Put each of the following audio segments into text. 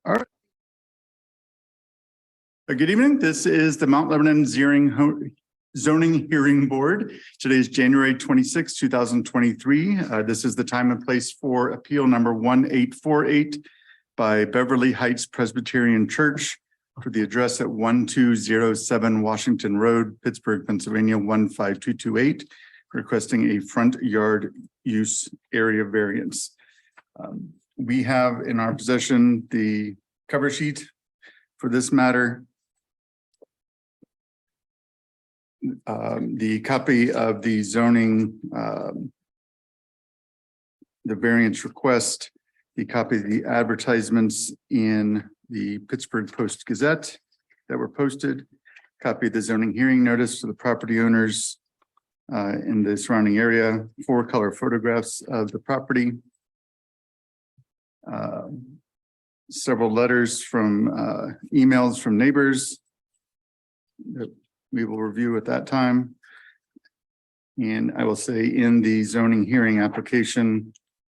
All right. Good evening. This is the Mount Lebanon Zoning Hearing Board. Today is January 26, 2023. This is the time and place for appeal number 1848 by Beverly Heights Presbyterian Church for the address at 1207 Washington Road, Pittsburgh, Pennsylvania 15228, requesting a front yard use area variance. We have in our possession the cover sheet for this matter, the copy of the zoning, the variance request, the copy of the advertisements in the Pittsburgh Post-Gazette that were posted, copy of the zoning hearing notice for the property owners in the surrounding area, 4 color photographs of the property, several letters from emails from neighbors that we will review at that time. And I will say in the zoning hearing application,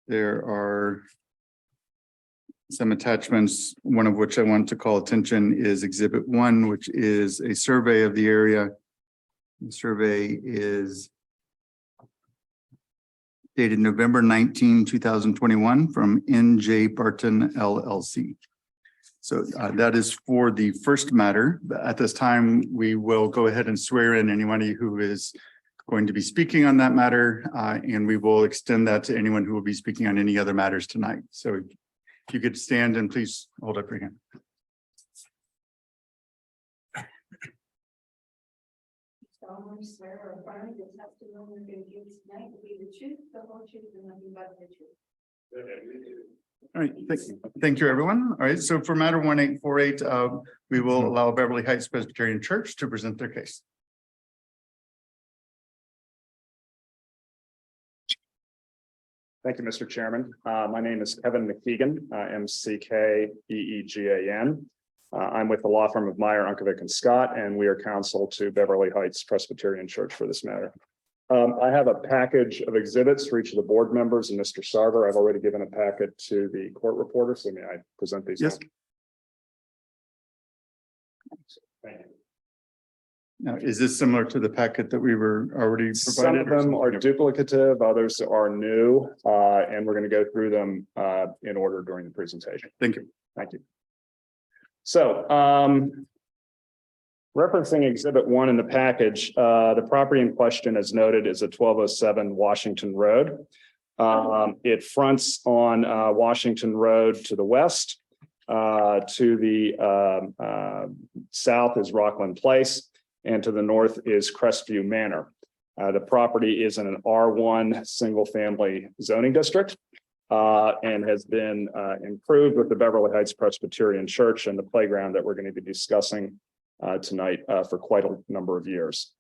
there are some attachments, one of which I want to call attention is Exhibit 1, which is a survey of the area. The survey is dated November 19, 2021 from NJ Barton LLC. So that is for the first matter. At this time, we will go ahead and swear in anybody who is going to be speaking on that matter, and we will extend that to anyone who will be speaking on any other matters tonight. So if you could stand and please hold up your hand. Solemnly swear or affirm the testimony you're going to give tonight will be the truth, the whole truth, and nothing but the truth. All right, thank you, everyone. All right, so for matter 1848, we will allow Beverly Heights Presbyterian Church to present their case. Thank you, Mr. Chairman. My name is Kevin McKeegan, McKeegan. I'm with the law firm of Meyer, Unkovic and Scott, and we are counsel to Beverly Heights Presbyterian Church for this matter. I have a package of exhibits for each of the board members and Mr. Sarver. I've already given a packet to the court reporter, so may I present these? Yes. Thank you. Now, is this similar to the packet that we were already provided? Some of them are duplicative, others are new, and we're going to go through them in order during the presentation. Thank you. Thank you. So, referencing Exhibit 1 in the package, the property in question, as noted, is at 1207 Washington Road. It fronts on Washington Road to the west. To the south is Rockland Place, and to the north is Crestview Manor. The property is in an R1 single-family zoning district. And has been improved with the Beverly Heights Presbyterian Church and the playground that we're going to be discussing tonight for quite a number of years.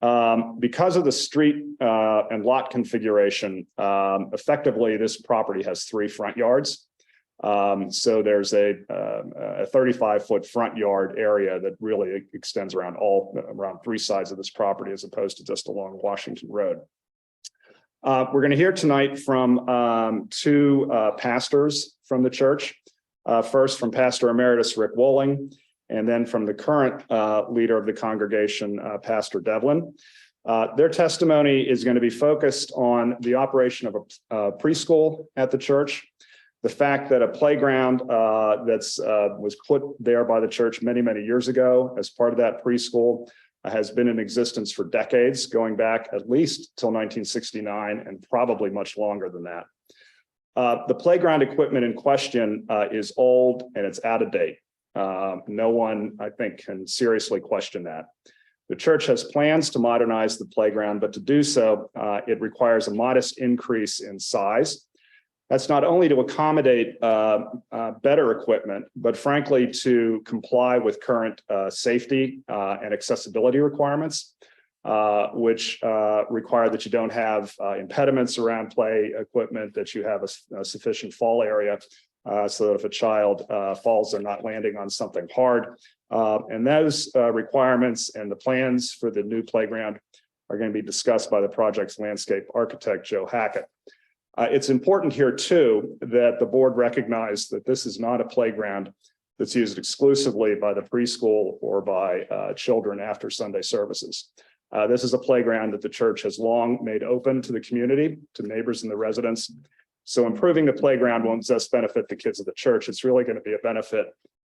Because of the street and lot configuration, effectively this property has 3 front yards. So there's a 35-foot front yard area that really extends around 3 sides of this property as opposed to just along Washington Road. We're going to hear tonight from 2 pastors from the church. First from Pastor Emeritus Rick Wolling, and then from the current leader of the congregation, Pastor Devlin. Their testimony is going to be focused on the operation of a preschool at the church, the fact that a playground was put there by the church many, many years ago as part of that preschool has been in existence for decades, going back at least till 1969 and probably much longer than that. The playground equipment in question is old and it's out of date. No one, I think, can seriously question that. The church has plans to modernize the playground, but to do so, it requires a modest increase in size. That's not only to accommodate better equipment, but frankly, to comply with current safety and accessibility requirements, which require that you don't have impediments around play equipment, that you have a sufficient fall area so that if a child falls, they're not landing on something hard. And those requirements and the plans for the new playground are going to be discussed by the project's landscape architect, Joe Hackett. It's important here too, that the board recognize that this is not a playground that's used exclusively by the preschool or by children after Sunday services. This is a playground that the church has long made open to the community, to neighbors and the residents. So improving the playground won't just benefit the kids of the church. It's really going to be a benefit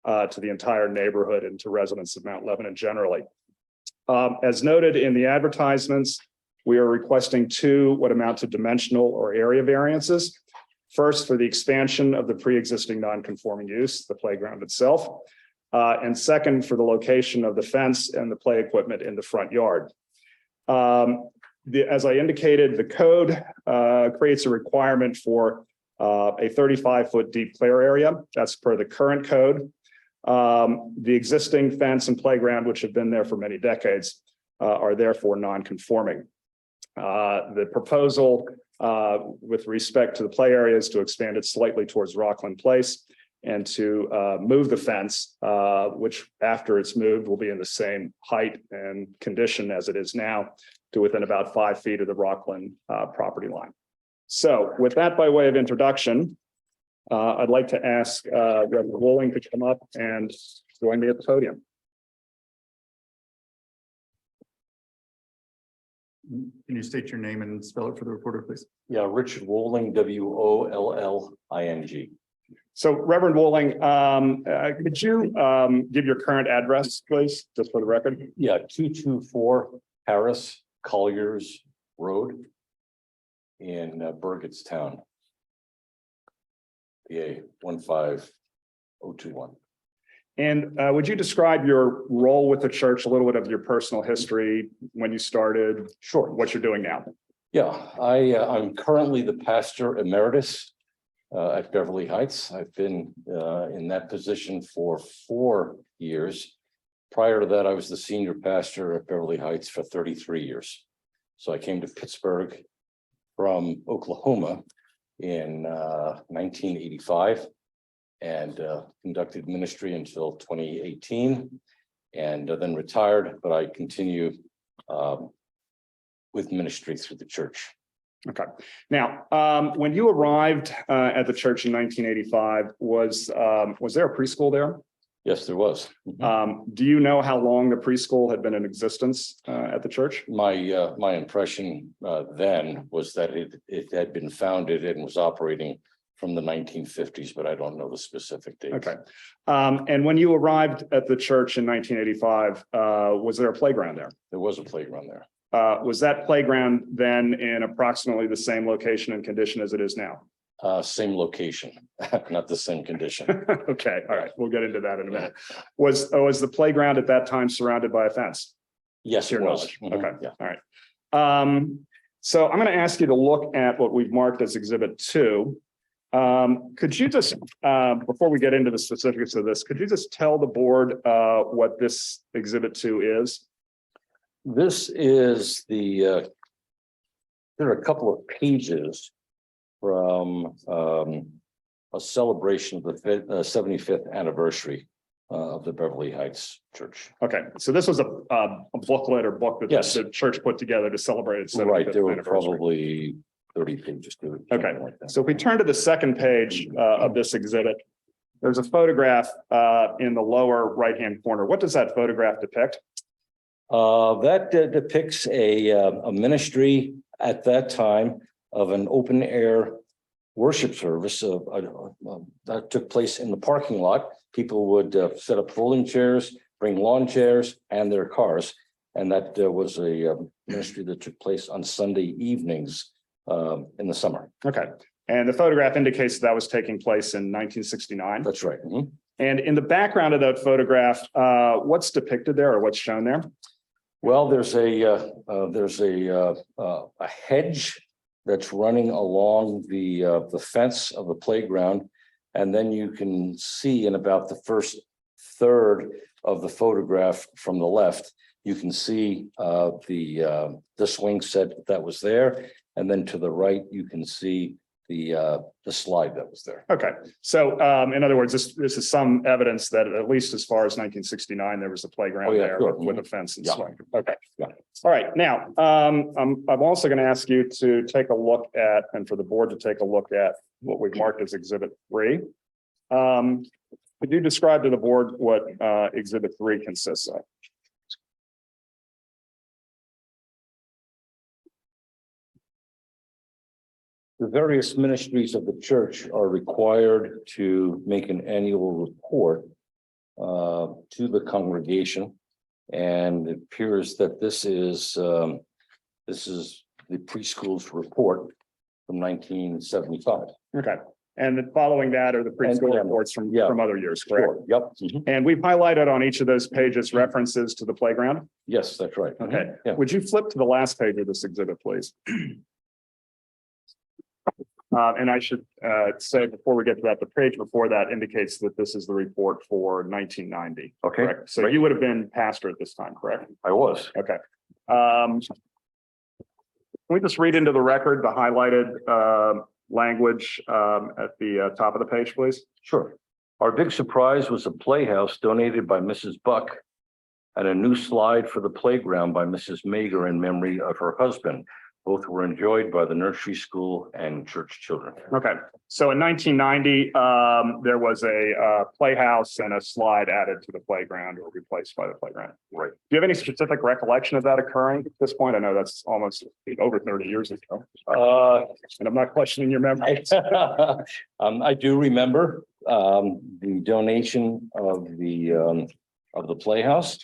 to the entire neighborhood and to residents of Mount Lebanon generally. As noted in the advertisements, we are requesting two what amount to dimensional or area variances. First, for the expansion of the pre-existing non-conforming use, the playground itself. And second, for the location of the fence and the play equipment in the front yard. As I indicated, the code creates a requirement for a 35-foot deep clear area. That's per the current code. The existing fence and playground, which have been there for many decades, are therefore non-conforming. The proposal with respect to the play area is to expand it slightly towards Rockland Place and to move the fence, which after it's moved will be in the same height and condition as it is now, to within about 5 feet of the Rockland property line. So with that by way of introduction, I'd like to ask Reverend Wolling to come up and join me at the podium. Can you state your name and spell it for the reporter, please? Yeah, Richard Wolling, Wolling. So Reverend Wolling, could you give your current address, please, just for the record? Yeah, 224 Paris Colliers Road in Burgettstown. PA 15021. And would you describe your role with the church, a little bit of your personal history, when you started, Sure. what you're doing now? Yeah, I'm currently the pastor emeritus at Beverly Heights. I've been in that position for 4 years. Prior to that, I was the senior pastor at Beverly Heights for 33 years. So I came to Pittsburgh from Oklahoma in 1985 and conducted ministry until 2018 and then retired, but I continue with ministry through the church. Okay. Now, when you arrived at the church in 1985, was there a preschool there? Yes, there was. Do you know how long the preschool had been in existence at the church? My impression then was that it had been founded and was operating from the 1950s, but I don't know the specific date. Okay. And when you arrived at the church in 1985, was there a playground there? There was a playground there. Was that playground then in approximately the same location and condition as it is now? Same location, not the same condition. Okay, all right, we'll get into that in a minute. Was the playground at that time surrounded by a fence? Yes, To it your was. knowledge? Mhm, Okay, yeah. all right. So I'm going to ask you to look at what we've marked as Exhibit 2. Could you just, before we get into the specifics of this, could you just tell the board what this Exhibit 2 is? This is there are a couple of pages from a celebration of the 75th anniversary of the Beverly Heights Church. Okay, so this was a booklet or book that Yes. the church put together to celebrate its 75th Right, there were anniversary. probably 30 pages to it. Okay, something like that. so if we turn to the second page of this exhibit, there's a photograph in the lower right-hand corner. What does that photograph depict? That depicts a ministry at that time of an open air worship service that took place in the parking lot. People would set up folding chairs, bring lawn chairs and their cars. And that was a ministry that took place on Sunday evenings in the summer. Okay, and the photograph indicates that was taking place in 1969. That's right. Mhm. And in the background of that photograph, what's depicted there or what's shown there? Well, there's a hedge that's running along the fence of the playground. And then you can see in about the first third of the photograph from the left, you can see the swing set that was there. And then to the right, you can see the slide that was there. Okay, so in other words, this is some evidence that at least as far as 1969, there was a playground Oh, yeah, there sure. with a fence and Yeah. swing. Okay. Yeah. All right, now, I'm also going to ask you to take a look at, and for the board to take a look at what we've marked as Exhibit 3. Could you describe to the board what Exhibit 3 consists of? The various ministries of the church are required to make an annual report to the congregation. And it appears that this is the preschool's report from 1975. Okay, and then following that are the preschool yeah, reports from yeah. other years, correct? Yep. And we've highlighted on each of those pages references to the playground. Yes, that's right. Okay, Yeah. would you flip to the last page of this exhibit, please? And I should say before we get to that, the page before that indicates that this is the report for 1990. Okay. Correct? So Right. you would have been pastor at this time, correct? I was. Okay. Can we just read into the record the highlighted language at the top of the page, please? Sure. Our big surprise was a playhouse donated by Mrs. Buck and a new slide for the playground by Mrs. Mager in memory of her husband. Both were enjoyed by the nursery school and church children. Okay, so in 1990, there was a playhouse and a slide added to the playground or replaced by the playground. Right. Do you have any specific recollection of that occurring at this point? I know that's almost over 30 years ago, and I'm not questioning your memory. I do remember the donation of the playhouse.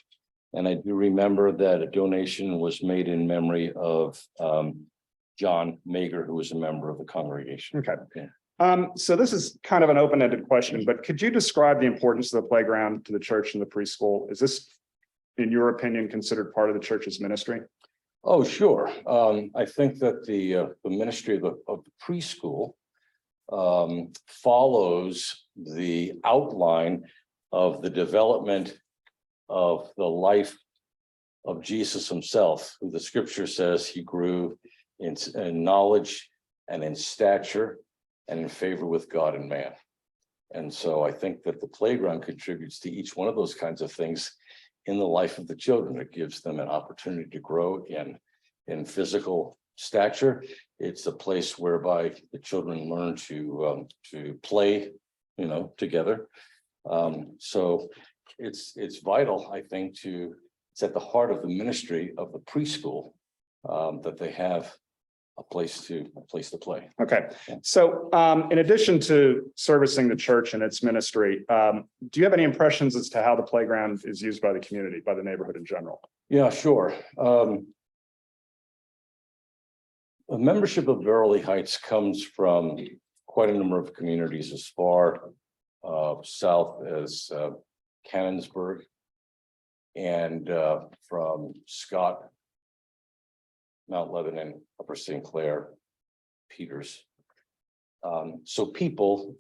And I do remember that a donation was made in memory of John Mager, who was a member of the congregation. Okay. Yeah. So this is kind of an open-ended question, but could you describe the importance of the playground to the church and the preschool? Is this, in your opinion, considered part of the church's ministry? Oh, sure. I think that the ministry of the preschool follows the outline of the development of the life of Jesus himself, who the scripture says he grew in knowledge and in stature and in favor with God and man. And so I think that the playground contributes to each one of those kinds of things in the life of the children. It gives them an opportunity to grow in physical stature. It's a place whereby the children learn to play, together. So it's vital, I think, it's at the heart of the ministry of the preschool that they have a place to play. Okay, so in addition to servicing the church and its ministry, do you have any impressions as to how the playground is used by the community, by the neighborhood in general? Yeah, sure. The membership of Beverly Heights comes from quite a number of communities as far south as Cannonsburg and from Scott, Mount Lebanon, Upper St. Clair, Peters. So people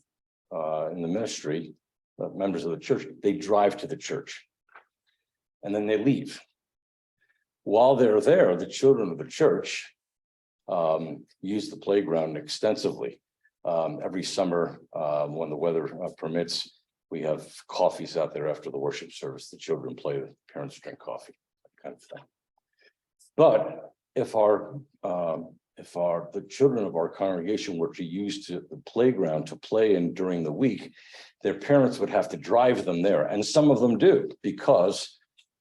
in the ministry, members of the church, they drive to the church and then they leave. While they're there, the children of the church use the playground extensively. Every summer, when the weather permits, we have coffees out there after the worship service. The children play, the parents drink coffee, that kind of thing. But if the children of our congregation were to use the playground to play in during the week, their parents would have to drive them there, and some of them do because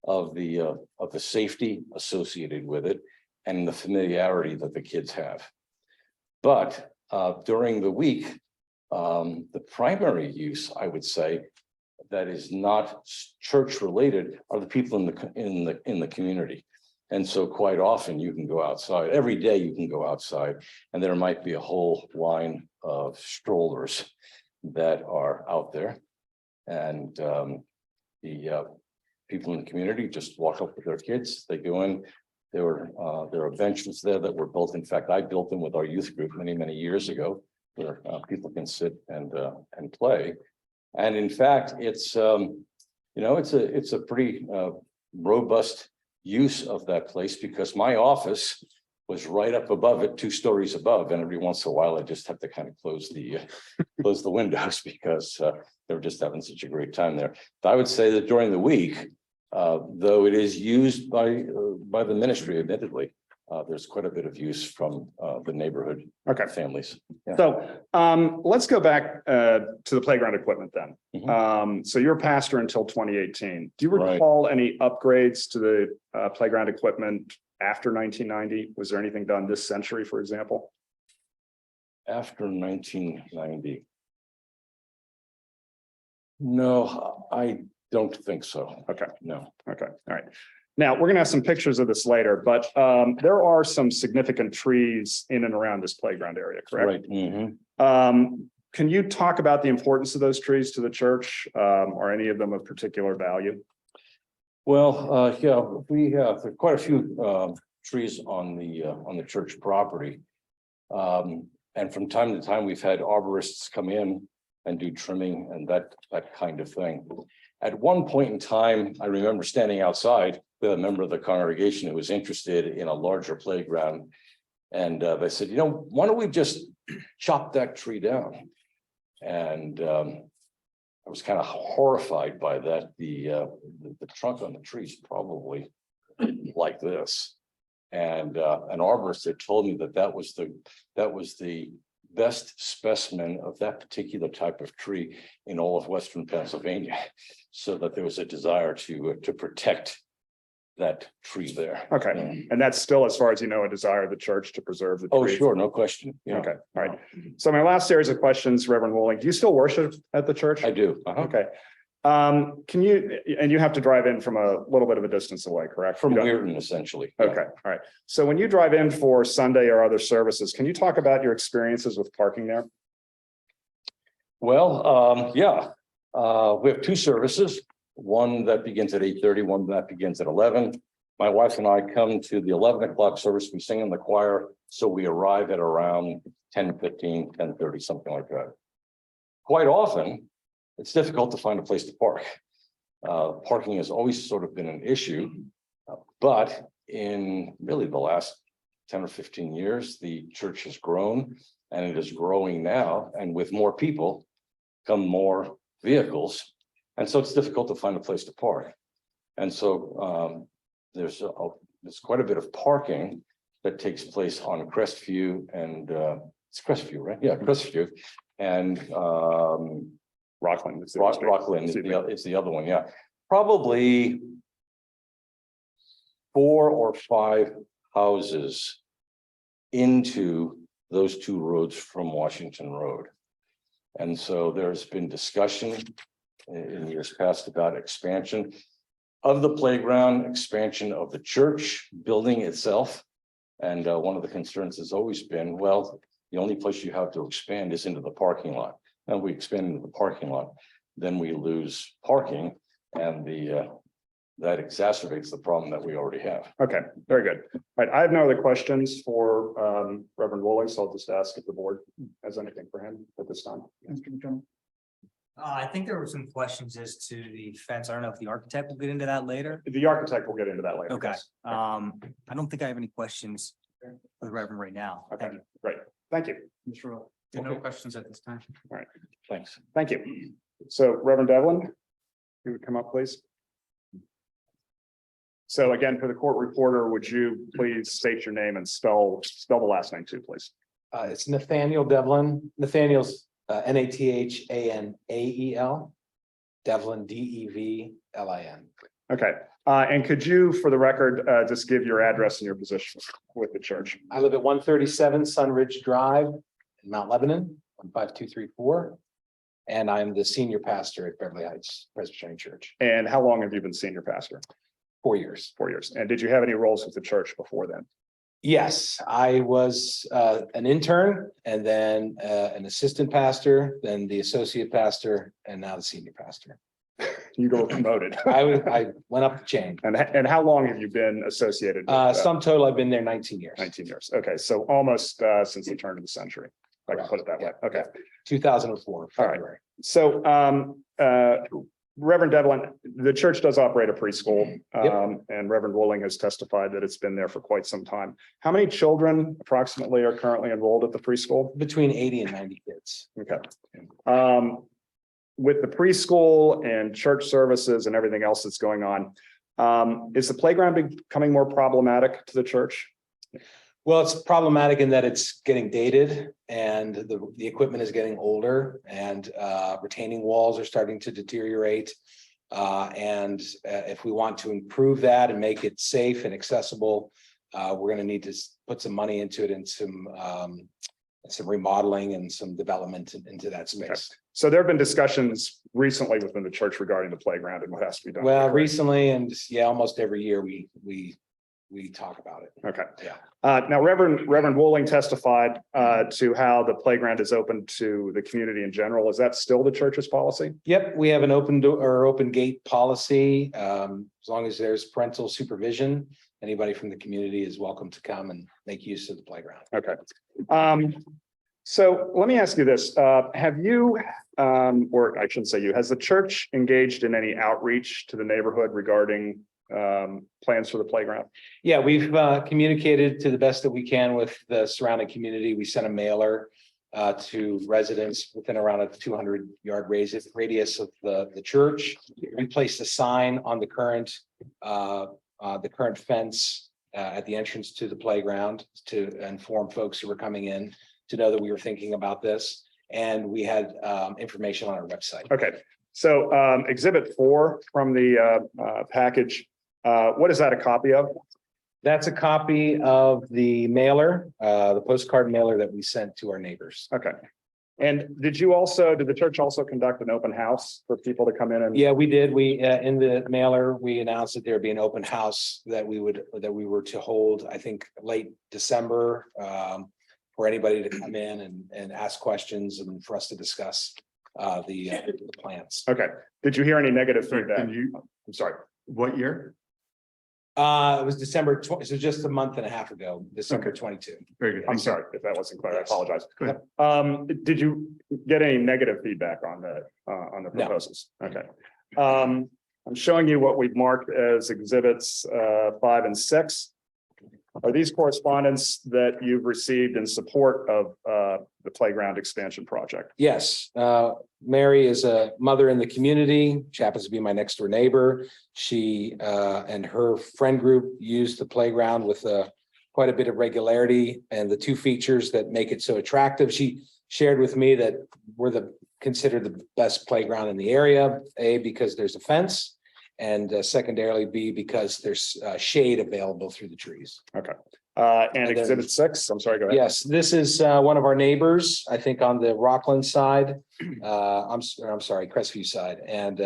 of the safety associated with it and the familiarity that the kids have. But during the week, the primary use, I would say, that is not church related are the people in the community. And so quite often you can go outside, every day you can go outside, and there might be a whole line of strollers that are out there. And the people in the community just walk up with their kids, they go in. There are benches there that were built. In fact, I built them with our youth group many years ago, where people can sit and play. And in fact, it's a pretty robust use of that place, because my office was right up above it, 2 stories above, and every once in a while I just have to kind of close the windows because they were just having such a great time there. I would say that during the week, though it is used by the ministry, admittedly, there's quite a bit of use from the neighborhood Okay. families. Yeah. So let's go back to the playground equipment then. Mhm. So you're a pastor until 2018. Do you Right. recall any upgrades to the playground equipment after 1990? Was there anything done this century, for example? After 1990. No, I don't think so. Okay. No. Okay, all right. Now, we're gonna have some pictures of this later, but there are some significant trees in and around this playground area, correct? Right. Mhm. Can you talk about the importance of those trees to the church? Or any of them of particular value? Well, yeah, we have there are quite a few trees on the church property. And from time to time, we've had arborists come in and do trimming and that kind of thing. At one point in time, I remember standing outside with a member of the congregation who was interested in a larger playground. And they said, you know, why don't we just chop that tree down? And I was kind of horrified by that. The trunk on the tree is probably like this. And an arborist had told me that was the best specimen of that particular type of tree in all of Western Pennsylvania. So that there was a desire to protect that tree there. Okay, and that's still, as far as you know, a desire of the church to preserve the Oh, trees? sure, no question. Yeah. Okay, all right. So my last series of questions, Reverend Wooling, do you still worship at the church? I do. Okay. Can you, and you have to drive in from a little bit of a distance away, correct? From You don't- Weirton, essentially. Yeah. Okay, all right. So when you drive in for Sunday or other services, can you talk about your experiences with parking there? Well, yeah, we have 2 services, one that begins at 8:30, one that begins at 11. My wife and I come to the 11 o'clock service, we sing in the choir, so we arrive at around 10:15, 10:30, something like that. Quite often, it's difficult to find a place to park. Parking has always sort of been an issue, but in really the last 10 or 15 years, the church has grown and it is growing now, and with more people come more vehicles. And so it's difficult to find a place to park. And so there's quite a bit of parking that takes place on Crestview and it's Crestview, right? Yeah, Crestview. And Rockland. is the Rockland district. is the other one, yeah. Probably 4 or 5 houses into those 2 roads from Washington Road. And so there's been discussion in years past about expansion of the playground, expansion of the church building itself. And one of the concerns has always been, well, the only place you have to expand is into the parking lot. And we expand into the parking lot, then we lose parking and that exacerbates the problem that we already have. Okay, very good. All right, I have no other questions for Reverend Wooling, so I'll just ask if the board has anything for him at this time. I think there were some questions as to the fence. I don't know if the architect will get into that later. The architect will get into that later. Okay. yes. I don't think I have any questions for the Reverend right now. Okay, Thank you. great. Thank you. There are no questions at this time. Thanks. Thank you. So Reverend Devlin, you would come up, please. So again, for the court reporter, would you please state your name and spell the last name too, please? It's Nathaniel Devlin. Nathaniel's Nathanaael. Devlin, Devlin. Okay, and could you, for the record, just give your address and your position with the church? I live at 137 Sunridge Drive in Mount Lebanon, 15234. And I'm the senior pastor at Beverly Heights Presbyterian Church. And how long have you been senior pastor? 4 years. 4 years. And did you have any roles with the church before then? Yes, I was an intern and then an assistant pastor, then the associate pastor, and now the senior pastor. You go promoted. I went up the chain. And how long have you been associated? With, Sum total, I've been there 19 years. 19 years. Okay, so almost since the turn of the century, if I can put it that way. Okay. 2004, All right. February. So Reverend Devlin, the church does operate a preschool, Yep. and Reverend Wooling has testified that it's been there for quite some time. How many children approximately are currently enrolled at the preschool? Between 80 and 90 kids. Okay. With the preschool and church services and everything else that's going on, is the playground becoming more problematic to the church? Well, it's problematic in that it's getting dated and the equipment is getting older and retaining walls are starting to deteriorate. If we want to improve that and make it safe and accessible, we're going to need to put some money into it and some remodeling and some development into that space. So there have been discussions recently within the church regarding the playground and what has to be done. Well, recently and yeah, almost every year we talk about it. Okay. Yeah. Now Reverend Wooling testified to how the playground is open to the community in general. Is that still the church's policy? Yep, we have an open door or open gate policy. As long as there's parental supervision, anybody from the community is welcome to come and make use of the playground. Okay. So let me ask you this. Have you, or I shouldn't say you, has the church engaged in any outreach to the neighborhood regarding plans for the playground? Yeah, we've communicated to the best that we can with the surrounding community. We sent a mailer to residents within around a 200-yard radius of the church. We placed a sign on the current fence at the entrance to the playground to inform folks who were coming in to know that we were thinking about this. And we had information on our website. Okay. So Exhibit 4 from the package, what is that a copy of? That's a copy of the mailer, the postcard mailer that we sent to our neighbors. Okay. And did the church also conduct an open house for people to come in and? Yeah, we did. We, in the mailer, we announced that there'd be an open house that we were to hold, I think, late December, for anybody to come in and ask questions and for us to discuss the plans. Okay. Did you hear any negative Sorry, feedback? can you, I'm sorry. what year? It was December, so just a month and a half ago, December 22. Very good. I'm sorry if that wasn't clear. I apologize. Go ahead. Did you get any negative feedback on the No. proposals? Okay. I'm showing you what we've marked as exhibits 5 and 6. Are these correspondence that you've received in support of the playground expansion project? Yes, Mary is a mother in the community. She happens to be my next door neighbor. She and her friend group use the playground with quite a bit of regularity, and the two features that make it so attractive. She shared with me that we're considered the best playground in the area, A, because there's a fence, and secondarily, B, because there's shade available through the trees. Okay. And then- exhibit 6, I'm sorry, go ahead. Yes, this is one of our neighbors, I think on the Rockland side. I'm sorry, Crestview side, and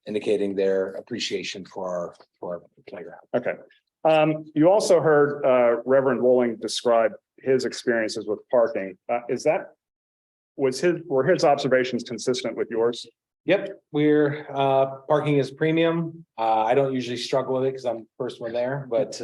indicating their appreciation for our playground. Okay. You also heard Reverend Wooling describe his experiences with parking. Were his observations consistent with yours? Yep, we're parking is premium. I don't usually struggle with it because I'm the first one there, but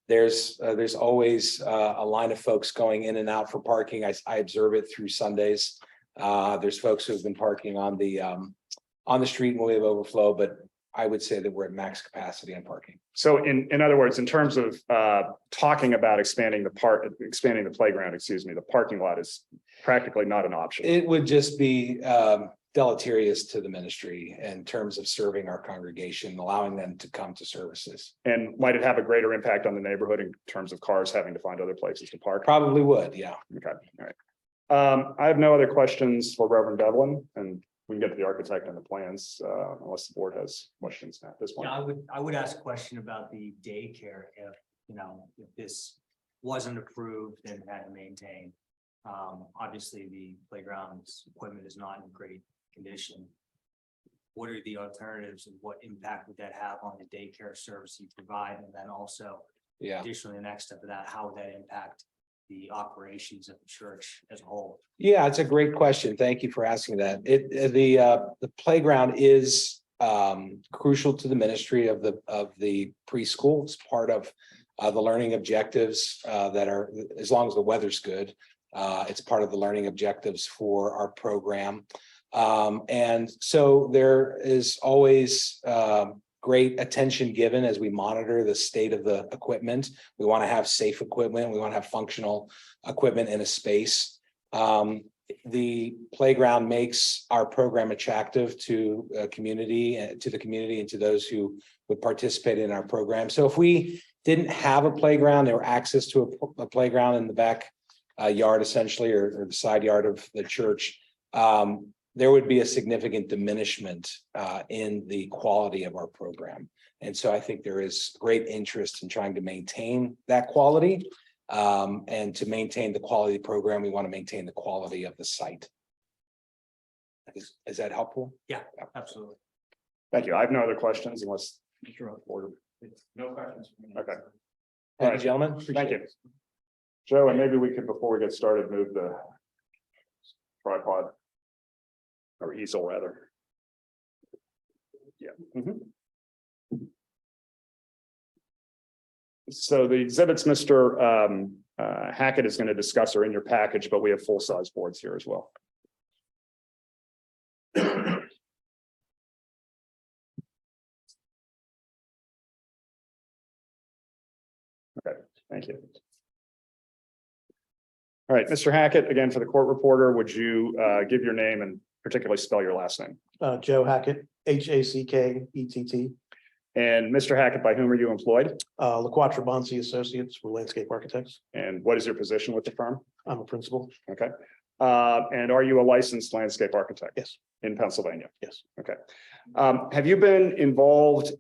there's always a line of folks going in and out for parking. I observe it through Sundays. There's folks who have been parking on the street when we have overflow, but I would say that we're at max capacity on parking. So in other words, in terms of talking about expanding the playground, the parking lot is practically not an option. It would just be deleterious to the ministry in terms of serving our congregation, allowing them to come to services. And might it have a greater impact on the neighborhood in terms of cars having to find other places to park? Probably would, yeah. Okay, all right. I have no other questions for Reverend Devlin, and we can get to the architect and the plans, unless the board has questions at this point. Yeah, I would ask a question about the daycare if, if this wasn't approved and had to maintain. Obviously the playground's equipment is not in great condition. What are the alternatives and what impact would that have on the daycare service you provide? And then also, Yeah. additionally, the next step of that, how would that impact the operations of the church as a whole? Yeah, it's a great question. Thank you for asking that. The playground is crucial to the ministry of the preschool. It's part of the learning objectives that are, as long as the weather's good, it's part of the learning objectives for our program. And so there is always great attention given as we monitor the state of the equipment. We want to have safe equipment. We want to have functional equipment in a space. The playground makes our program attractive to the community and to those who would participate in our program. So if we didn't have a playground or access to a playground in the back yard essentially, or the side yard of the church, there would be a significant diminishment in the quality of our program. And so I think there is great interest in trying to maintain that quality. And to maintain the quality of the program, we want to maintain the quality of the site. Is that helpful? Yeah, absolutely. Thank you. I have no other questions unless. No questions. Okay, Thank you, gentlemen. thank you. Joe, and maybe we could, before we get started, move the tripod or easel rather. Yeah. Mhm. So the exhibits Mr. Hackett is going to discuss are in your package, but we have full-size boards here as well. Okay, thank you. All right, Mr. Hackett, again, for the court reporter, would you give your name and particularly spell your last name? Joe Hackett, Hackett. And Mr. Hackett, by whom are you employed? LaQuatra Bonsi Associates, we're landscape architects. And what is your position with the firm? I'm a principal. Okay. And are you a licensed landscape architect? Yes. In Pennsylvania? Yes. Okay. Have you been involved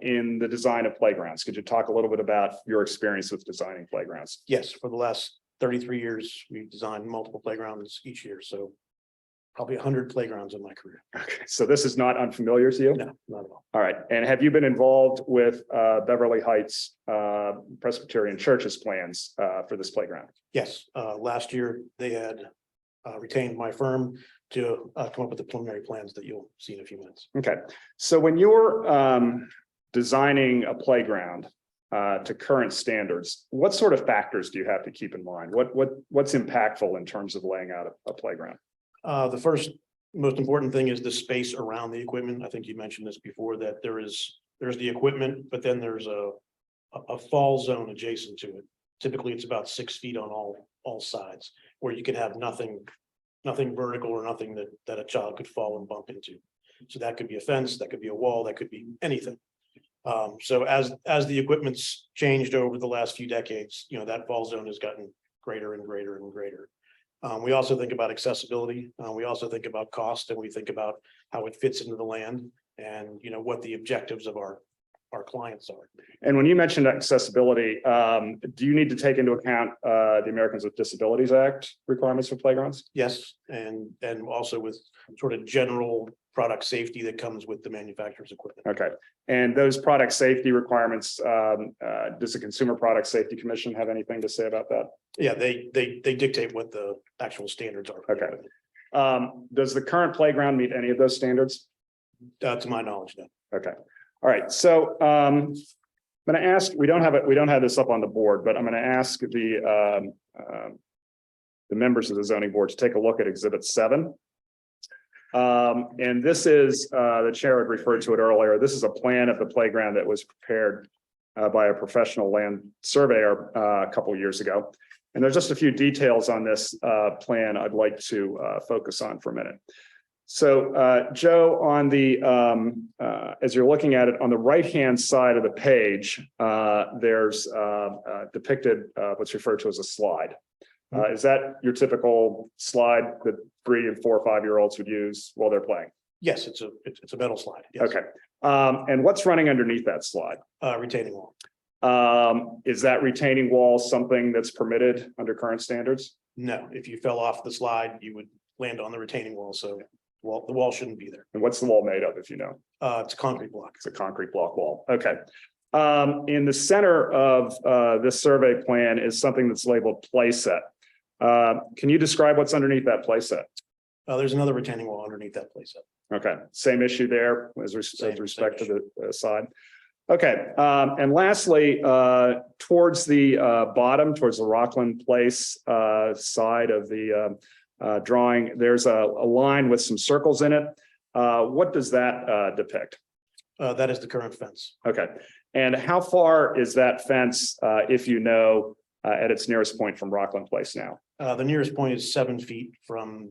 in the design of playgrounds? Could you talk a little bit about your experience with designing playgrounds? Yes, for the last 33 years, we've designed multiple playgrounds each year, so probably 100 playgrounds in my career. Okay, so this is not unfamiliar to you? No, not at all. All right. And have you been involved with Beverly Heights Presbyterian Church's plans for this playground? Yes, last year they had retained my firm to come up with the preliminary plans that you'll see in a few minutes. Okay, so when you're designing a playground to current standards, what sort of factors do you have to keep in mind? What's impactful in terms of laying out a playground? The first most important thing is the space around the equipment. I think you mentioned this before, that there's the equipment, but then there's a fall zone adjacent to it. Typically, it's about 6 feet on all sides, where you could have nothing vertical or nothing that a child could fall and bump into. So that could be a fence, that could be a wall, that could be anything. So as the equipment's changed over the last few decades, that fall zone has gotten greater and greater and greater. We also think about accessibility. We also think about cost, and we think about how it fits into the land and, what the objectives of our clients are. And when you mentioned accessibility, do you need to take into account the Americans with Disabilities Act requirements for playgrounds? Yes, and also with sort of general product safety that comes with the manufacturer's equipment. Okay, and those product safety requirements, does the Consumer Product Safety Commission have anything to say about that? Yeah, they dictate what the actual standards are. for the Okay. equipment. Does the current playground meet any of those standards? To my knowledge, no. Okay, all right, so I'm going to ask, we don't have this up on the board, but I'm going to ask the members of the zoning board to take a look at Exhibit 7. And this is, the chair had referred to it earlier, this is a plan of the playground that was prepared by a professional land surveyor a couple of years ago. And there's just a few details on this plan I'd like to focus on for a minute. So Joe, on the as you're looking at it on the right-hand side of the page, there's depicted what's referred to as a slide. Is that your typical slide that 3 and 4 or 5-year-olds would use while they're playing? Yes, it's a metal slide. Yes. Okay. And what's running underneath that slide? Retaining wall. Is that retaining wall something that's permitted under current standards? No, if you fell off the slide, you would land on the retaining wall. So the wall shouldn't be there. And what's the wall made of, if you know? It's a concrete block. It's a concrete block wall. Okay. In the center of this survey plan is something that's labeled playset. Can you describe what's underneath that playset? There's another retaining wall underneath that playset. Okay, same issue there as Same respect to issue. the side. Okay, and lastly, towards the bottom, towards the Rockland Place side of the drawing, there's a line with some circles in it. What does that depict? That is the current fence. Okay, and how far is that fence, if you know, at its nearest point from Rockland Place now? The nearest point is 7 feet from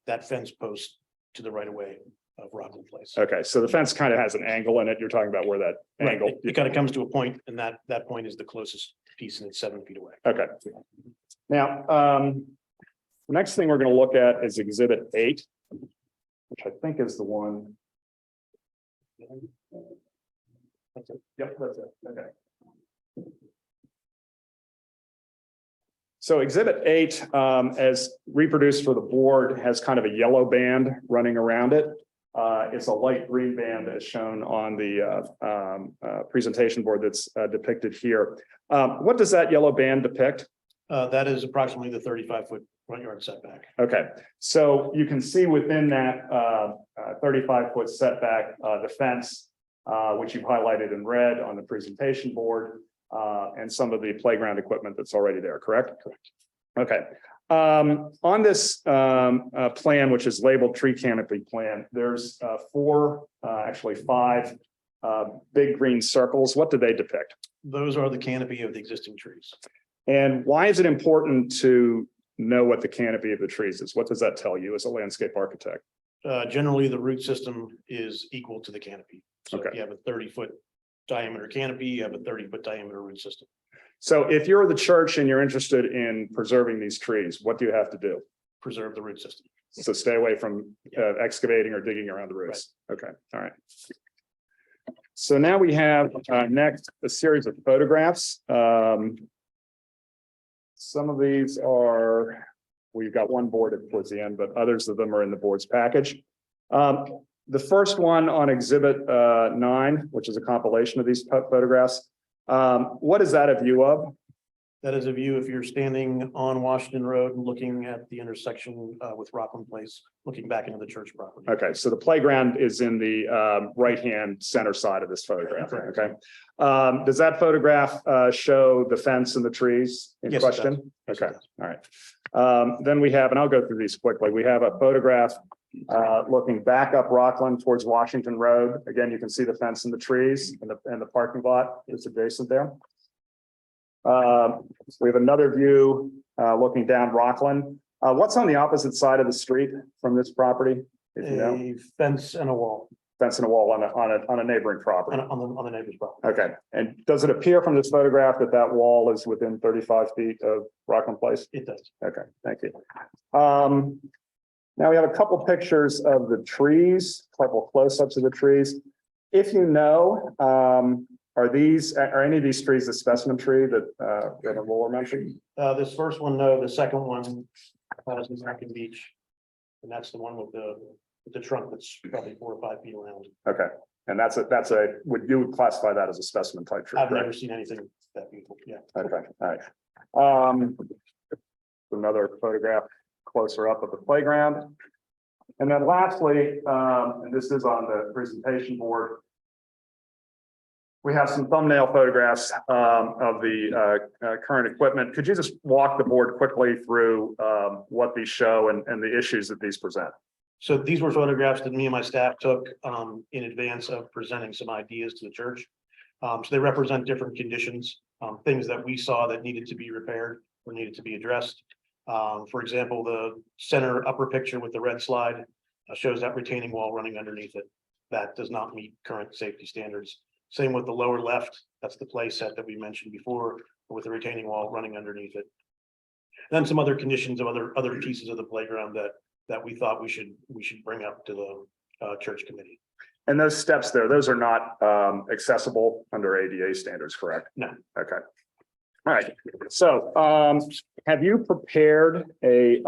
that fence post to the right of way of Rockland Place. Okay, so the fence kind of has an angle in it. You're talking about where that Right, angle. it kind of comes to a point, and that point is the closest piece, and it's 7 feet away. Okay. Now, the next thing we're going to look at is Exhibit 8, which I think is the one. Yep, that's it. Okay. So Exhibit 8, as reproduced for the board, has kind of a yellow band running around it. It's a light green band as shown on the presentation board that's depicted here. What does that yellow band depict? That is approximately the 35-foot front yard setback. Okay, so you can see within that 35-foot setback, the fence, which you've highlighted in red on the presentation board, and some of the playground equipment that's already there, correct? Correct. Okay. On this plan, which is labeled tree canopy plan, there's actually five big green circles. What do they depict? Those are the canopy of the existing trees. And why is it important to know what the canopy of the trees is? What does that tell you as a landscape architect? Generally, the root system is equal to the canopy. So Okay. if you have a 30-foot diameter canopy, you have a 30-foot diameter root system. So if you're the church and you're interested in preserving these trees, what do you have to do? Preserve the root system. So stay away from excavating or digging around the roots. Okay, all right. So now we have next a series of photographs. Some of these are, we've got one board towards the end, but others of them are in the board's package. The first one on Exhibit 9, which is a compilation of these photographs. What is that a view of? That is a view if you're standing on Washington Road and looking at the intersection with Rockland Place, looking back into the church property. Okay, so the playground is in the right-hand center side of this photograph, Correct. okay? Does that photograph show the fence and the trees in Yes, it does. question? Yes, it Okay, does. all right. Then we have, and I'll go through these quickly, we have a photograph looking back up Rockland towards Washington Road. Again, you can see the fence and the trees and the parking lot is adjacent there. We have another view looking down Rockland. What's on the opposite side of the street from this property? If you know, A fence and a wall fence and a wall on a neighboring property. on the neighbor's property. Okay, and does it appear from this photograph that that wall is within 35 feet of Rockland Place? It does. Okay, thank you. Now we have a couple pictures of the couple close-ups of the trees. If you know, are any of these trees the specimen tree that Reverend Roller mentioned? This first one, no, the second one is American Beach. And that's the one with the trunk that's probably 4 or 5 feet around. Okay, and would you classify that as a specimen type tree? I've correct? never seen anything that beautiful. Yeah. Okay, all right. Another photograph closer up of the playground. And then lastly, and this is on the presentation board, we have some thumbnail photographs of the current equipment. Could you just walk the board quickly through what these show and the issues that these present? So these were photographs that me and my staff took in advance of presenting some ideas to the church. So they represent different conditions, things that we saw that needed to be repaired or needed to be addressed. For example, the center upper picture with the red slide shows that retaining wall running underneath it. That does not meet current safety standards. Same with the lower left, that's the play set that we mentioned before with the retaining wall running underneath it. Then some other conditions of other pieces of the playground that we thought we should bring up to the church committee. And those steps there, those are not accessible under ADA standards, correct? No. Okay. All right. So have you prepared a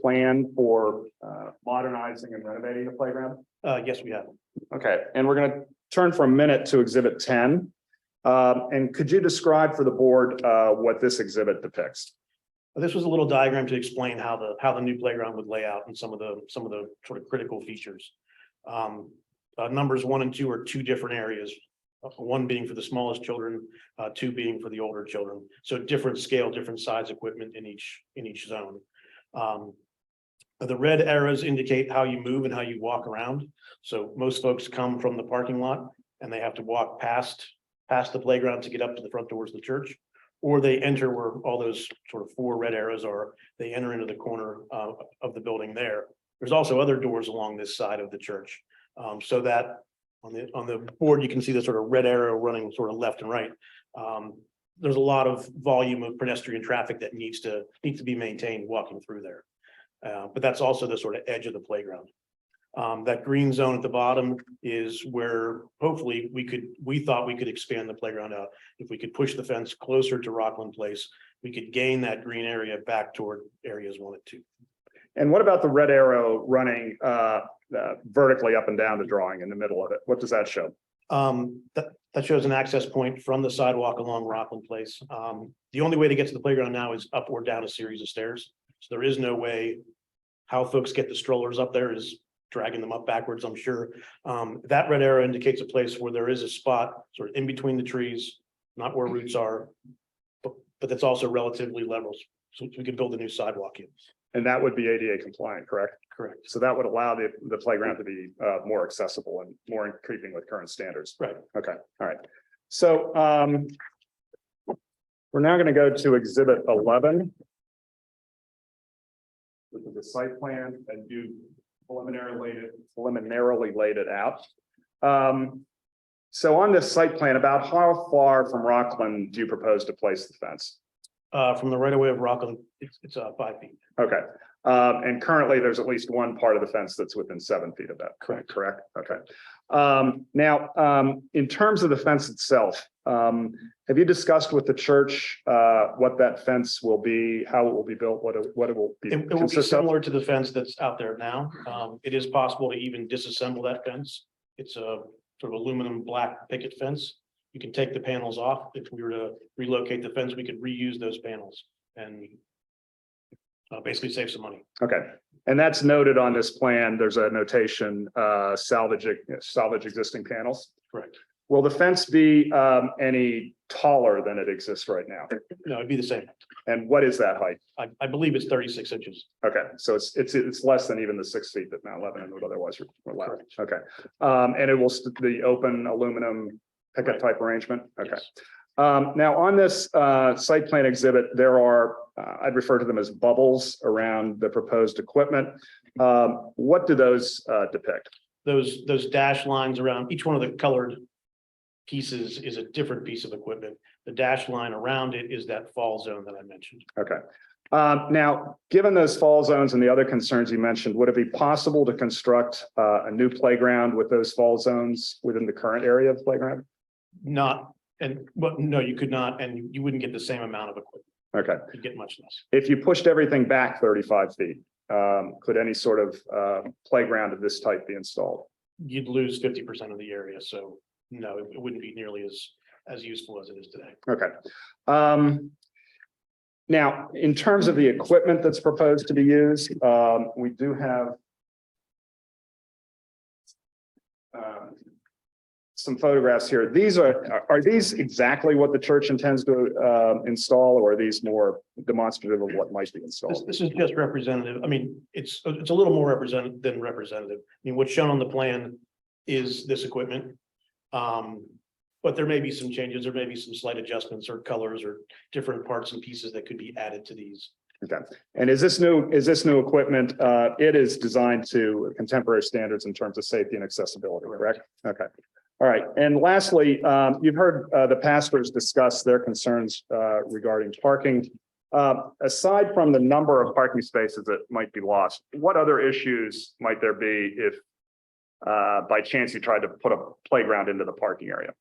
plan for modernizing and renovating the playground? Yes, we have. Okay, and we're going to turn for a minute to Exhibit 10. And could you describe for the board what this exhibit depicts? This was a little diagram to explain how the new playground would lay out and some of the sort of critical features. Numbers 1 and 2 are 2 different areas. 1 being for the smallest children, 2 being for the older children. So different scale, different size equipment in each zone. The red arrows indicate how you move and how you walk around. So most folks come from the parking lot and they have to walk past the playground to get up to the front doors of the church. Or they enter where all those sort of 4 red arrows are. They enter into the corner of the building there. There's also other doors along this side of the church. So that on the board, you can see the sort of red arrow running sort of left and right. There's a lot of volume of pedestrian traffic that needs to be maintained walking through there. But that's also the sort of edge of the playground. That green zone at the bottom is where hopefully we thought we could expand the playground out. If we could push the fence closer to Rockland Place, we could gain that green area back toward areas 1 and 2. And what about the red arrow running vertically up and down the drawing in the middle of it? What does that show? That shows an access point from the sidewalk along Rockland Place. The only way to get to the playground now is up or down a series of stairs. So there is no way how folks get the strollers up there is dragging them up backwards, I'm sure. That red arrow indicates a place where there is a spot sort of in between the trees, not where roots are, but that's also relatively level. So we could build a new sidewalk in. And that would be ADA compliant, correct? Correct. So that would allow the playground to be more accessible and more in keeping with current standards. Right. Okay, all right. So we're now going to go to Exhibit 11. This is the site plan and do preliminarily laid it out. So on this site plan, about how far from Rockland do you propose to place the fence? From the right of way of Rockland, it's 5 feet. Okay, and currently there's at least one part of the fence that's within 7 feet of that. Correct. Okay. Now, in terms of the fence itself, have you discussed with the church what that fence will be, how it will be built, what it will be? It will be similar to the fence that's out there now. It is possible to even disassemble that fence. It's a sort of aluminum black picket fence. You can take the panels off. If we were to relocate the fence, we could reuse those panels and basically save some money. Okay, and that's noted on this plan. There's a notation, salvage existing panels. Correct. Will the fence be any taller than it exists right now? No, it'd be the same. And what is that height? I believe it's 36 inches. Okay, so it's less than even the 6 feet that Mount Lebanon would otherwise allow. Okay, and it will the open aluminum picket type arrangement. Okay. Yes. Now on this site plan exhibit, there are I'd refer to them as bubbles around the proposed equipment. What do those depict? Those dash lines around each one of the colored pieces is a different piece of equipment. The dash line around it is that fall zone that I mentioned. Okay. Now, given those fall zones and the other concerns you mentioned, would it be possible to construct a new playground with those fall zones within the current area of the playground? No, you could not, and you wouldn't get the same amount of equipment. Okay. You'd get much less. If you pushed everything back 35 feet, could any sort of playground of this type be installed? You'd lose 50% of the area, so no, it wouldn't be nearly as useful as it is today. Okay. Now, in terms of the equipment that's proposed to be used, we do have some photographs here. These are these exactly what the church intends to install, or are these more demonstrative of what might be installed? This is just representative. I mean, it's a little more representative than representative. I mean, what's shown on the plan is this equipment. But there may be some changes, there may be some slight adjustments or colors or different parts and pieces that could be added to these. Okay. And is this new equipment, it is designed to contemporary standards in terms of safety and accessibility, correct? Okay. All right. And lastly, you've heard the pastors discuss their concerns regarding parking. Aside from the number of parking spaces that might be lost, what other issues might there be if by chance you tried to put a playground into the parking area?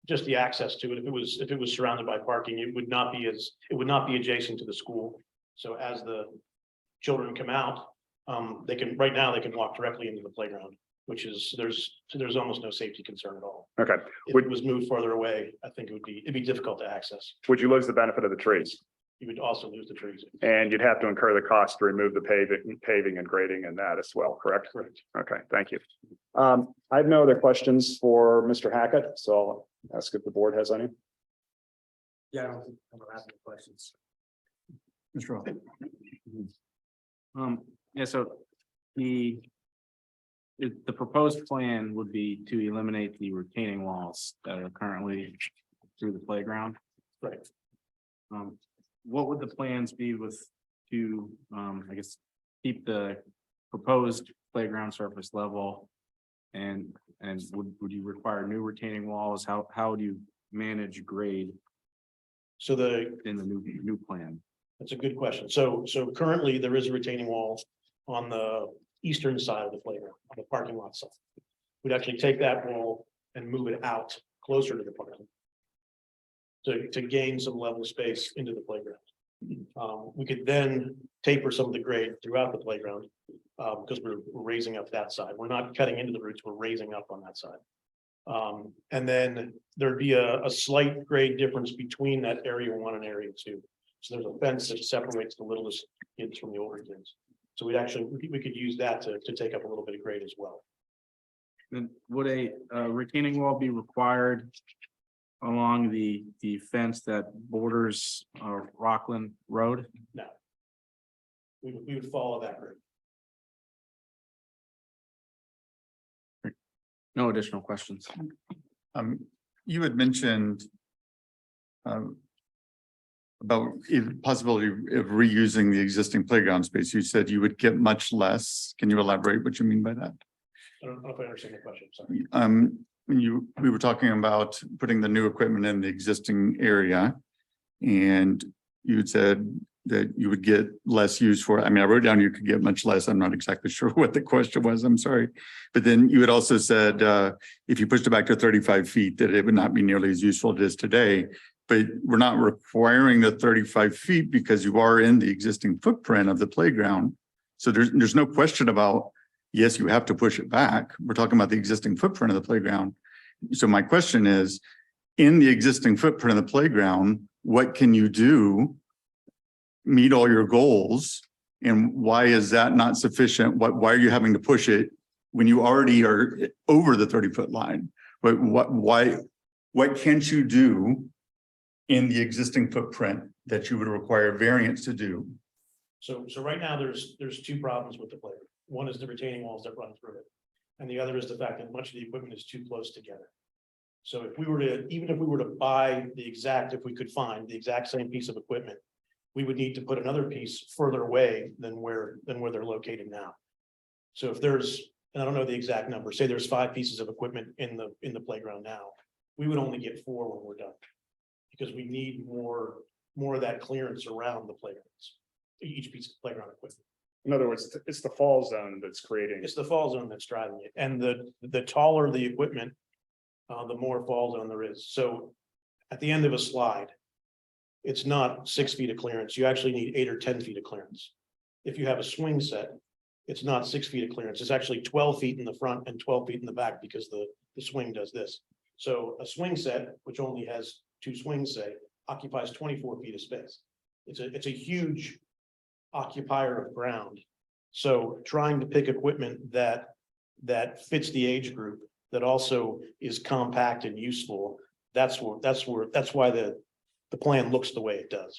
Just the access to it. If it was surrounded by parking, it would not be adjacent to the school. So as the children come out, right now they can walk directly into the playground, which is, there's almost no safety concern at all. Okay. If it was moved farther away, I think it'd be difficult to access. Would you lose the benefit of the trees? You would also lose the trees. And you'd have to incur the cost to remove the paving and grading and that as well, correct? Correct. Okay, thank you. I have no other questions for Mr. Hackett, so I'll ask if the board has any. Yeah, I don't have any questions. Mr. Roth. Yeah, so the. The proposed plan would be to eliminate the retaining walls that are currently through the playground. Right. What would the plans be with to, I guess, keep the proposed playground surface level? And would you require new retaining walls? How do you manage grade So in the new plan? that's a good question. So currently there is a retaining wall on the eastern side of the playground, on the parking lot side. We'd actually take that wall and move it out closer to the parking. To gain some level space into the playground. We could then taper some of the grade throughout the playground. Because we're raising up that side. We're not cutting into the roots, we're raising up on that side. And then there'd be a slight grade difference between that area 1 and area 2. So there's a fence that separates the littlest kids from the older kids. So we could use that to take up a little bit of grade as well. Then would a retaining wall be required along the fence that borders Rockland Road? No. We would follow that grade. No additional questions. You had mentioned about the possibility of reusing the existing playground space. You said you would get much less. Can you elaborate what you mean by that? I don't know if I understand the question, sorry. When we were talking about putting the new equipment in the existing area, and you had said that you would get less use for it. I mean, I wrote down you could get much less. I'm not exactly sure what the question was. I'm sorry. But then you had also said if you pushed it back to 35 feet, that it would not be nearly as useful as it is today. But we're not requiring the 35 feet because you are in the existing footprint of the playground. So there's no question about, yes, you have to push it back. We're talking about the existing footprint of the playground. So my question is, in the existing footprint of the playground, what can you do? Meet all your goals, and why is that not sufficient? Why are you having to push it when you already are over the 30-foot line? But what can't you do in the existing footprint that you would require variance to do? So right now, there's 2 problems with the playground. One is the retaining walls that run through it. And the other is the fact that much of the equipment is too close together. So if we were to, even if we were to buy if we could find the exact same piece of equipment, we would need to put another piece further away than where they're located now. So if there's, and I don't know the exact number, say there's 5 pieces of equipment in the playground now, we would only get 4 when we're done. Because we need more of that clearance around the playgrounds, each piece of playground equipment. In other words, it's the fall zone that's creating. It's the fall zone that's driving it, and the taller the equipment, the more fall zone there is. So at the end of a slide, it's not 6 feet of clearance. You actually need 8 or 10 feet of clearance. If you have a swing set, it's not 6 feet of clearance. It's actually 12 feet in the front and 12 feet in the back because the swing does this. So a swing set, which only has 2 swings, say, occupies 24 feet of space. It's a huge occupier of ground. So trying to pick equipment that fits the age group, that also is compact and useful, that's why the plan looks the way it does.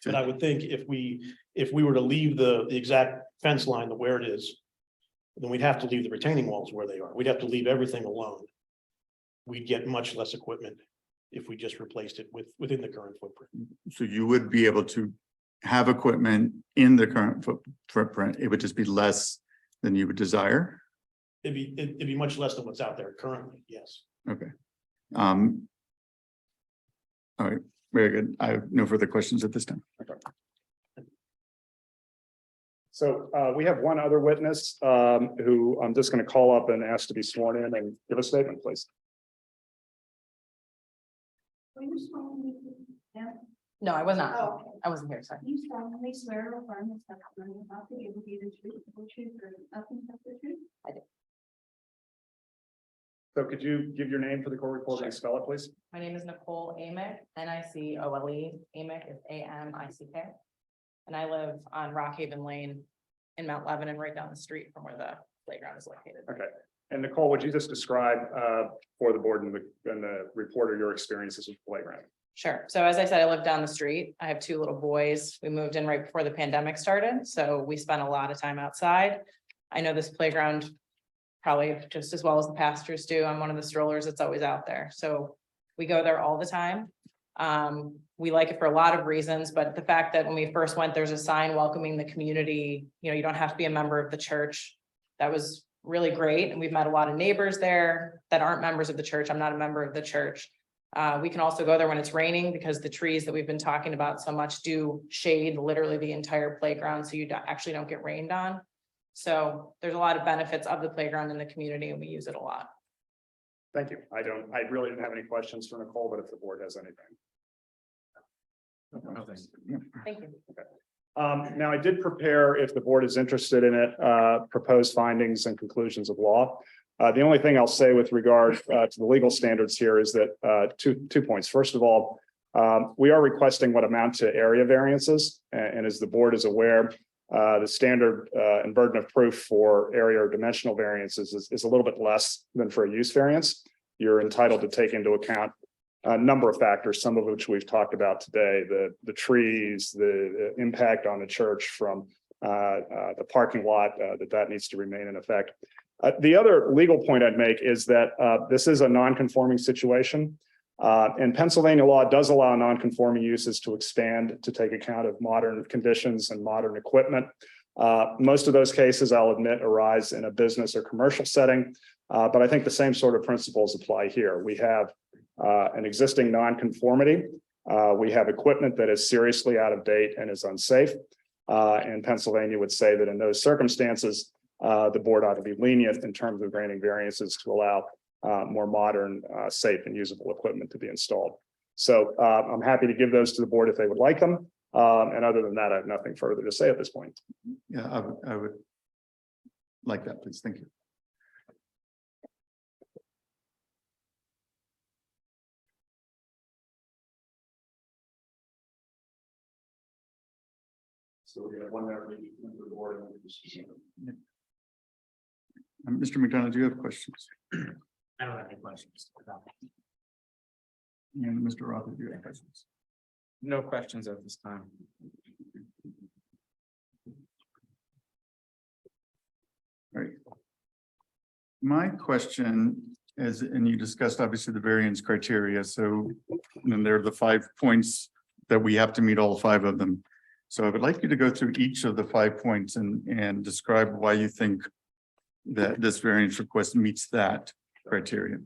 But I would think if we were to leave the exact fence line where it is, then we'd have to leave the retaining walls where they are. We'd have to leave everything alone. We'd get much less equipment if we just replaced it within the current footprint. So you would be able to have equipment in the current footprint. It would just be less than you would desire. It'd be much less than what's out there currently, yes. Okay. All right, very good. I have no further questions at this time. So we have one other witness who I'm just going to call up and ask to be sworn in and give a statement, please. Were you solemnly, yeah, No, I was not. Oh. I wasn't here, sorry. you solemnly swear or affirm the testimony about to give will be the truth, the whole truth, or nothing but the truth? So could you give your name for the court reporter and spell it, please? My name is Nicole Amick, Nicole. Amick is Amick. And I live on Rock Haven Lane in Mount Lebanon, right down the street from where the playground is located. Okay. And Nicole, would you just describe for the board and the reporter your experiences with the playground? Sure. So as I said, I live down the street. I have two little boys. We moved in right before the pandemic started, so we spent a lot of time outside. I know this playground probably just as well as the pastors do. I'm one of the strollers that's always out there, so we go there all the time. We like it for a lot of reasons, but the fact that when we first went, there's a sign welcoming the community, you don't have to be a member of the church. That was really great, and we've met a lot of neighbors there that aren't members of the church. I'm not a member of the church. We can also go there when it's raining because the trees that we've been talking about so much do shade literally the entire playground, so you actually don't get rained on. So there's a lot of benefits of the playground in the community, and we use it a lot. Thank you. I really didn't have any questions for Nicole, but if the board has anything. Thank you. Now I did prepare, if the board is interested in it, proposed findings and conclusions of law. The only thing I'll say with regard to the legal standards here is that two points. First of all, we are requesting what amount to area variances. And as the board is aware, the standard and burden of proof for area or dimensional variances is a little bit less than for a use variance. You're entitled to take into account a number of factors, some of which we've talked about today, the trees, the impact on the church from the parking lot, that needs to remain in effect. The other legal point I'd make is that this is a non-conforming situation. And Pennsylvania law does allow non-conforming uses to expand to take account of modern conditions and modern equipment. Most of those cases, I'll admit, arise in a business or commercial setting, but I think the same sort of principles apply here. We have an existing non-conformity. We have equipment that is seriously out of date and is unsafe. And Pennsylvania would say that in those circumstances, the board ought to be lenient in terms of granting variances to allow more modern, safe and usable equipment to be installed. So I'm happy to give those to the board if they would like them. And other than that, I have nothing further to say at this point. Yeah, I would like that, please. Thank you. So we have one member of the board. Mr. McDonough, do you have questions? I don't have any questions about that. And Mr. Roth, do you have questions? No questions at this time. All right. My question is, and you discussed obviously the variance criteria, so then there are the 5 points that we have to meet all 5 of them. So I would like you to go through each of the 5 points and describe why you think that this variance request meets that criteria.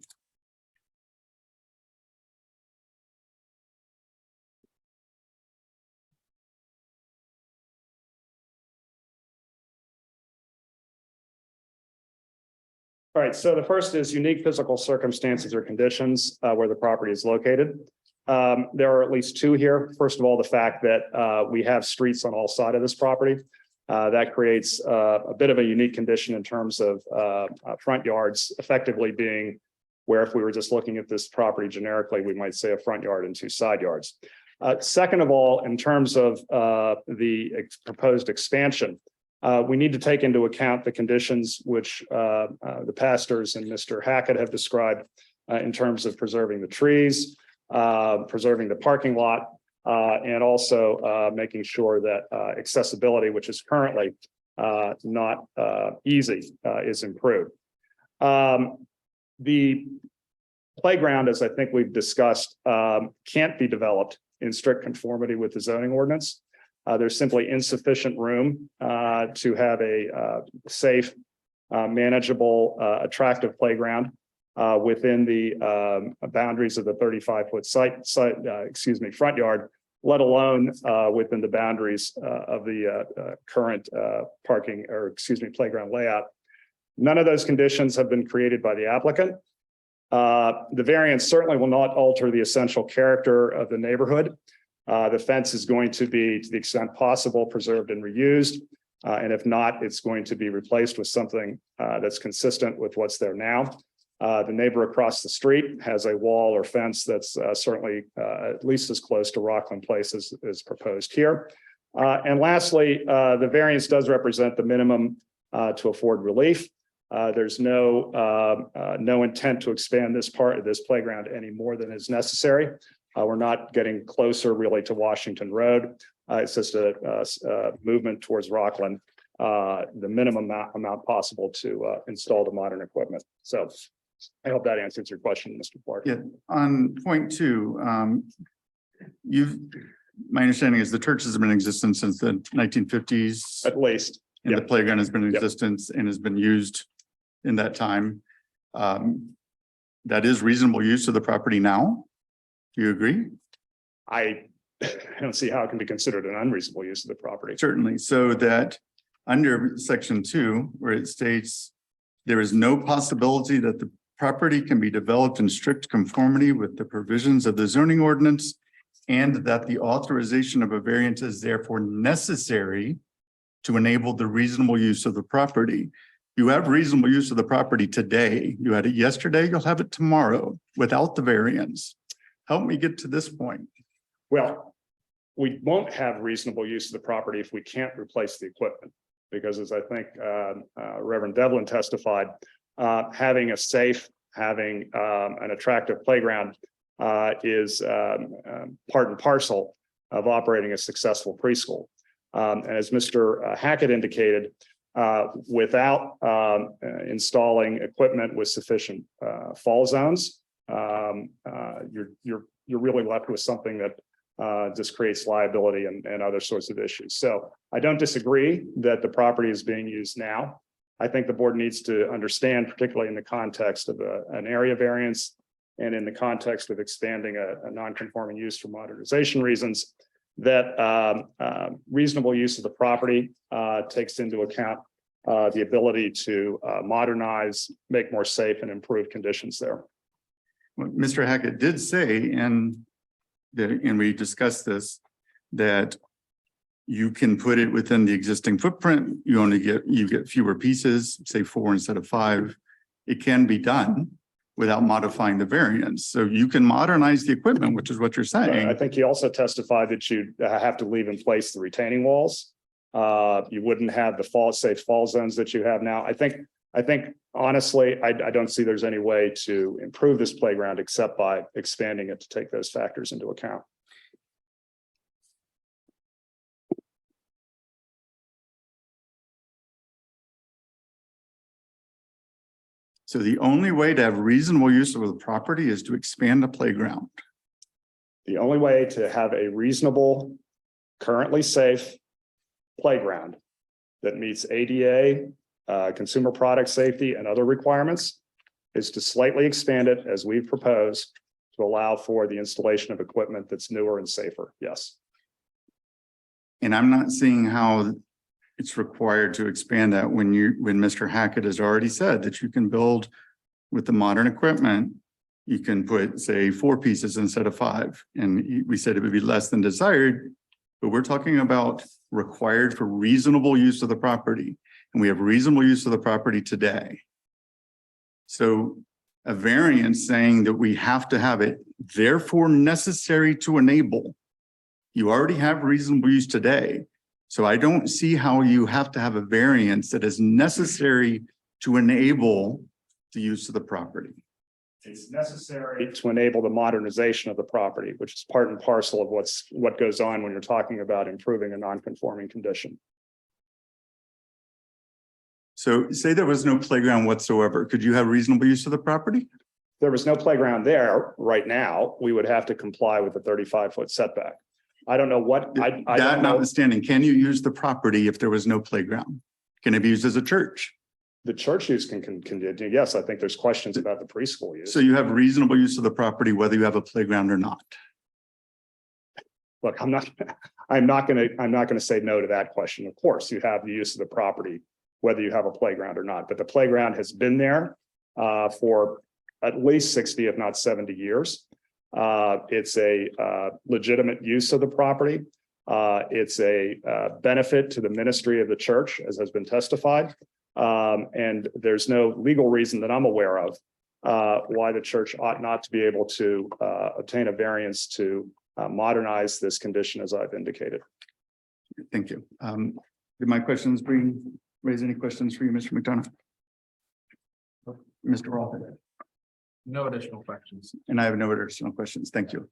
All right, so the first is unique physical circumstances or conditions where the property is located. There are at least 2 here. First of all, the fact that we have streets on all sides of this property. That creates a bit of a unique condition in terms of front yards effectively being where if we were just looking at this property generically, we might say a front yard and 2 side yards. Second of all, in terms of the proposed expansion, we need to take into account the conditions which the pastors and Mr. Hackett have described in terms of preserving the trees, preserving the parking lot, and also making sure that accessibility, which is currently not easy, is improved. The playground, as I think we've discussed, can't be developed in strict conformity with the zoning ordinance. There's simply insufficient room to have a safe, manageable, attractive playground within the boundaries of the 35-foot front yard, let alone within the boundaries of the current playground layout. None of those conditions have been created by the applicant. The variance certainly will not alter the essential character of the neighborhood. The fence is going to be, to the extent possible, preserved and reused. And if not, it's going to be replaced with something that's consistent with what's there now. The neighbor across the street has a wall or fence that's certainly at least as close to Rockland Place as proposed here. And lastly, the variance does represent the minimum to afford relief. There's no intent to expand this part of this playground any more than is necessary. We're not getting closer really to Washington Road. It's just a movement towards Rockland, the minimum amount possible to install the modern equipment. So I hope that answers your question, Mr. Clark. Yeah, on point two, my understanding is the church has been in existence since the 1950s. At least, And the yeah. playground has been in Yep. existence and has been used in that time. That is reasonable use of the property now. Do you agree? I don't see how it can be considered an unreasonable use of the property. Certainly, so that under section 2, where it states there is no possibility that the property can be developed in strict conformity with the provisions of the zoning ordinance, and that the authorization of a variance is therefore necessary to enable the reasonable use of the property. You have reasonable use of the property today. You had it yesterday, you'll have it tomorrow without the variance. Help me get to this point. Well, we won't have reasonable use of the property if we can't replace the equipment. Because as I think Reverend Devlin testified, having a safe, having an attractive playground is part and parcel of operating a successful preschool. And as Mr. Hackett indicated, without installing equipment with sufficient fall zones, you're really left with something that just creates liability and other sorts of issues. So I don't disagree that the property is being used now. I think the board needs to understand, particularly in the context of an area variance and in the context of expanding a non-conforming use for modernization reasons, that reasonable use of the property takes into account the ability to modernize, make more safe and improve conditions there. What Mr. Hackett did say, and we discussed this, that you can put it within the existing footprint. You get fewer pieces, say 4 instead of 5. It can be done without modifying the variance. So you can modernize the equipment, which is what you're saying. I think he also testified that you have to leave in place the retaining walls. You wouldn't have the safe fall zones that you have now. I think honestly, I don't see there's any way to improve this playground except by expanding it to take those factors into account. So the only way to have reasonable use of the property is to expand the playground. The only way to have a reasonable, currently safe playground that meets ADA, consumer product safety and other requirements is to slightly expand it as we've proposed to allow for the installation of equipment that's newer and safer. Yes. And I'm not seeing how it's required to expand that when Mr. Hackett has already said that you can build with the modern equipment. You can put, say, 4 pieces instead of 5. And we said it would be less than desired, but we're talking about required for reasonable use of the property. And we have reasonable use of the property today. So a variance saying that we have to have it, therefore necessary to enable. You already have reasonable use today. So I don't see how you have to have a variance that is necessary to enable the use of the property. It's necessary to enable the modernization of the property, which is part and parcel of what goes on when you're talking about improving a non-conforming condition. So say there was no playground whatsoever. Could you have reasonable use of the property? If there was no playground there right now, we would have to comply with the 35-foot setback. I don't know what I That don't know. notwithstanding, can you use the property if there was no playground? Can it be used as a church? The church use can continue. Yes, I think there's questions about the preschool use. So you have reasonable use of the property, whether you have a playground or not. Look, I'm not going to say no to that question. Of course, you have the use of the property, whether you have a playground or not. But the playground has been there for at least 60, if not 70 years. It's a legitimate use of the property. It's a benefit to the ministry of the church, as has been testified. And there's no legal reason that I'm aware of why the church ought not to be able to obtain a variance to modernize this condition, as I've indicated. Thank you. Did my questions raise any questions for you, Mr. McDonough? Mr. Roth? No additional questions. And I have no additional questions. Thank you.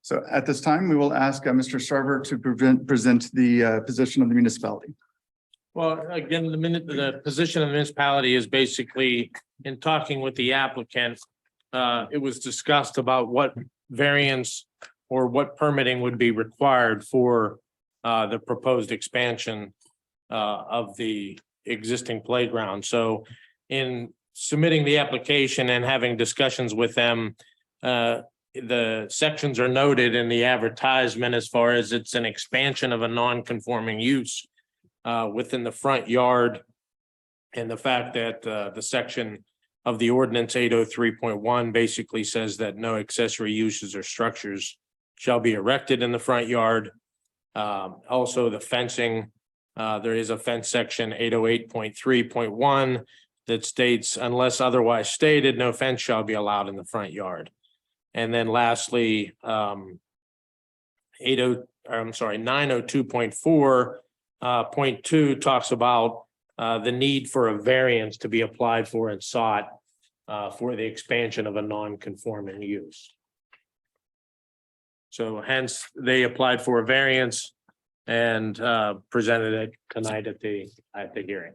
So at this time, we will ask Mr. Sarver to present the position of the municipality. Well, again, the position of the municipality is basically in talking with the applicant. It was discussed about what variance or what permitting would be required for the proposed expansion of the existing playground. So in submitting the application and having discussions with them, the sections are noted in the advertisement as far as it's an expansion of a non-conforming use within the front yard. And the fact that the section of the ordinance 803.1 basically says that no accessory uses or structures shall be erected in the front yard. Also, the fencing, there is a fence section 808.3.1 that states, unless otherwise stated, no fence shall be allowed in the front yard. And then lastly, 902.4.2 talks about the need for a variance to be applied for and sought for the expansion of a non-conforming use. So hence, they applied for a variance and presented it tonight at the hearing.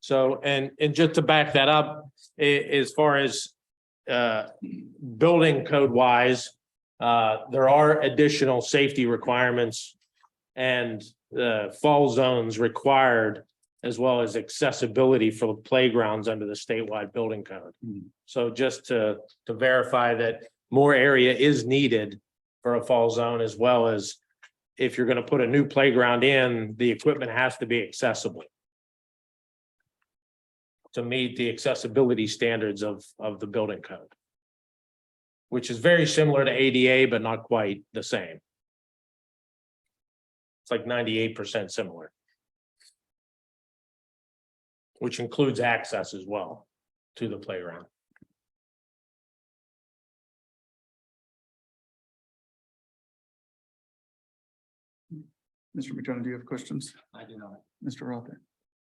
So, and just to back that up, as far as building code wise, there are additional safety requirements and fall zones required, as well as accessibility for playgrounds under the statewide building code. So just to verify that more area is needed for a fall zone, as well as if you're going to put a new playground in, the equipment has to be accessible to meet the accessibility standards of the building code, which is very similar to ADA, but not quite the same. It's like 98% similar, which includes access as well to the playground. Mr. McDonough, do you have questions? I do not. Mr. Rother?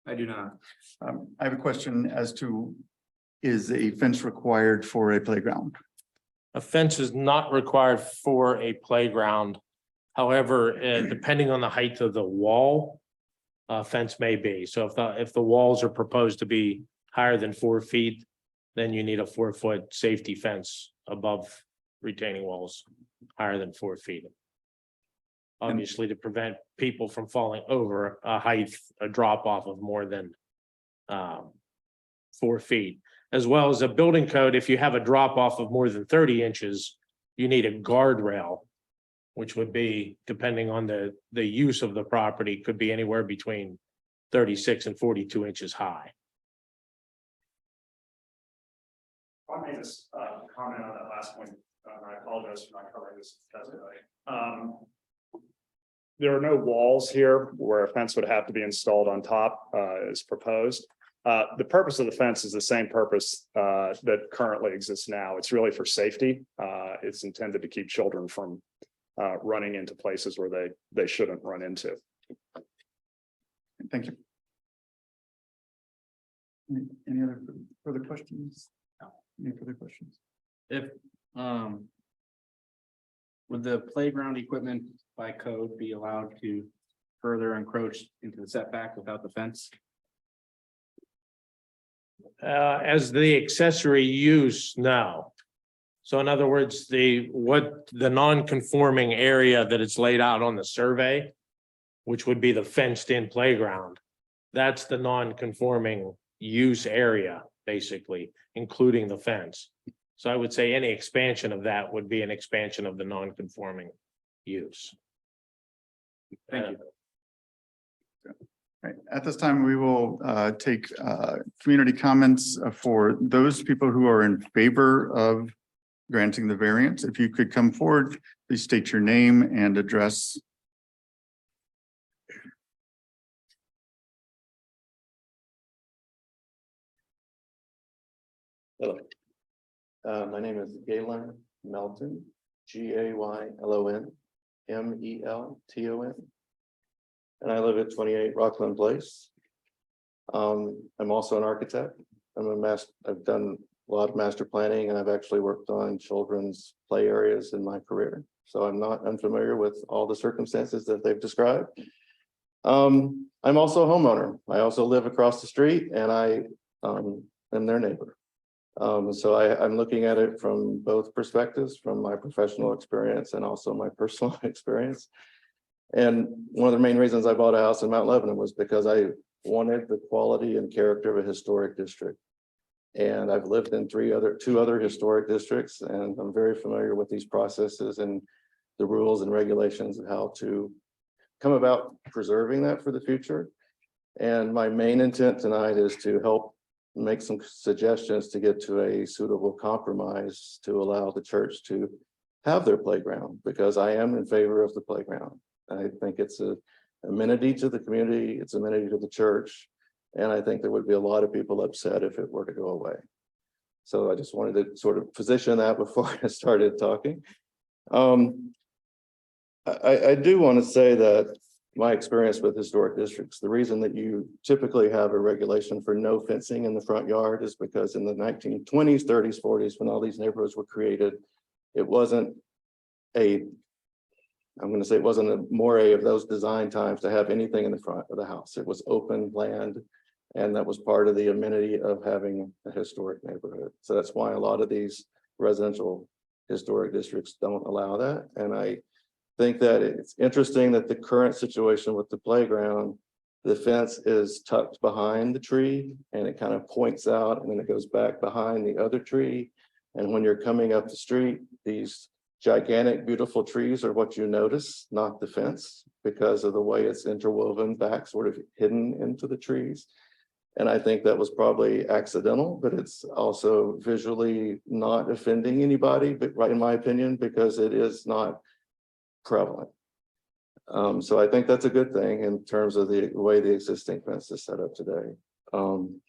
I do not. I have a question as to, is a fence required for a playground? A fence is not required for a playground. However, depending on the height of the wall, a fence may be. So if the walls are proposed to be higher than 4 feet, then you need a 4-foot safety fence above retaining walls higher than 4 feet. Obviously, to prevent people from falling over a drop off of more than 4 feet, as well as a building code. If you have a drop off of more than 30 inches, you need a guardrail, which would be, depending on the use of the property, could be anywhere between 36 and 42 inches high. I may just comment on that last point. I apologize for not covering this. There are no walls here where a fence would have to be installed on top as proposed. The purpose of the fence is the same purpose that currently exists now. It's really for safety. It's intended to keep children from running into places where they shouldn't run into. Thank you. Any other further questions? Any further questions? If, would the playground equipment by code be allowed to further encroach into the setback without the fence? As the accessory use, no. So in other words, the non-conforming area that is laid out on the survey, which would be the fenced in playground, that's the non-conforming use area, basically, including the fence. So I would say any expansion of that would be an expansion of the non-conforming use. Thank you. Right. At this time, we will take community comments for those people who are in favor of granting the variance. If you could come forward, please state your name and address. Hello. My name is Galen Melton, Gaylon Melton. And I live at 28 Rockland Place. I'm also an architect. I've done a lot of master planning, and I've actually worked on children's play areas in my career. So I'm not unfamiliar with all the circumstances that they've described. I'm also a homeowner. I also live across the street, and I am their neighbor. So I'm looking at it from both perspectives, from my professional experience and also my personal experience. And one of the main reasons I bought a house in Mount Lebanon was because I wanted the quality and character of a historic district. And I've lived in two other historic districts, and I'm very familiar with these processes and the rules and regulations of how to come about preserving that for the future. And my main intent tonight is to help make some suggestions to get to a suitable compromise to allow the church to have their playground, because I am in favor of the playground. I think it's a amenity to the community, it's amenity to the church, and I think there would be a lot of people upset if it were to go away. So I just wanted to sort of position that before I started talking. I do want to say that my experience with historic districts, the reason that you typically have a regulation for no fencing in the front yard is because in the 1920s, 30s, 40s, when all these neighborhoods were created, it wasn't a moray of those design times to have anything in the front of the house. It was open land, and that was part of the amenity of having a historic neighborhood. So that's why a lot of these residential historic districts don't allow that. And I think that it's interesting that the current situation with the playground, the fence is tucked behind the tree, and it kind of points out, and then it goes back behind the other tree. And when you're coming up the street, these gigantic, beautiful trees are what you notice, not the fence, because of the way it's interwoven back, sort of hidden into the trees. And I think that was probably accidental, but it's also visually not offending anybody, but right in my opinion, because it is not prevalent. So I think that's a good thing in terms of the way the existing fence is set up today. I'm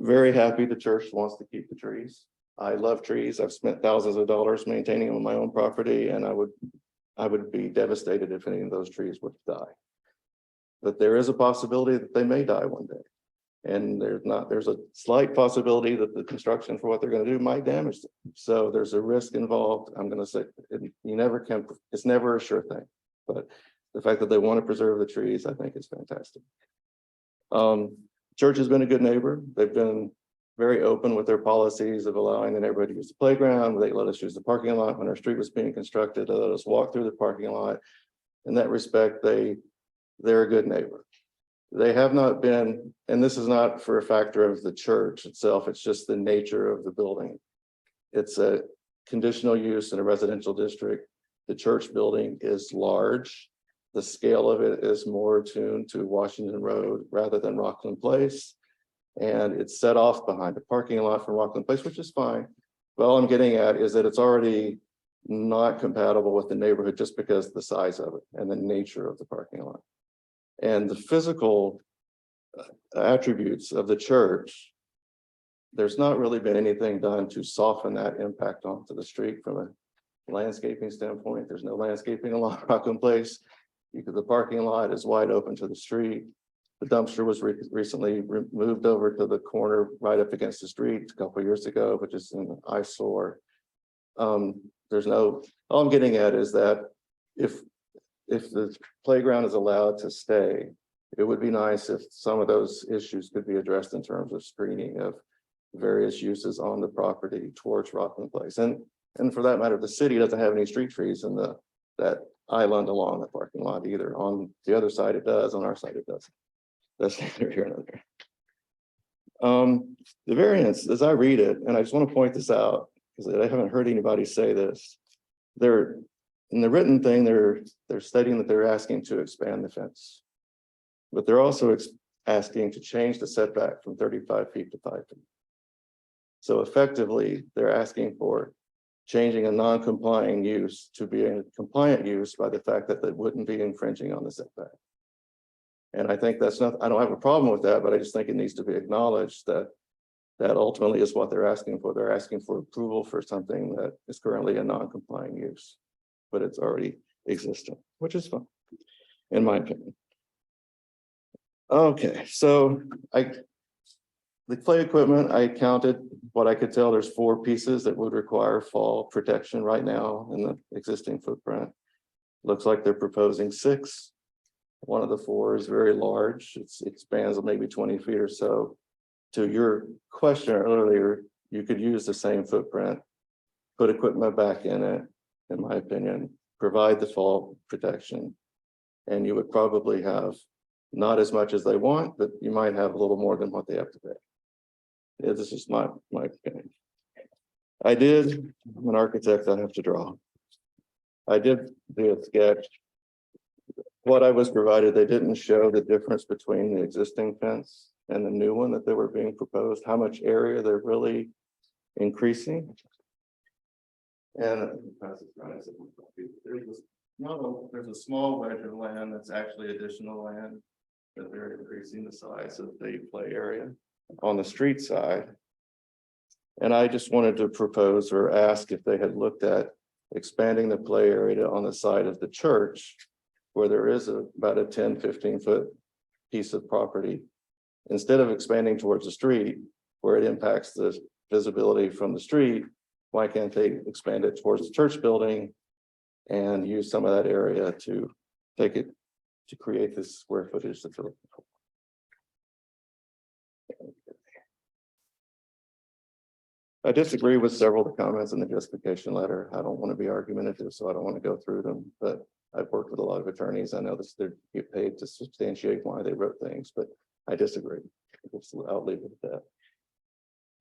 very happy the church wants to keep the trees. I love trees. I've spent thousands of dollars maintaining them on my own property, and I would be devastated if any of those trees would die. But there is a possibility that they may die one day. And there's a slight possibility that the construction for what they're going to do might damage them. So there's a risk involved. I'm going to say it's never a sure thing, but the fact that they want to preserve the trees, I think is fantastic. Church has been a good neighbor. They've been very open with their policies of allowing the neighborhood to use the playground. They let us use the parking lot when our street was being constructed. They let us walk through the parking lot. In that respect, they're a good neighbor. They have not been, and this is not for a factor of the church itself, it's just the nature of the building. It's a conditional use in a residential district. The church building is large. The scale of it is more attuned to Washington Road rather than Rockland Place. And it's set off behind the parking lot from Rockland Place, which is fine. But all I'm getting at is that it's already not compatible with the neighborhood just because of the size of it and the nature of the parking lot. And the physical attributes of the church, there's not really been anything done to soften that impact onto the street from a landscaping standpoint. There's no landscaping along Rockland Place because the parking lot is wide open to the street. The dumpster was recently moved over to the corner right up against the street a couple of years ago, which is an eyesore. All I'm getting at is that if the playground is allowed to stay, it would be nice if some of those issues could be addressed in terms of screening of various uses on the property towards Rockland Place. And for that matter, the city doesn't have any street trees in that island along the parking lot either. On the other side it does, on our side it doesn't. That's neither here nor there. The variance, as I read it, and I just want to point this out because I haven't heard anybody say this, in the written thing, they're stating that they're asking to expand the fence, but they're also asking to change the setback from 35 feet to 5 feet. So effectively, they're asking for changing a non-complying use to be a compliant use by the fact that they wouldn't be infringing on the setback. And I think I don't have a problem with that, but I just think it needs to be acknowledged that ultimately is what they're asking for. They're asking for approval for something that is currently a non-complying use, but it's already existing, which is fine, in my opinion. Okay, so the The play equipment, I counted what I could tell, there's 4 pieces that would require fall protection right now in the existing footprint. Looks like they're proposing 6. One of the 4 is very large. It spans maybe 20 feet or so. To your question earlier, you could use the same footprint, put equipment back in it, in my opinion, provide the fall protection. And you would probably have not as much as they want, but you might have a little more than what they have to pay. Yeah, this is my opinion. I'm an architect, I have to draw. I did do a sketch. What I was provided, they didn't show the difference between the existing fence and the new one that they were being proposed, how much area they're really increasing. And there's a small wedge of land that's actually additional land that they're increasing the size of the play area on the street side. And I just wanted to propose or ask if they had looked at expanding the play area on the side of the church, where there is about a 10-15 foot piece of property. Instead of expanding towards the street where it impacts the visibility from the street, why can't they expand it towards the church building and use some of that area to take it to create this square footage that's looking for? I disagree with several of the comments in the justification letter. I don't want to be argumentative, so I don't want to go through them, but I've worked with a lot of attorneys. I know this, they get paid to substantiate why they wrote things, but I disagree. I'll leave it at that.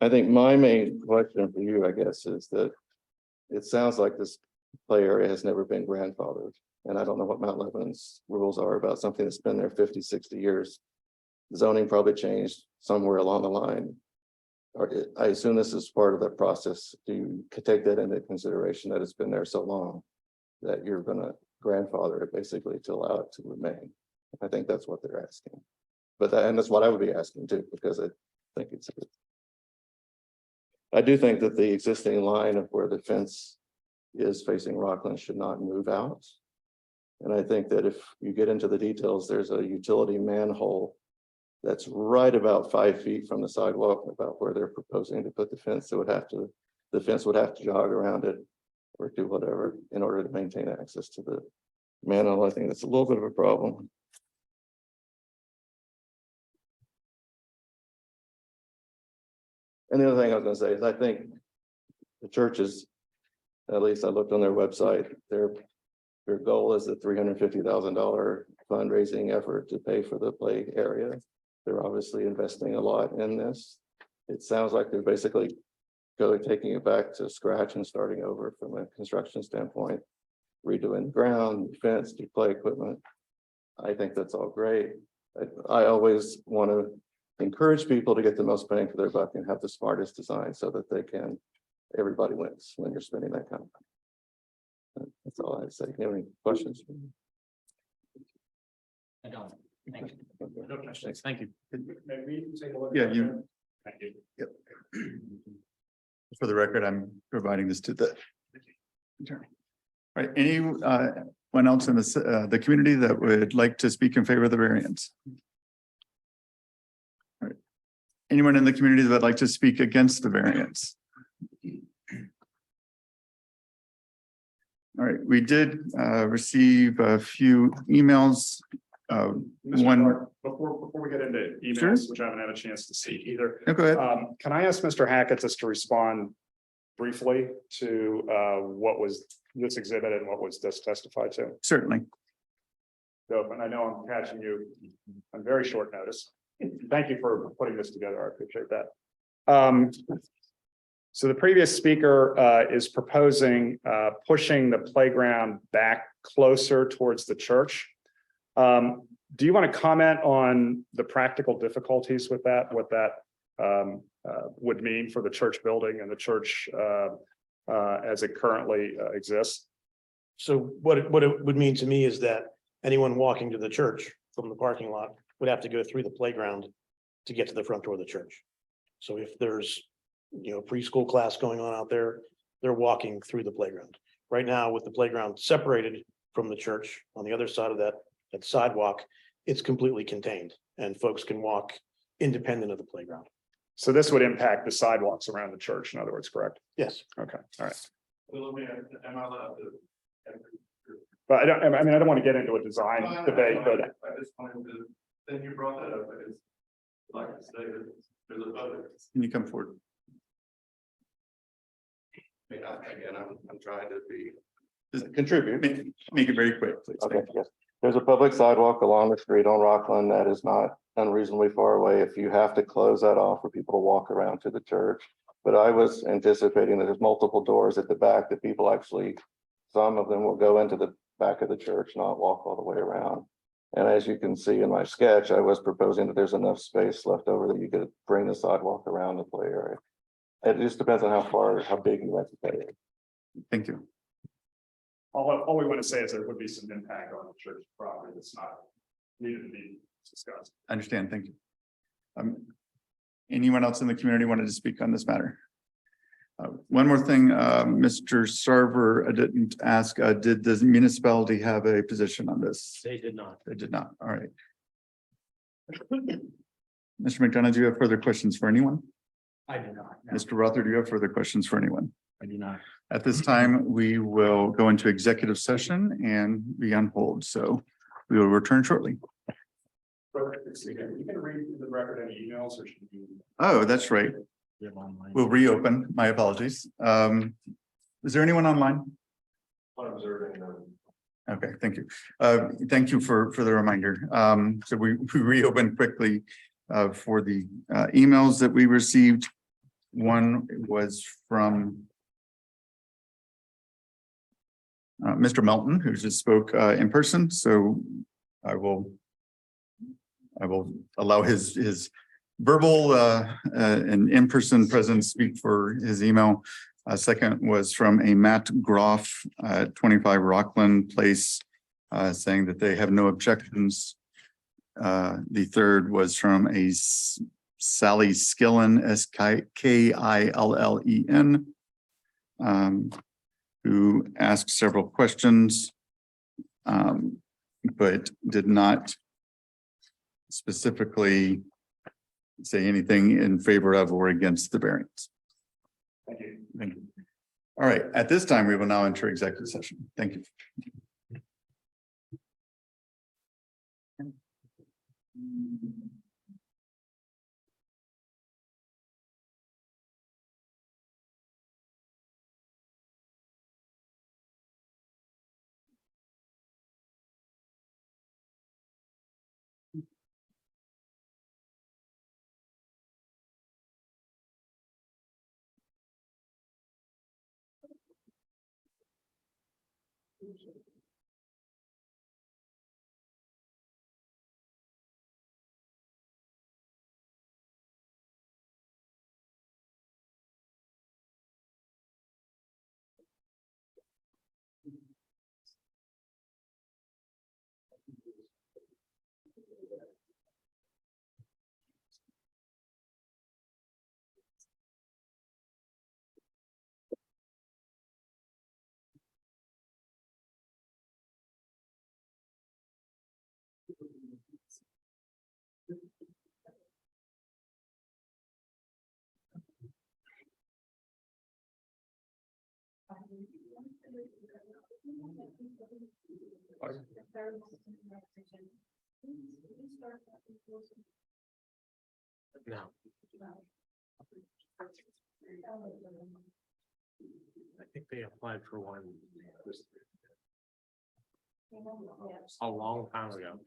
I think my main question for you, I guess, is that it sounds like this play area has never been grandfathered. And I don't know what Mount Lebanon's rules are about something that's been there 50, 60 years. Zoning probably changed somewhere along the line. I assume this is part of that process. Do you take that into consideration that it's been there so long that you're going to grandfather it basically to allow it to remain? I think that's what they're asking. But and that's what I would be asking too, because I think it's good. I do think that the existing line of where the fence is facing Rockland should not move out. And I think that if you get into the details, there's a utility manhole that's right about 5 feet from the sidewalk, about where they're proposing to put the fence. The fence would have to jog around it or do whatever in order to maintain access to the manhole. I think that's a little bit of a problem. And the other thing I was going to say is I think the churches, at least I looked on their website, their goal is a $350,000 fundraising effort to pay for the play area. They're obviously investing a lot in this. It sounds like they're basically taking it back to scratch and starting over from a construction standpoint, redoing the ground, fence, new play equipment. I think that's all great. I always want to encourage people to get the most bang for their buck and have the smartest design so that everybody wins when you're spending that kind of money. That's all I have to say. You have any questions? I don't. Thank you. No questions. Thank you. Yeah, you. Thank you. Yep. For the record, I'm providing this to the attorney. All right, anyone else in the community that would like to speak in favor of the variance? All right. Anyone in the community that would like to speak against the variance? All right, we did receive a few emails. One Before we get into emails, Sure. which I haven't had a chance to see either. Oh, go ahead. Can I ask Mr. Hackett just to respond briefly to what was this exhibit and what was this testified to? Certainly. So, and I know I'm catching you on very short notice. Thank you for putting this together. I appreciate that. So the previous speaker is proposing pushing the playground back closer towards the church. Do you want to comment on the practical difficulties with that, what that would mean for the church building and the church as it currently exists? So what it would mean to me is that anyone walking to the church from the parking lot would have to go through the playground to get to the front door of the church. So if there's, preschool class going on out there, they're walking through the playground. Right now, with the playground separated from the church on the other side of that sidewalk, it's completely contained and folks can walk independent of the playground. So this would impact the sidewalks around the church, in other words, correct? Yes. Okay, all right. But I mean, I don't want to get into a design debate, but I just wanted to, then you brought that up, I just like to say that there's a public. Can you come forward? Again, I'm trying to be. Contribute. Make it very quick, please. Okay, yes. There's a public sidewalk along the street on Rockland that is not unreasonably far away. If you have to close that off for people to walk around to the church. But I was anticipating that there's multiple doors at the back that people actually, some of them will go into the back of the church, not walk all the way around. And as you can see in my sketch, I was proposing that there's enough space left over that you could bring the sidewalk around the play area. It just depends on how big you like to play it. Thank you. all we want to say is there would be some impact on the church property that's not needed to be discussed. I understand. Thank you. Anyone else in the community wanted to speak on this matter? One more thing, Mr. Sarver, I didn't ask, did the municipality have a position on this? They did not. They did not. All right. Mr. McDonough, do you have further questions for anyone? I do not. no. Mr. Rother, do you have further questions for anyone? I do not. At this time, we will go into executive session and be on hold. So we will return shortly. You can read the record any emails or should you? Oh, that's right. We have online. We'll reopen. My apologies. Is there anyone online? Okay, thank you. Thank you for the reminder. So we reopened quickly for the emails that we received. One was from Mr. Melton, who just spoke in person. So I will allow his verbal and in-person presence speak for his email. Second was from a Matt Groff at 25 Rockland Place, saying that they have no objections. The third was from a Sally Skillen, Skillen, who asked several questions, but did not specifically say anything in favor of or against the variance. Thank you. Thank you. All right, at this time, we will now enter executive session. Thank you. No. I think they applied for one a long time ago.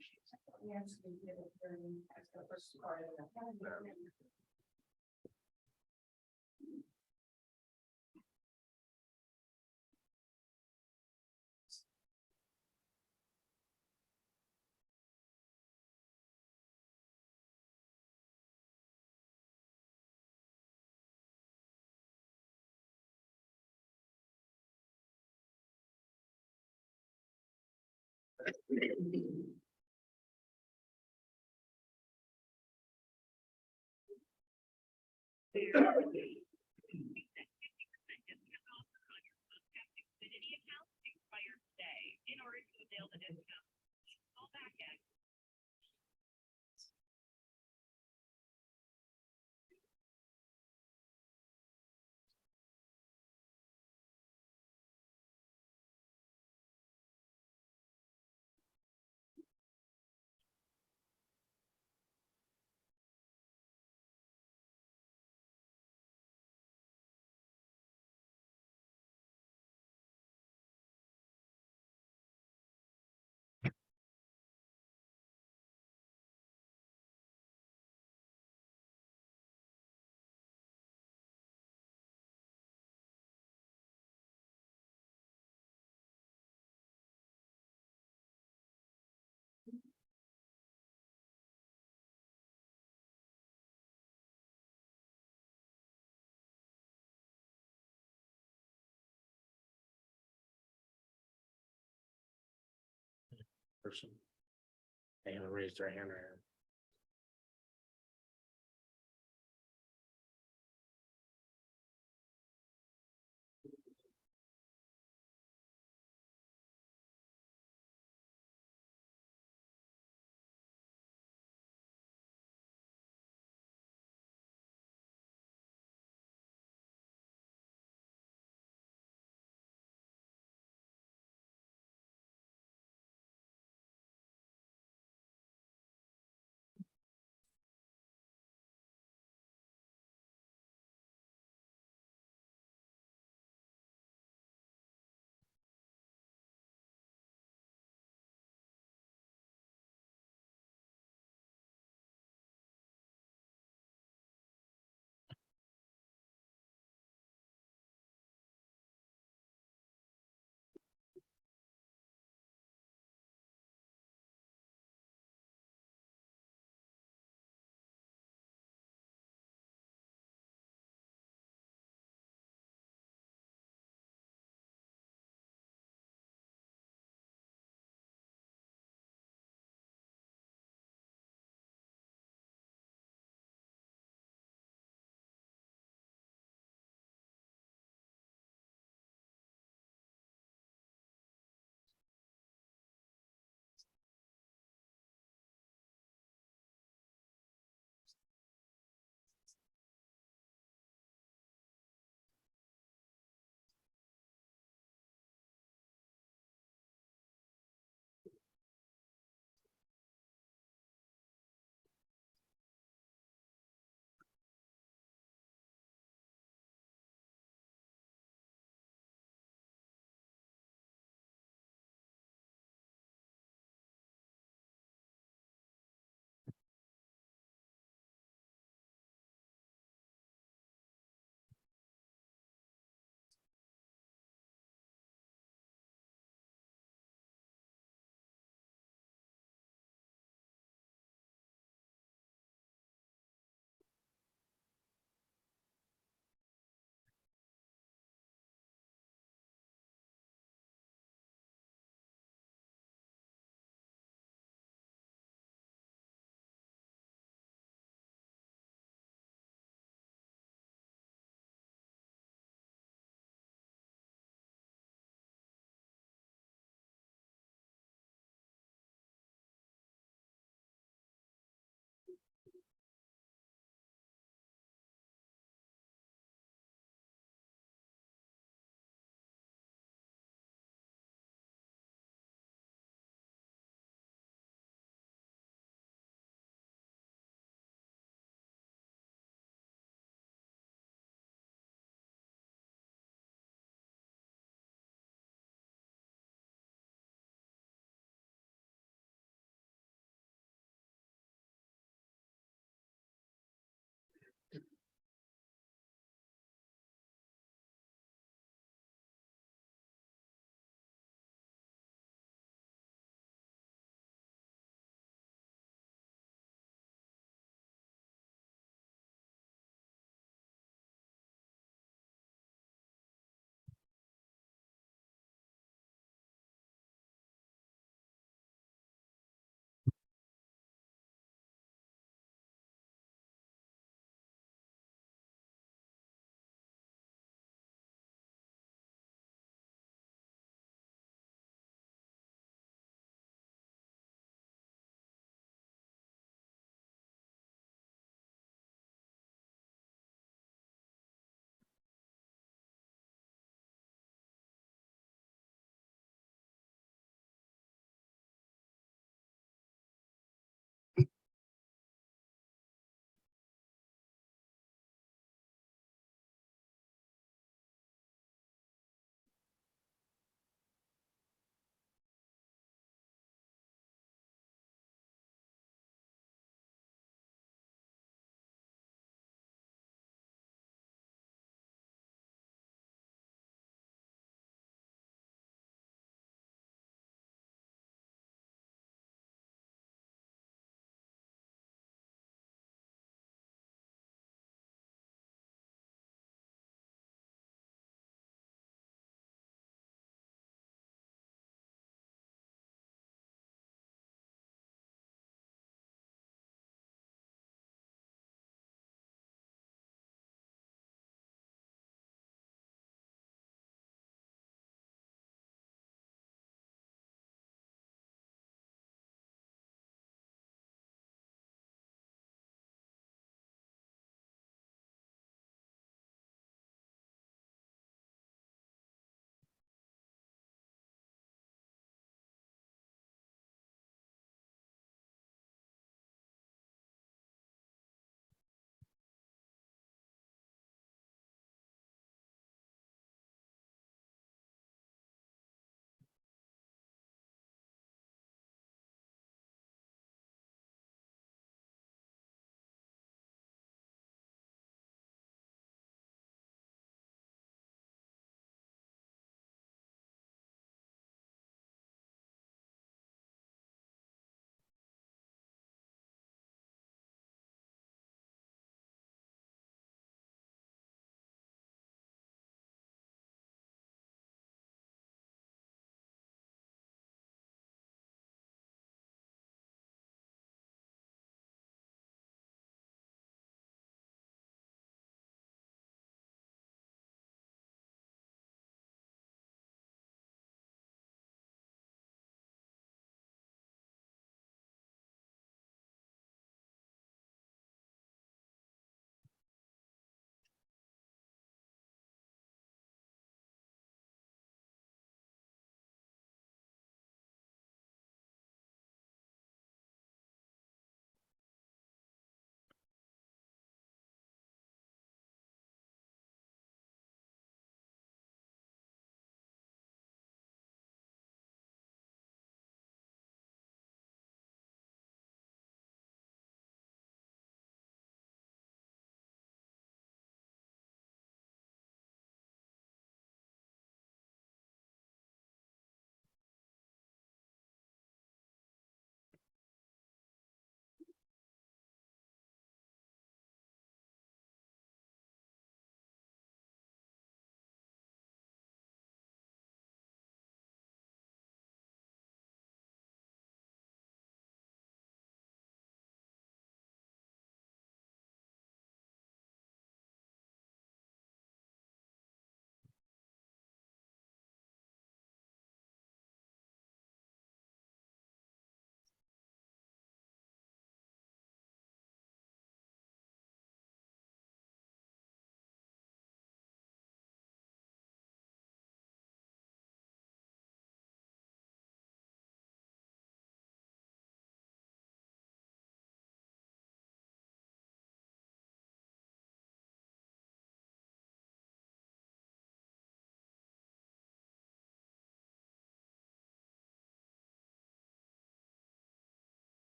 person. They haven't raised their hand or.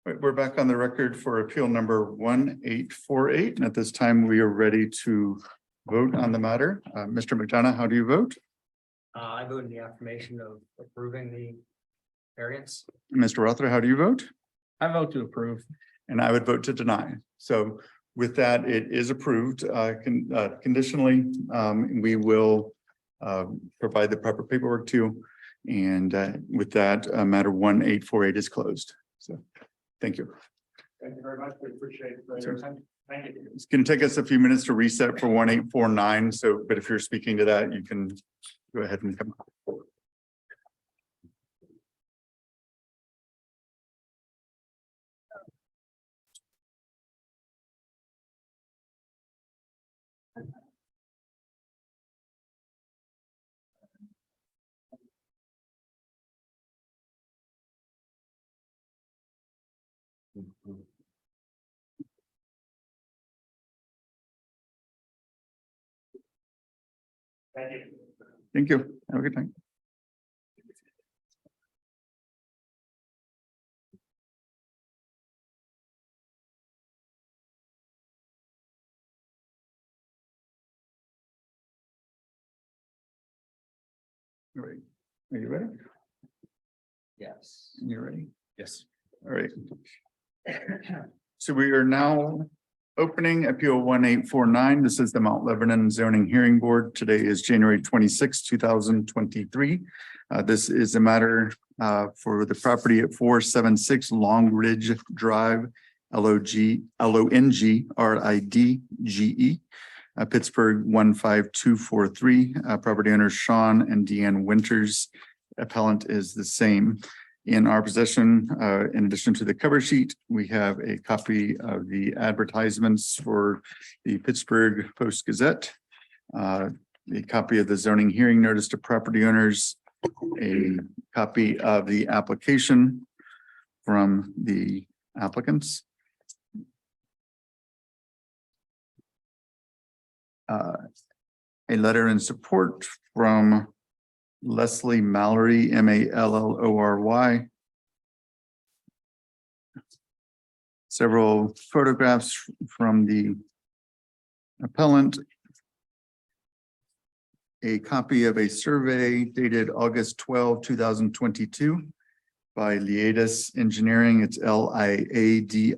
Right, we're back on the record for appeal number 1848, and at this time we are ready to vote on the matter. Mr. McDonough, how do you vote? I vote in the affirmation of approving the variance. Mr. Rother, how do you vote? I vote to approve. And I would vote to deny. So with that, it is approved conditionally. We will provide the proper paperwork to you. And with that, matter 1848 is closed. So thank you. Thank you very much. We appreciate your time. Thank you. It's going to take us a few minutes to reset for 1849. So, but if you're speaking to that, you can go ahead and come. Thank you. Thank you. Have a good night. All right. Are you ready? Yes. You're ready? Yes. All right. So we are now opening appeal 1849. This is the Mount Lebanon Zoning Hearing Board. Today is January 26, 2023. This is a matter for the property at 476 Long Ridge Drive, LONG RIDGE, Pittsburgh 15243. Property owners Sean and Deanne Winters. Appellant is the same. In our possession, in addition to the cover sheet, we have a copy of the advertisements for the Pittsburgh Post Gazette, a copy of the zoning hearing notice to property owners, a copy of the application from the applicants, a letter in support from Leslie Mallory, Mallory. Several photographs from the appellant. A copy of a survey dated August 12, 2022 by Liadis Engineering. It's LIADIS.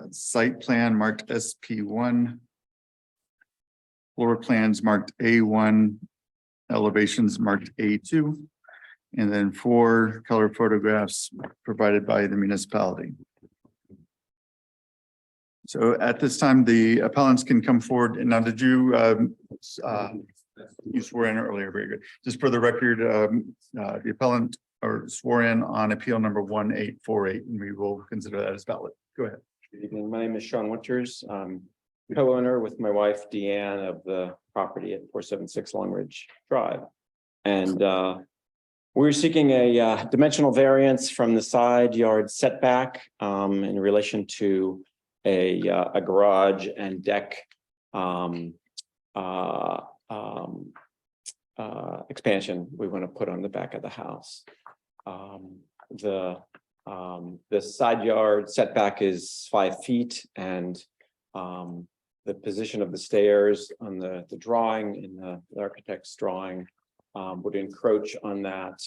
Site plan marked SP1. Floor plans marked A1, elevations marked A2, and then 4 color photographs provided by the municipality. So at this time, the appellants can come forward. And now, did you you swore in earlier? Very good. Just for the record, the appellant or swore in on appeal number 1848, and we will consider that as valid. Go ahead. Good evening. My name is Sean Winters. Co-owner with my wife Deanne of the property at 476 Long Ridge Drive. And we're seeking a dimensional variance from the side yard setback in relation to a garage and deck expansion we want to put on the back of the house. The side yard setback is 5 feet, and the position of the stairs on the drawing in the architect's drawing would encroach on that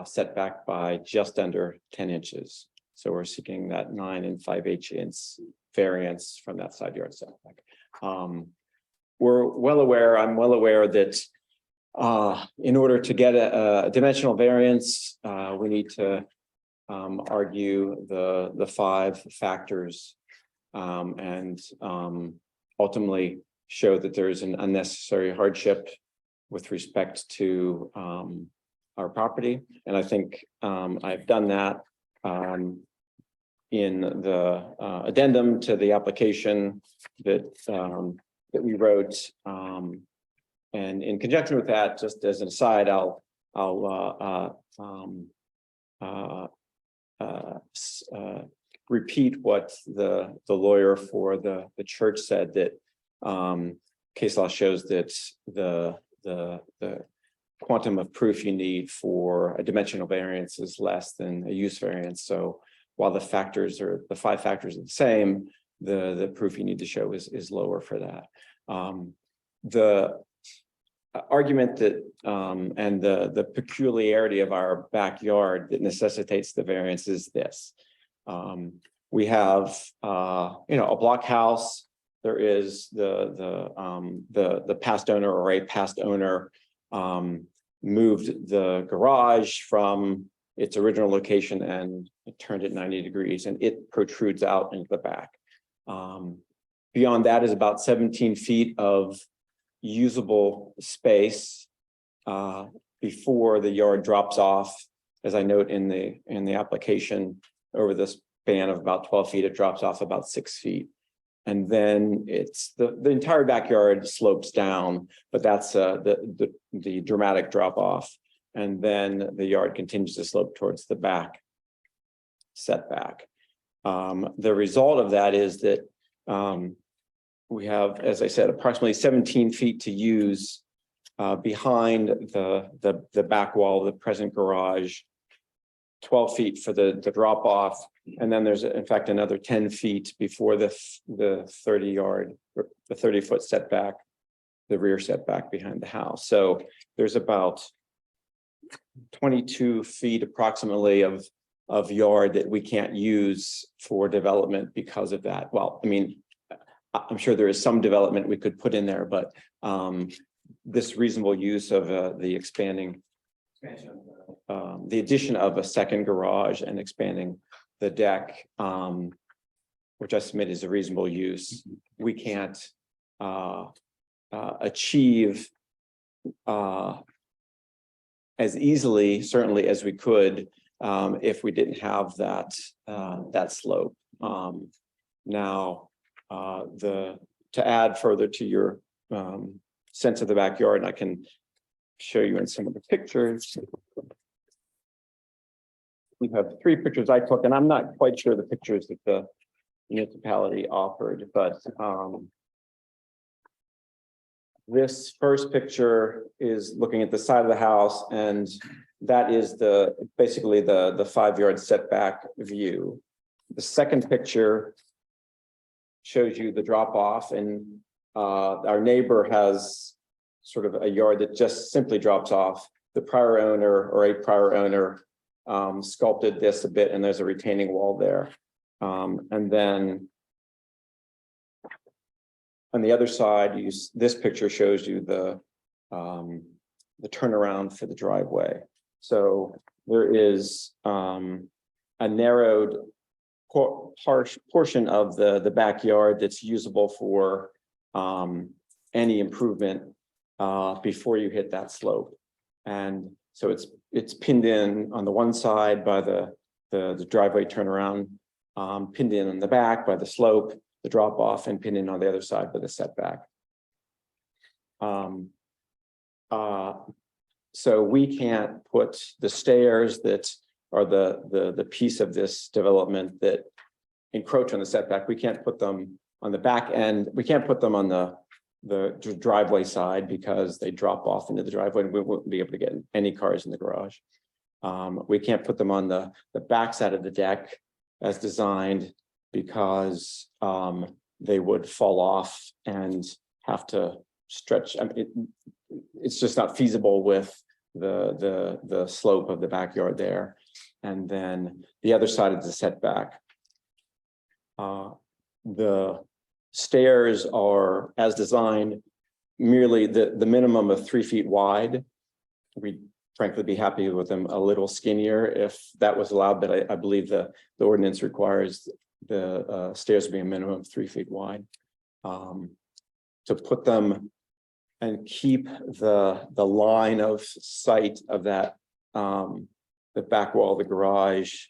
setback by just under 10 inches. So we're seeking that 9 5/8 inch variance from that side yard setback. I'm well aware that in order to get a dimensional variance, we need to argue the 5 factors and ultimately show that there's an unnecessary hardship with respect to our property. And I think I've done that in the addendum to the application that we wrote. And in conjunction with that, just as an aside, I'll repeat what the lawyer for the church said, that case law shows that the quantum of proof you need for a dimensional variance is less than a use variance. So while the 5 factors are the same, the proof you need to show is lower for that. The argument that and the peculiarity of our backyard that necessitates the variance is this. We have a block house. There is the past owner or a past owner moved the garage from its original location and it turned it 90 degrees, and it protrudes out into the back. Beyond that is about 17 feet of usable space before the yard drops off. As I note in the application, over the span of about 12 feet, it drops off about 6 feet. And then it's the entire backyard slopes down, but that's the dramatic drop off. And then the yard continues to slope towards the back setback. The result of that is that we have, as I said, approximately 17 feet to use behind the back wall of the present garage, 12 feet for the drop off. And then there's in fact another 10 feet before the 30-foot setback, the rear setback behind the house. So there's about 22 feet approximately of yard that we can't use for development because of that. Well, I mean, I'm sure there is some development we could put in there, but this reasonable use of the addition of a second garage and expanding the deck, which I submit is a reasonable use, we can't achieve as easily, certainly, as we could if we didn't have that slope. Now, to add further to your sense of the backyard, and I can show you in some of the pictures. We have 3 pictures I took, and I'm not quite sure the pictures that the municipality offered, but this first picture is looking at the side of the house, and that is basically the 5-yard setback view. The second picture shows you the drop off, and our neighbor has sort of a yard that just simply drops off. The prior owner or a prior owner sculpted this a bit, and there's a retaining wall there. And then on the other side, this picture shows you the turnaround for the driveway. So there is a narrowed portion of the backyard that's usable for any improvement before you hit that slope. And so it's pinned in on the one side by the driveway turnaround, pinned in on the back by the slope, the drop off, and pinned in on the other side by the setback. So we can't put the stairs that are the piece of this development that encroach on the setback. We can't put them on the back end. We can't put them on the the driveway side because they drop off into the driveway and we won't be able to get any cars in the garage. We can't put them on the back side of the deck as designed because they would fall off and have to stretch. I mean, it's just not feasible with the slope of the backyard there. And then the other side of the setback. The stairs are as designed, merely the minimum of 3 feet wide. We'd frankly be happy with them a little skinnier if that was allowed, but I believe the ordinance requires the stairs to be a minimum of 3 feet wide. To put them and keep the line of sight of that, the back wall of the garage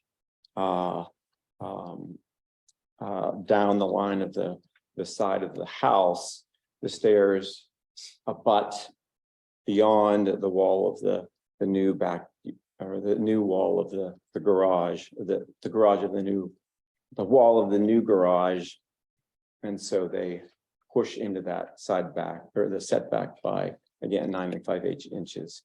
down the line of the side of the house, the stairs abut beyond the wall of the new back, or the new wall of the garage, the garage of the wall of the new garage. And so they push into that side back, or the setback by, again, 9 5/8 inches.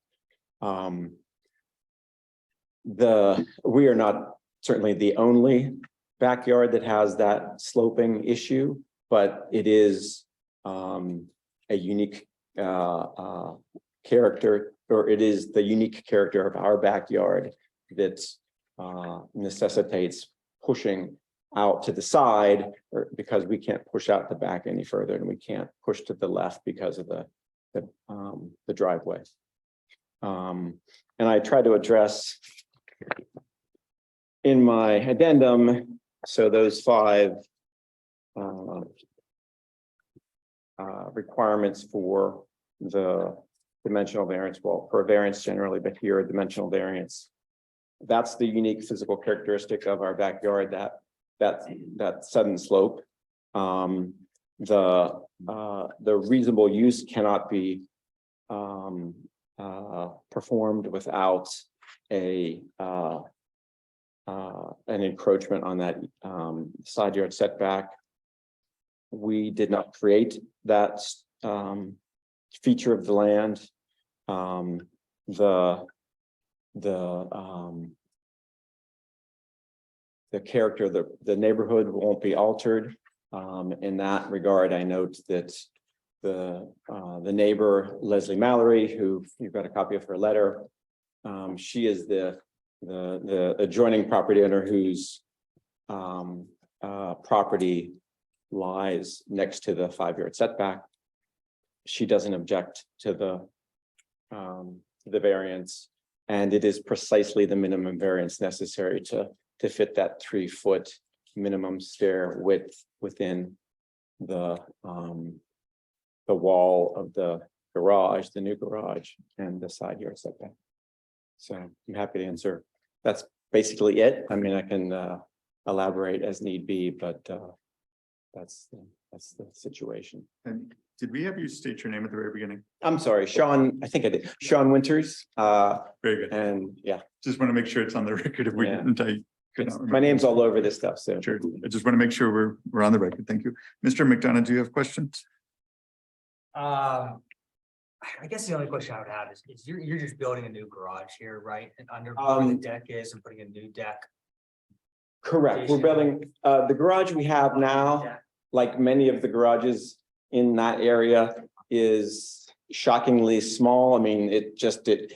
We are not certainly the only backyard that has that sloping issue, but it is a unique character, or it is the unique character of our backyard that necessitates pushing out to the side, or because we can't push out the back any further, and we can't push to the left because of the driveway. And I try to address in my addendum, so those 5 requirements for the dimensional variance, well, for a variance generally, but here a dimensional variance. That's the unique physical characteristic of our backyard, that sudden slope. The reasonable use cannot be performed without an encroachment on that side yard setback. We did not create that feature of the land. The character of the neighborhood won't be altered. In that regard, I note that the neighbor, Leslie Mallory, who you've got a copy of her letter, she is the adjoining property owner whose property lies next to the 5-yard setback. She doesn't object to the variance, and it is precisely the minimum variance necessary to fit that 3-foot minimum stair width within the wall of the garage, the new garage, and the side yard setback. So I'm happy to answer. That's basically it. I mean, I can elaborate as need be, but that's the situation. And did we have you state your name at the very beginning? I'm sorry, Sean, I think I did. Sean Winters. Very good. And yeah, Just want to make sure it's on the record if we Yeah. didn't. I could not my remember. name's all over this stuff, so. Sure. I just want to make sure we're on the record. Thank you. Mr. McDonough, do you have questions? I guess the only question I would have is you're just building a new garage here, right? And under where the deck is and putting a new deck. Correct. We're building, the garage we have now, like many of the garages in that area, is shockingly small. I mean,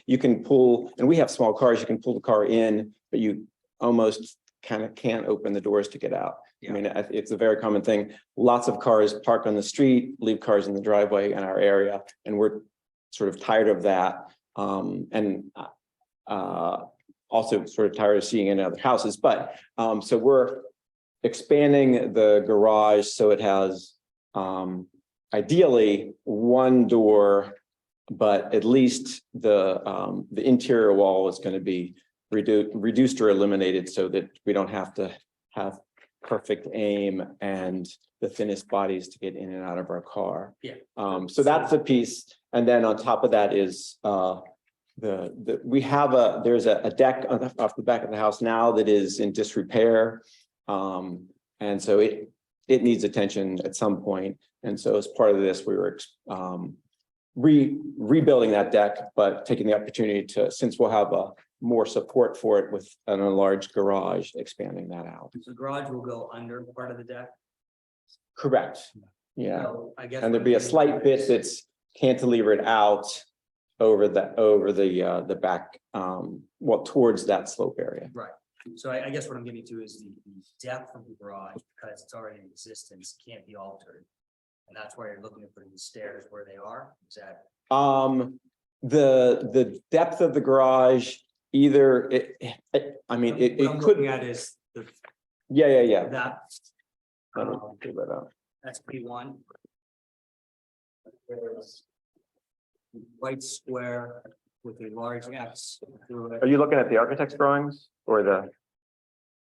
you can pull, and we have small cars, you can pull the car in, but you almost kind of can't open the doors to get out. I mean, it's a very common thing. Lots of cars park on the street, leave cars in the driveway in our area, and we're sort of tired of that. And also sort of tired of seeing in other houses. But so we're expanding the garage so it has ideally one door, but at least the interior wall is going to be reduced or eliminated so that we don't have to have perfect aim and the thinnest bodies to get in and out of our car. Yeah. So that's a piece. And then on top of that is there's a deck off the back of the house now that is in disrepair. And so it needs attention at some point. And so as part of this, we were rebuilding that deck, but taking the opportunity to, since we'll have more support for it with an enlarged garage, expanding that out. The garage will go under part of the deck. Correct. Yeah, So I guess. and there'd be a slight bit that's cantilevered out over the back, well, towards that slope area. Right. So I guess what I'm getting to is the depth of the garage, because it's already in existence, can't be altered. And that's why you're looking at putting the stairs where they are. Is that? The depth of the garage, either I mean, What it I'm could, looking at is the, yeah. that, Let me figure that out. that's P1. There's white square with a large X through it. Are you looking at the architect's drawings or the?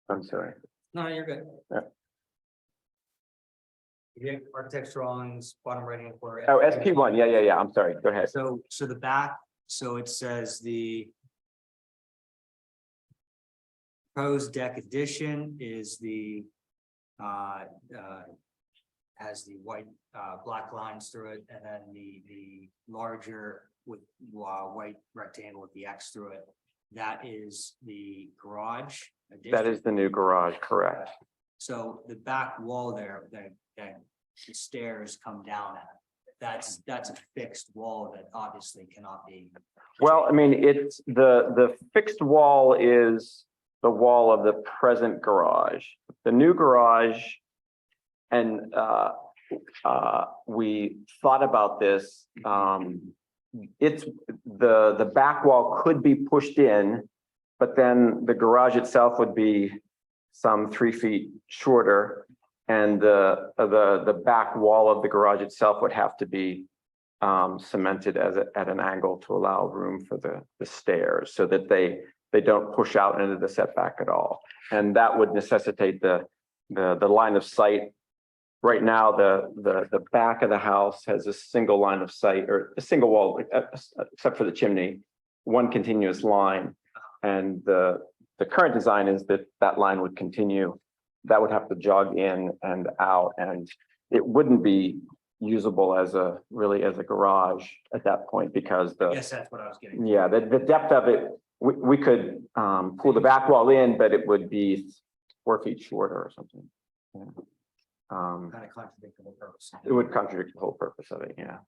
I'm sorry. No, you're good. Yeah. You get architect's drawings, bottom right hand corner. Oh, SP1, yeah, I'm sorry, go ahead. So the back, so it says the proposed deck addition is the has the white black lines through it, and then the larger with white rectangle with the X through it. That is the garage addition. That is the new garage, correct? So the back wall there, that the stairs come down at, that's a fixed wall that obviously cannot be. Well, I mean, it's the fixed wall is the wall of the present garage. The new garage, and we thought about this. It's the back wall could be pushed in, but then the garage itself would be some 3 feet shorter, and the back wall of the garage itself would have to be cemented at an angle to allow room for the stairs, so that they don't push out into the setback at all. And that would necessitate the line of sight. Right now, the back of the house has a single line of sight, or a single wall, except for the chimney, one continuous line. And the current design is that line would continue. That would have to jog in and out, and it wouldn't be usable as a garage at that point, because I guess that's what I was getting. yeah, the depth of it, we could pull the back wall in, but it would be 4 feet shorter or something. Yeah. Kind of contradict the whole purpose. It would contradict the whole purpose of it, yeah.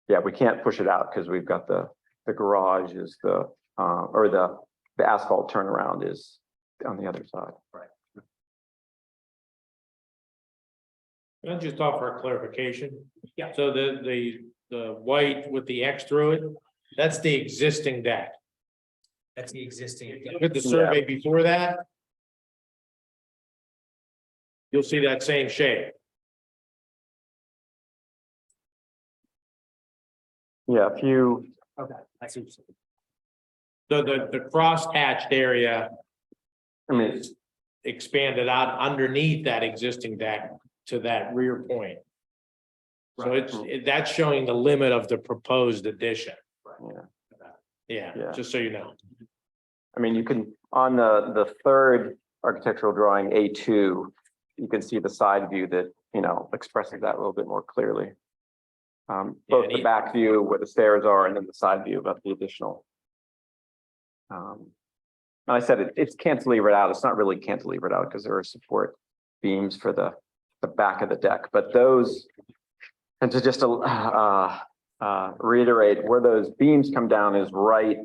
Yeah, we can't push it out because we've got the garage is or the asphalt turnaround is on the other side. Right. Can I just offer a clarification? Yeah. So the white with the X through it, that's the existing deck. That's the existing. With the survey before that, you'll see that same shape. Yeah, if you, Okay, I see what you're saying. The cross hatched area I mean, is expanded out underneath that existing deck to that rear point. So that's showing the limit of the proposed addition. Yeah. Yeah, just so you know. I mean, you can, on the third architectural drawing, A2, you can see the side view that, expresses that a little bit more clearly. Both the back view where the stairs are, and then the side view about the additional. And I said it's cantilevered out. It's not really cantilevered out because there are support beams for the back of the deck, but those, and to just reiterate, where those beams come down is right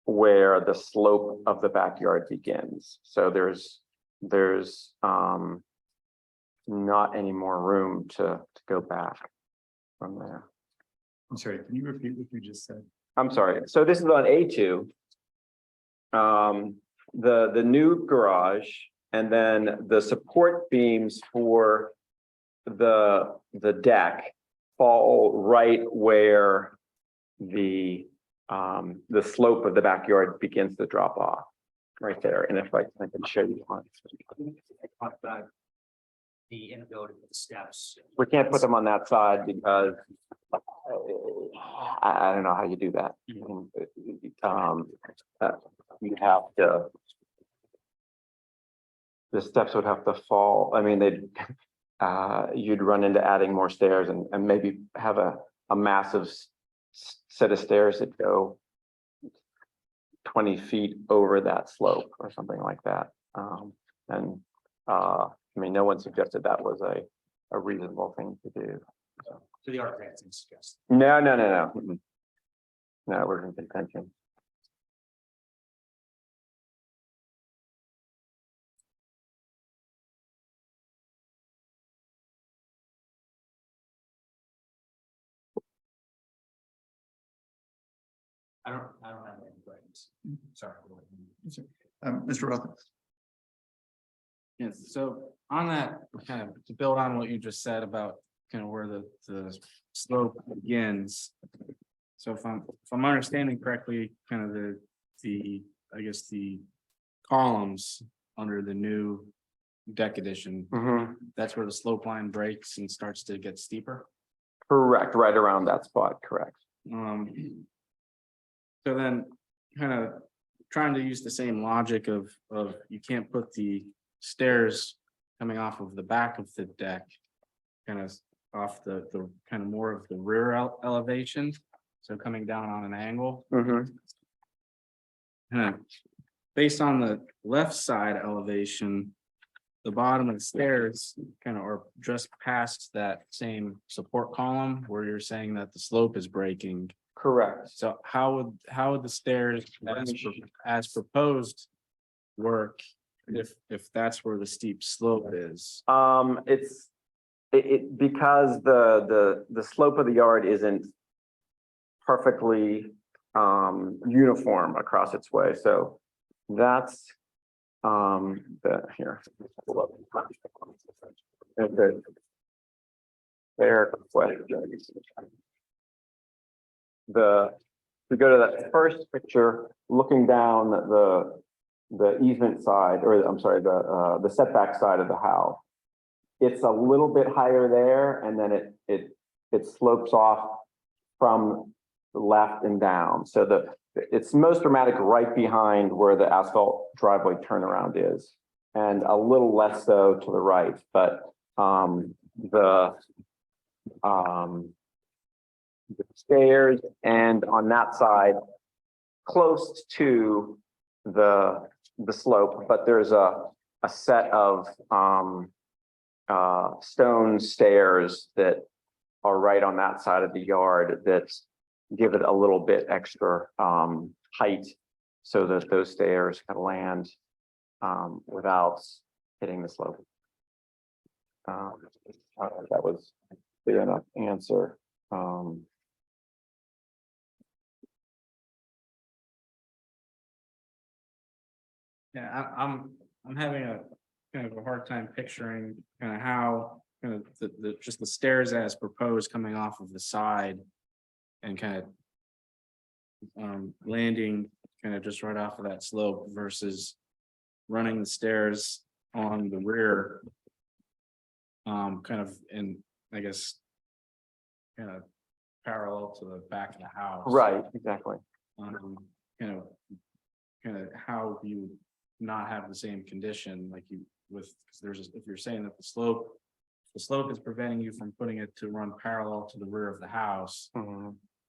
where the slope of the backyard begins. So there's not any more room to go back from there. I'm sorry, can you repeat what you just said? I'm sorry. So this is on A2. The new garage, and then the support beams for the deck fall right where the slope of the backyard begins to drop off, right there. And if I can show you one. Talk about the inability of the steps. We can't put them on that side because I don't know how you do that. You have to. The steps would have to fall. I mean, you'd run into adding more stairs and maybe have a massive set of stairs that go 20 feet over that slope or something like that. I mean, no one suggested that was a reasonable thing to do. So the architect didn't suggest. No. Mm-mm. No, we're in contention. I don't have any questions. Sorry. Mr. Roth. Yes, so on that, kind of to build on what you just said about kind of where the slope begins. So if I'm understanding correctly, kind of I guess the columns under the new deck addition, that's where the slope line breaks and starts to get steeper. Correct, right around that spot, correct. So then kind of trying to use the same logic of you can't put the stairs coming off of the back of the deck, kind of off the kind of more of the rear elevation. So coming down on an angle. Based on the left side elevation, the bottom of the stairs kind of are just past that same support column where you're saying that the slope is breaking. Correct. So how would the stairs as proposed work if that's where the steep slope is? It's because the slope of the yard isn't perfectly uniform across its way. So that's here. Fair question. We go to that first picture, looking down the easement side, or I'm sorry, the setback side of the house. It's a little bit higher there, and then it slopes off from the left and down. So it's most dramatic right behind where the asphalt driveway turnaround is, and a little less so to the right. But the stairs and on that side close to the slope, but there's a set of stone stairs that are right on that side of the yard that give it a little bit extra height so that those stairs can land without hitting the slope. That was a clear enough answer. Yeah, I'm having a kind of a hard time picturing kind of how kind of just the stairs as proposed coming off of the side and kind of landing kind of just right off of that slope versus running the stairs on the rear, kind of in, I guess, kind of parallel to the back of the house. Right, exactly. Kind of how you not have the same condition like you with, because if you're saying that the slope is preventing you from putting it to run parallel to the rear of the house,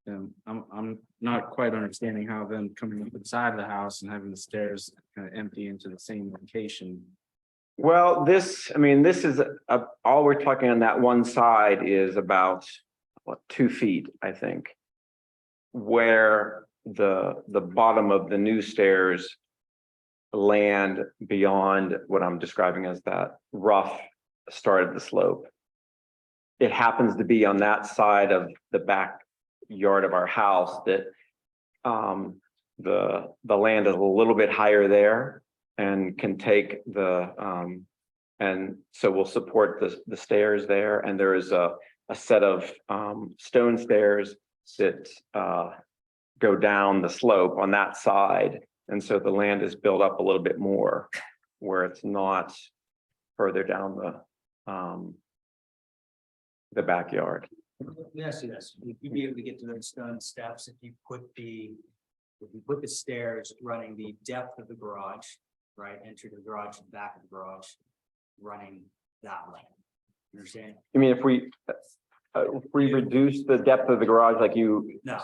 then I'm not quite understanding how then coming up the side of the house and having the stairs kind of empty into the same location. Well, this is all we're talking on that one side is about 2 feet, I think, where the bottom of the new stairs land beyond what I'm describing as that rough start of the slope. It happens to be on that side of the backyard of our house that the land is a little bit higher there and can take and so we'll support the stairs there. And there is a set of stone stairs that go down the slope on that side. And so the land is built up a little bit more where it's not further down the backyard. Let me ask you this, would you be able to get to those stone steps if you put the stairs running the depth of the garage, right? Enter the garage, the back of the garage, running that way. Understand? You mean if we reduce the depth of the garage like you No.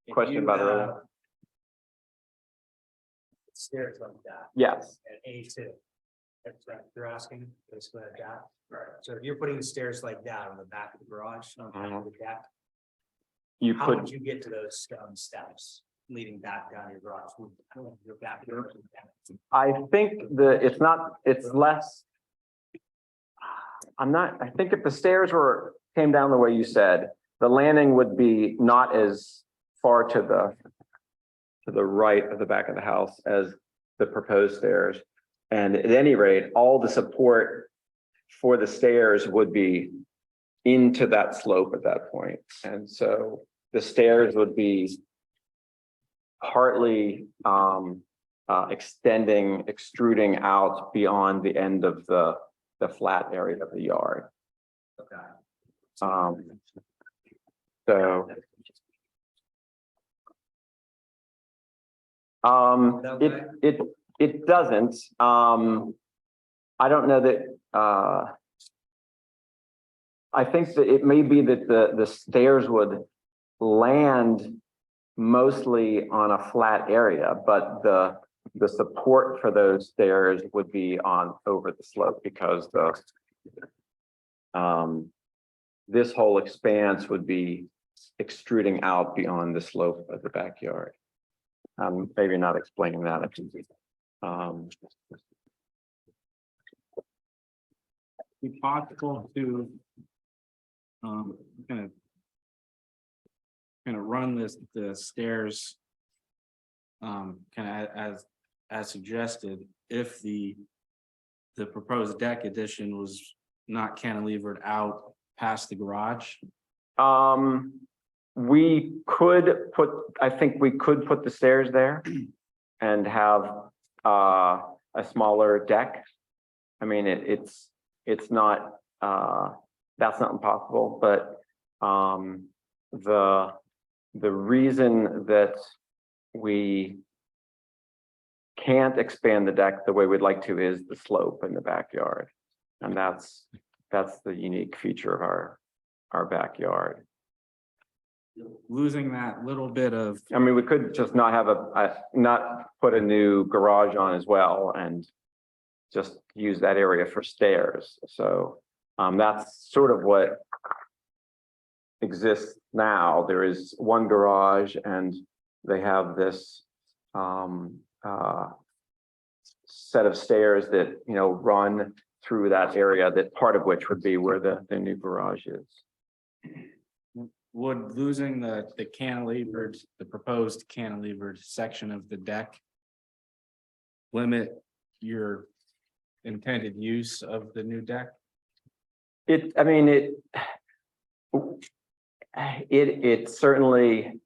If questioned you about have earlier? Stairs like that Yes, at A2. That's what you're asking, basically like that. Right. So if you're putting the stairs like that on the back of the garage, on the back of the deck, you how could, would you get to those stone steps leading back down your garage? Your back. I think it's less. I think if the stairs came down the way you said, the landing would be not as far to the right of the back of the house as the proposed stairs. And at any rate, all the support for the stairs would be into that slope at that point. And so the stairs would be partly extruding out beyond the end of the flat area of the yard. Okay. So it doesn't. I don't know that I think that it may be that the stairs would land mostly on a flat area, but the support for those stairs would be over the slope because this whole expanse would be extruding out beyond the slope of the backyard. Maybe not explaining that. Be possible to kind of run the stairs kind of as suggested if the proposed deck addition was not cantilevered out past the garage. I think we could put the stairs there and have a smaller deck. I mean, it's not, that's not impossible, but the reason that we can't expand the deck the way we'd like to is the slope in the backyard. And that's the unique feature of our backyard. Losing that little bit of, I mean, we could just not have not put a new garage on as well and just use that area for stairs. So that's sort of what exists now. There is one garage and they have this set of stairs that, run through that area, that part of which would be where the new garage is. would losing the proposed cantilevered section of the deck limit your intended use of the new deck? It certainly,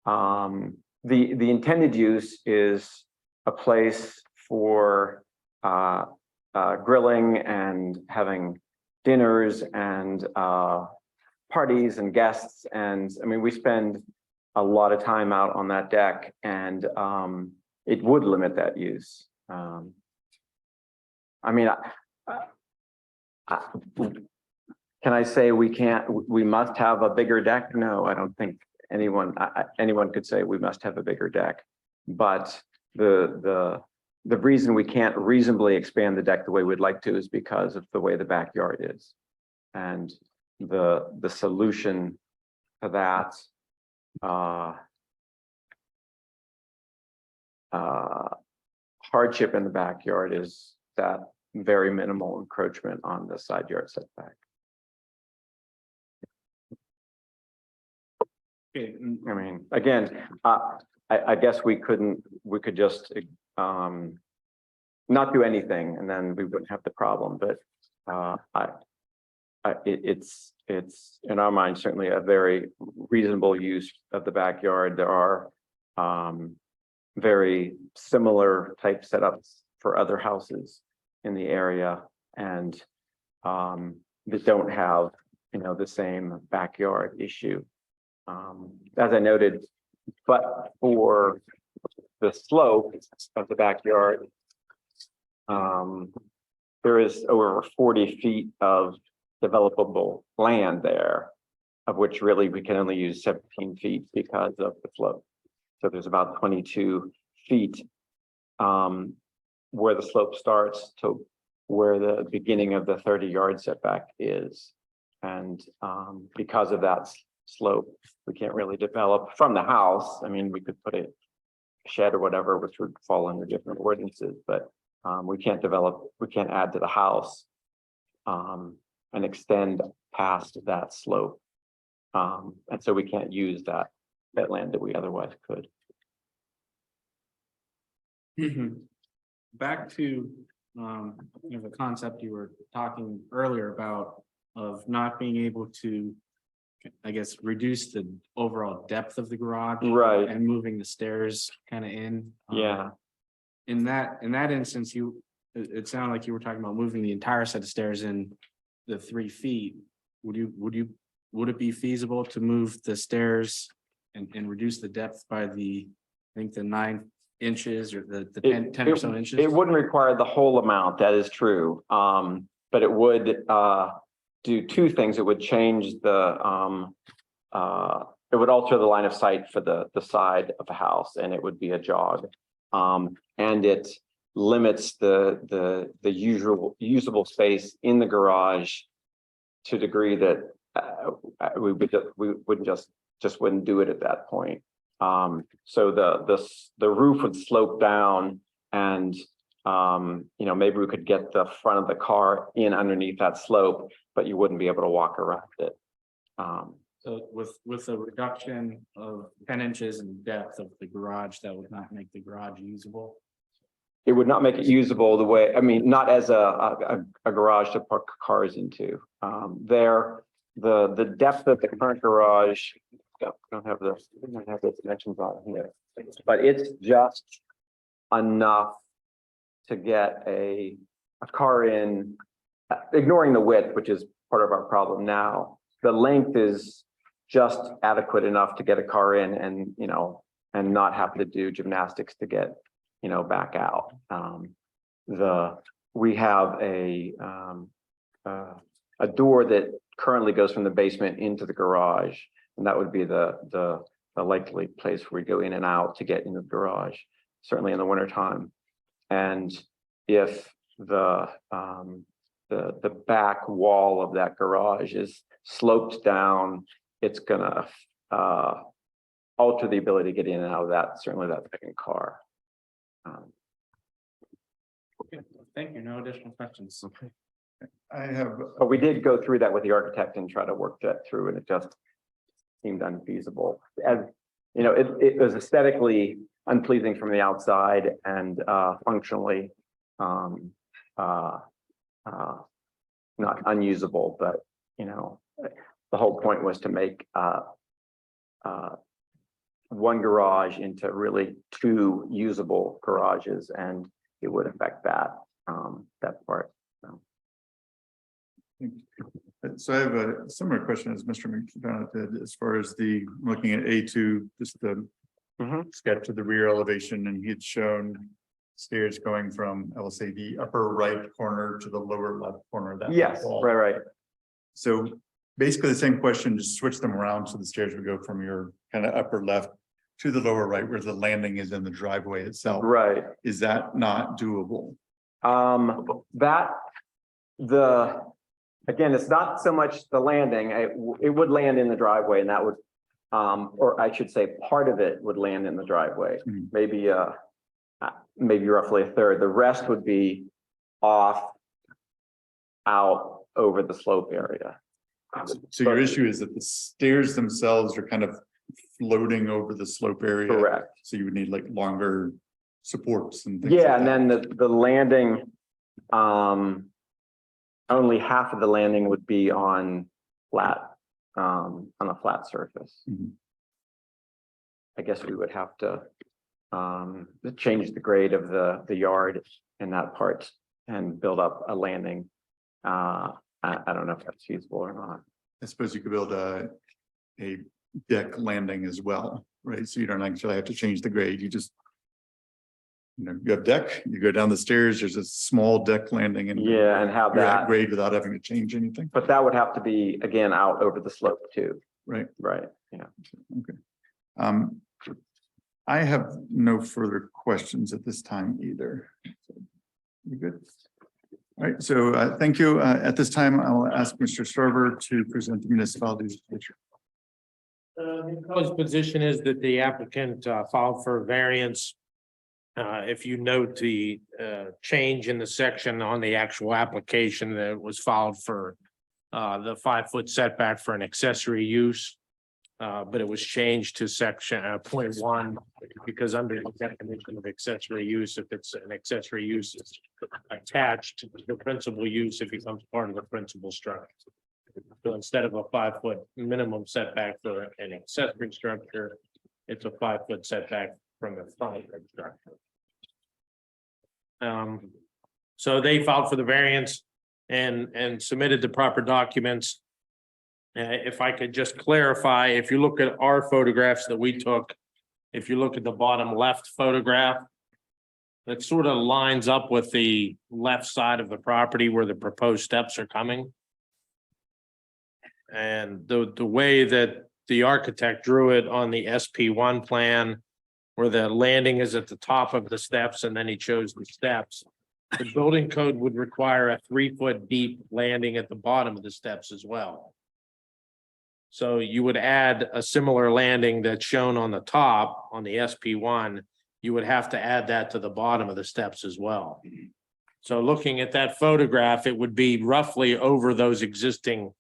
the intended use is a place for grilling and having dinners and parties and guests. And I mean, we spend a lot of time out on that deck and it would limit that use. I mean, can I say we must have a bigger deck? No, I don't think anyone could say we must have a bigger deck. But the reason we can't reasonably expand the deck the way we'd like to is because of the way the backyard is. And the solution to that hardship in the backyard is that very minimal encroachment on the side yard setback. Okay, I mean, again, I guess we could just not do anything and then we wouldn't have the problem, but it's in our mind certainly a very reasonable use of the backyard. There are very similar type setups for other houses in the area and that don't have the same backyard issue. As I noted, but for the slope of the backyard, there is over 40 feet of developable land there, of which really we can only use 17 feet because of the slope. So there's about 22 feet where the slope starts to where the beginning of the 30-yard setback is. And because of that slope, we can't really develop from the house. I mean, we could put a shed or whatever, which would fall under different ordinances, but we can't develop, we can't add to the house and extend past that slope. And so we can't use that land that we otherwise could. Back to, the concept you were talking earlier about of not being able to, I guess, reduce the overall depth of the garage. Right. And moving the stairs kind of in. Yeah. In that instance, it sounded like you were talking about moving the entire set of stairs in the 3 feet. Would it be feasible to move the stairs and reduce the depth by I think the 9 inches or the 10 or so inches? It wouldn't require the whole amount, that is true. But it would do two things. It would change it would alter the line of sight for the side of the house, and it would be a jog. And it limits the usual usable space in the garage to a degree that we wouldn't wouldn't do it at that point. So the roof would slope down, and maybe we could get the front of the car in underneath that slope, but you wouldn't be able to walk around it. So with a reduction of 10 inches in depth of the garage, that would not make the garage usable? It would not make it usable the way, I mean, not as a garage to park cars into. The depth of the current garage, I don't have the dimensions on here, but it's just enough to get a car in, ignoring the width, which is part of our problem now. The length is just adequate enough to get a car in and not have to do gymnastics to get back out. We have a door that currently goes from the basement into the garage, and that would be the likely place where we go in and out to get into the garage, certainly in the wintertime. And if the back wall of that garage is sloped down, it's gonna alter the ability to get in and out of that, certainly that second car. Okay, thank you. No additional questions. Okay. But we did go through that with the architect and try to work that through, and it just seemed unfeasible. As it was aesthetically unpleasing from the outside and functionally not unusable, but the whole point was to make one garage into really 2 usable garages, and it would affect that part. So I have a similar question as Mr. McDonough did, as far as looking at A2, just the sketch of the rear elevation, and he had shown stairs going from, I will say, the upper right corner to the lower left corner of that. Yes, wall. right. So basically the same question, just switch them around so the stairs would go from your kind of upper left to the lower right where the landing is in the driveway itself. Right. Is that not doable? Again, it's not so much the landing. It would land in the driveway, and that would, or I should say, part of it would land in the driveway. Maybe roughly a third. The rest would be out over the slope area. So your issue is that the stairs themselves are kind of floating over the slope area. Correct. So you would need like longer supports and things. Yeah, like and that. then the landing, only half of the landing would be on a flat surface. I guess we would have to change the grade of the yard in that part and build up a landing. I don't know if that's feasible or not. I suppose you could build a deck landing as well, right? So you don't actually have to change the grade. You just you have deck, you go down the stairs, there's a small deck landing and. Yeah, and have You're at that, grade without having to change anything, but that would have to be, again, out over the slope too, right? right? Yeah. Um, I have no further questions at this time either. You good? All right, so thank you. At this time, I'll ask Mr. Starver to present the municipality's. The proposed position is that the applicant filed for variance. If you note the change in the section on the actual application that was filed for the 5-foot setback for an accessory use. But it was changed to section 0.1 because under the definition of accessory use, if it's an accessory use it's attached to the principal use, it becomes part of the principal structure. So instead of a 5-foot minimum setback for an accessory structure, it's a 5-foot setback from the front of the structure. So they filed for the variance and submitted the proper documents. If I could just clarify, if you look at our photographs that we took, if you look at the bottom left photograph, that sort of lines up with the left side of the property where the proposed steps are coming. And the way that the architect drew it on the SP1 plan, where the landing is at the top of the steps and then he chose the steps. The building code would require a 3-foot deep landing at the bottom of the steps as well. So you would add a similar landing that's shown on the top on the SP1, you would have to add that to the bottom of the steps as well. So looking at that photograph, it would be roughly over those existing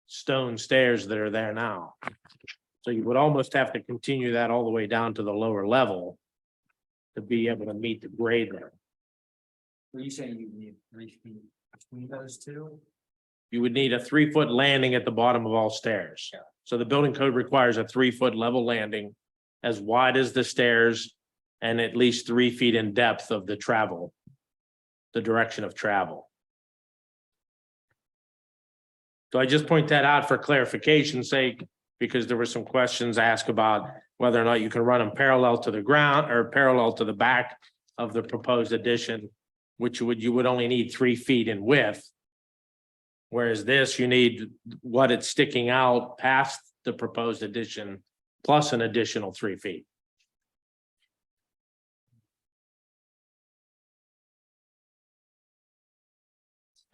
stone stairs that are there now. So you would almost have to continue that all the way down to the lower level to be able to meet the grade there. Were you saying you need 3 feet between those two? You would need a 3-foot landing at the bottom of all stairs. Yeah. So the building code requires a 3-foot level landing as wide as the stairs and at least 3 feet in depth of the travel, the direction of travel. So I just point that out for clarification's sake, because there were some questions asked about whether or not you can run them parallel to the ground or parallel to the back of the proposed addition, which you would only need 3 feet in width. Whereas this, you need what it's sticking out past the proposed addition, plus an additional 3 feet.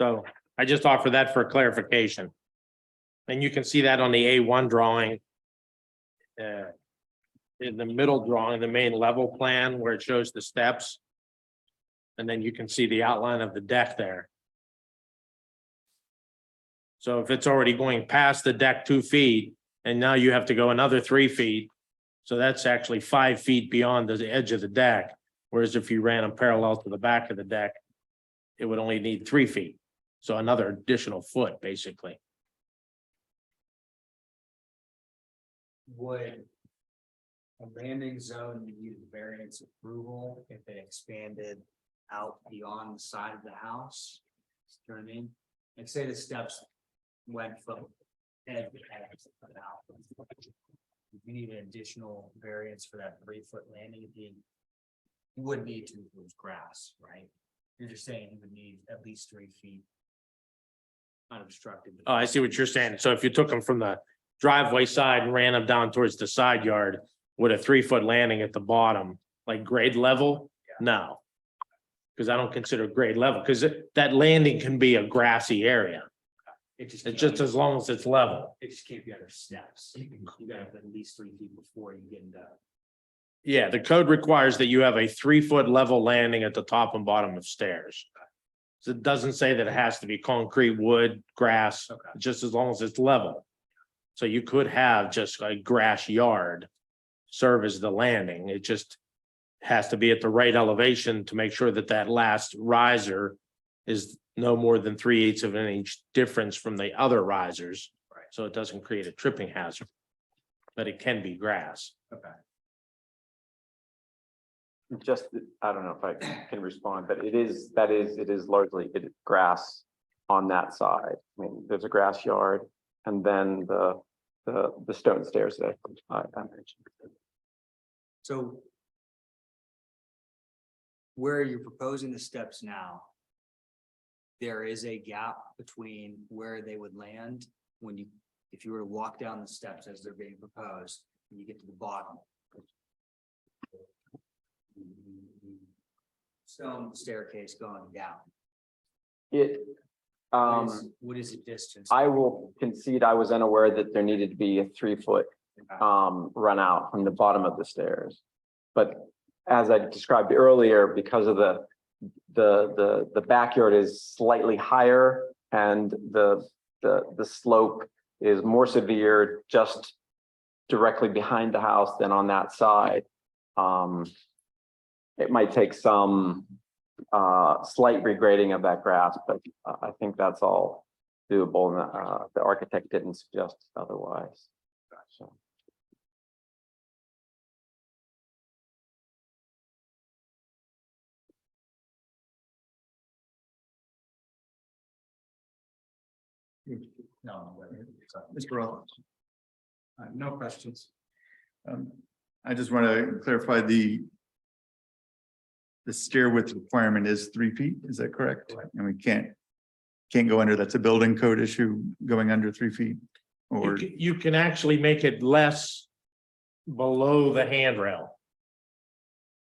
So I just offer that for clarification. And you can see that on the A1 drawing. In the middle drawing, the main level plan where it shows the steps. And then you can see the outline of the deck there. So if it's already going past the deck 2 feet, and now you have to go another 3 feet. So that's actually 5 feet beyond the edge of the deck. Whereas if you ran them parallel to the back of the deck, it would only need 3 feet. So another additional foot, basically. Would a landing zone need variance approval if it expanded out beyond the side of the house? You know what I mean? Like say the steps went from edge to edge of the house. You need an additional variance for that 3-foot landing. You wouldn't need to if it was grass, right? You're just saying you would need at least 3 feet unobstructed. Oh, I see what you're saying. So if you took them from the driveway side and ran them down towards the side yard with a 3-foot landing at the bottom, like grade level? No. Because I don't consider grade level, because that landing can be a grassy area. It's just as long as it's level. It just can't be under steps. You gotta have at least 3 feet before you get into. Yeah, the code requires that you have a 3-foot level landing at the top and bottom of stairs. So it doesn't say that it has to be concrete, wood, grass, just as long as it's level. So you could have just a grass yard serve as the landing. It just has to be at the right elevation to make sure that that last riser is no more than 3/8 of an inch difference from the other risers. Right. So it doesn't create a tripping hazard. But it can be grass. Okay. Just, I don't know if I can respond, but it is largely grass on that side. I mean, there's a grass yard and then the stone stairs that I mentioned. So where you're proposing the steps now, there is a gap between where they would land when you, if you were to walk down the steps as they're being proposed, and you get to the bottom. Stone staircase going down. It, What is the distance? I will concede I was unaware that there needed to be a 3-foot run out from the bottom of the stairs. But as I described earlier, because of the backyard is slightly higher and the slope is more severe just directly behind the house than on that side. It might take some slight regrading of that grass, but I think that's all doable, and the architect didn't suggest otherwise. So. No. Mr. Rollins. No questions. I just want to clarify the stair width requirement is 3 feet, is that correct? And we can't go under, that's a building code issue, going under 3 feet? Or, You can actually make it less below the handrail.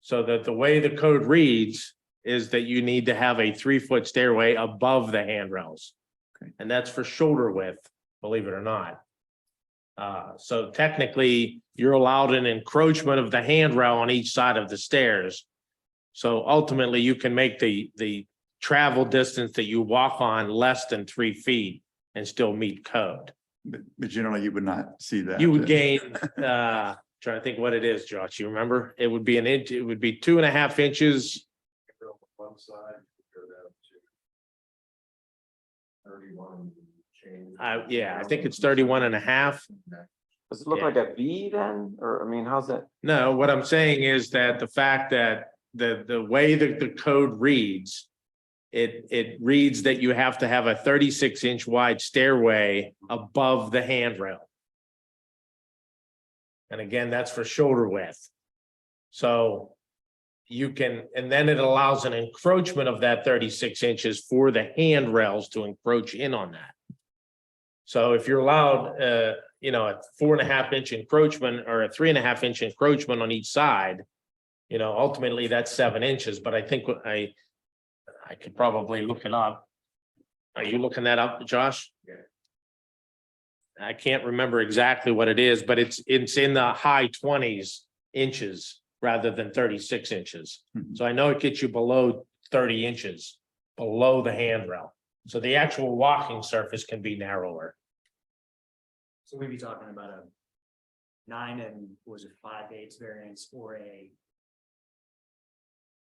So that the way the code reads is that you need to have a 3-foot stairway above the handrails. Okay. And that's for shoulder width, believe it or not. So technically, you're allowed an encroachment of the handrail on each side of the stairs. So ultimately, you can make the travel distance that you walk on less than 3 feet and still meet code. but generally you would not see that. You would gain, trying to think what it is, Josh, you remember? It would be an inch, it would be 2.5 inches. One side, go down to 31 change. Yeah, I think it's 31.5. Does it look like a V then? Or, I mean, how's that? No, what I'm saying is that the fact that the way that the code reads, it reads that you have to have a 36-inch wide stairway above the handrail. And again, that's for shoulder width. So you can, and then it allows an encroachment of that 36 inches for the handrails to encroach in on that. So if you're allowed, a 4.5-inch encroachment or a 3.5-inch encroachment on each side, ultimately that's 7 inches, but I think I could probably look it up. Are you looking that up, Josh? Yeah. I can't remember exactly what it is, but it's in the high 20s inches rather than 36 inches. Mhm. So I know it gets you below 30 inches below the handrail. So the actual walking surface can be narrower. So we'd be talking about a 9 and was it 5/8 variance or a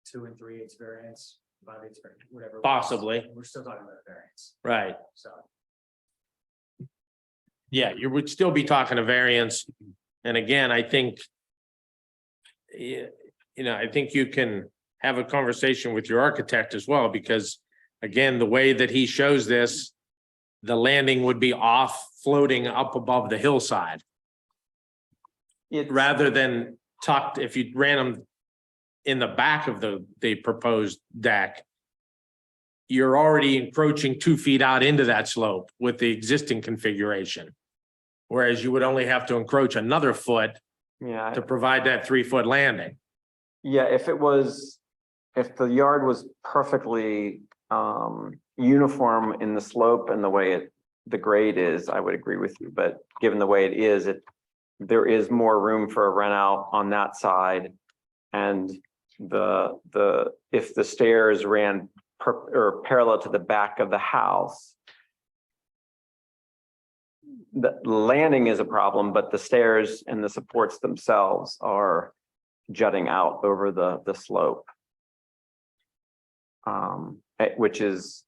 2 3/8 variance, 5/8 variance, whatever. it was. Possibly. We're still talking about a variance, Right. so. Yeah, you would still be talking a variance. And again, I think, I think you can have a conversation with your architect as well, because again, the way that he shows this, the landing would be off floating up above the hillside rather than tucked. If you ran them in the back of the proposed deck, you're already encroaching 2 feet out into that slope with the existing configuration. Whereas you would only have to encroach another foot Yeah. to provide that 3-foot landing. Yeah, if the yard was perfectly uniform in the slope and the way the grade is, I would agree with you, but given the way it is, there is more room for a rent out on that side. And if the stairs ran parallel to the back of the house, the landing is a problem, but the stairs and the supports themselves are jutting out over the slope. Which is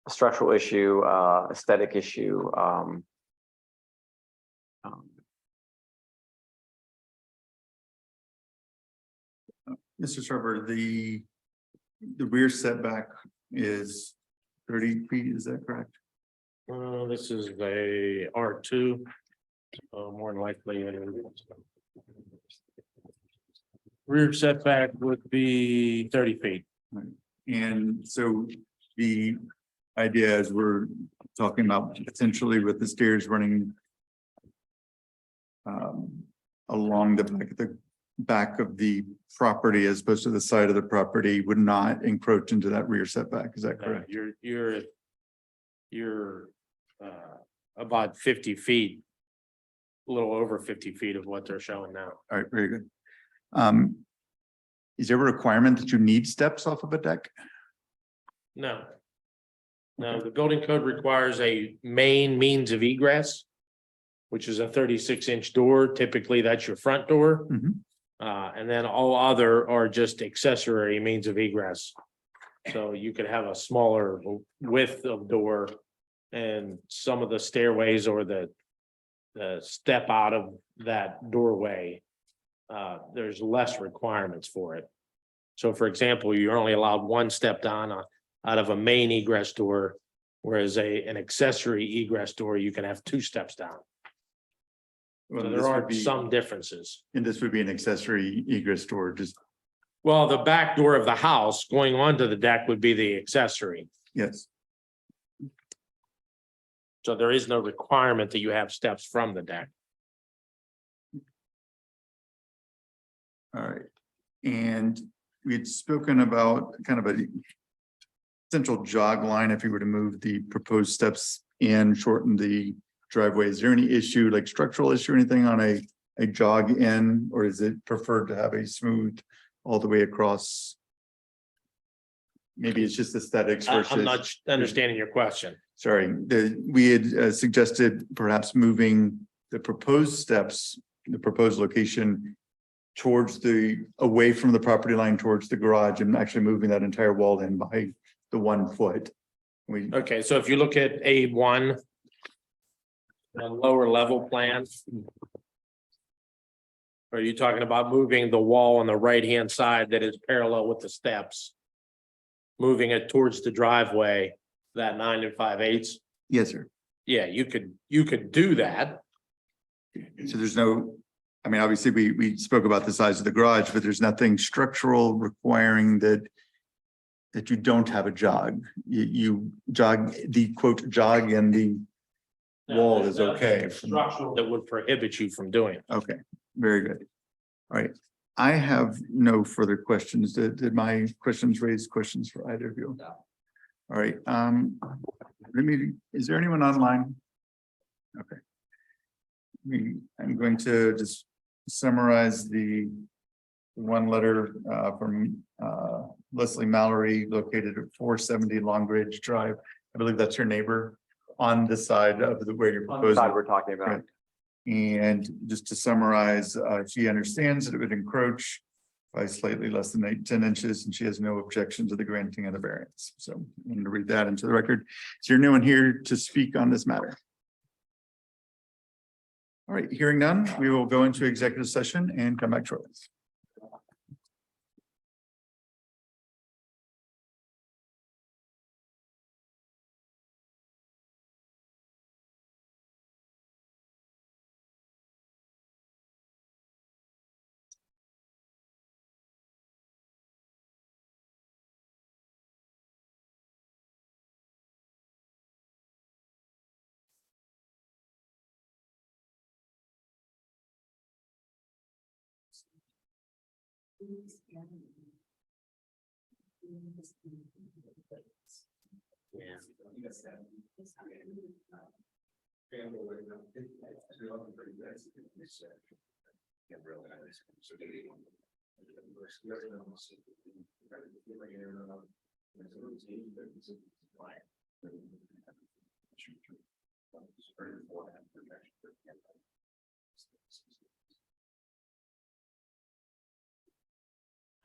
a structural issue, aesthetic issue. Mr. Sarver, the rear setback is 30 feet, is that correct? This is a R2. More than likely. Rear setback would be 30 feet. And so the idea is we're talking about potentially with the stairs running along the back of the property as opposed to the side of the property would not encroach into that rear setback. Is that correct? You're about 50 feet. A little over 50 feet of what they're showing now. All right, very good. Is there a requirement that you need steps off of a deck? No. No, the building code requires a main means of egress, which is a 36-inch door. Typically, that's your front door. Mhm. And then all other are just accessory means of egress. So you could have a smaller width of door and some of the stairways or the step out of that doorway. There's less requirements for it. So for example, you're only allowed one step down out of a main egress door, whereas an accessory egress door, you can have 2 steps down. Well, So this there would are be- some differences. And this would be an accessory egress door, just, Well, the back door of the house going onto the deck would be the accessory. yes. So there is no requirement that you have steps from the deck. All right. And we had spoken about kind of a central jog line if you were to move the proposed steps and shorten the driveway. Is there any issue, like structural issue, or anything on a jog in, or is it preferred to have a smooth all the way across? Maybe it's just aesthetics versus. I'm not understanding your question. Sorry, we had suggested perhaps moving the proposed steps, the proposed location towards away from the property line towards the garage and actually moving that entire wall in by the 1 foot. We, Okay, so if you look at A1. The lower level plan. Are you talking about moving the wall on the right-hand side that is parallel with the steps? Moving it towards the driveway, that 9 5/8? yes, sir. Yeah, you could do that. So there's no, I mean, obviously, we spoke about the size of the garage, but there's nothing structural requiring that you don't have a jog. You jog, the quote, jog in the wall is okay. Structural that would prohibit you from doing it. Okay, very good. All right, I have no further questions. Did my questions raise questions for either of you? No. All right, is there anyone online? Okay. I'm going to just summarize the one letter from Leslie Mallory, located at 470 Long Ridge Drive. I believe that's your neighbor on the side of where you're proposing. We're talking about. Right. And just to summarize, she understands that it would encroach by slightly less than 10 inches, and she has no objection to the granting of the variance. So I'm going to read that into the record. Is there anyone here to speak on this matter? All right, hearing none, we will go into executive session and come back shortly.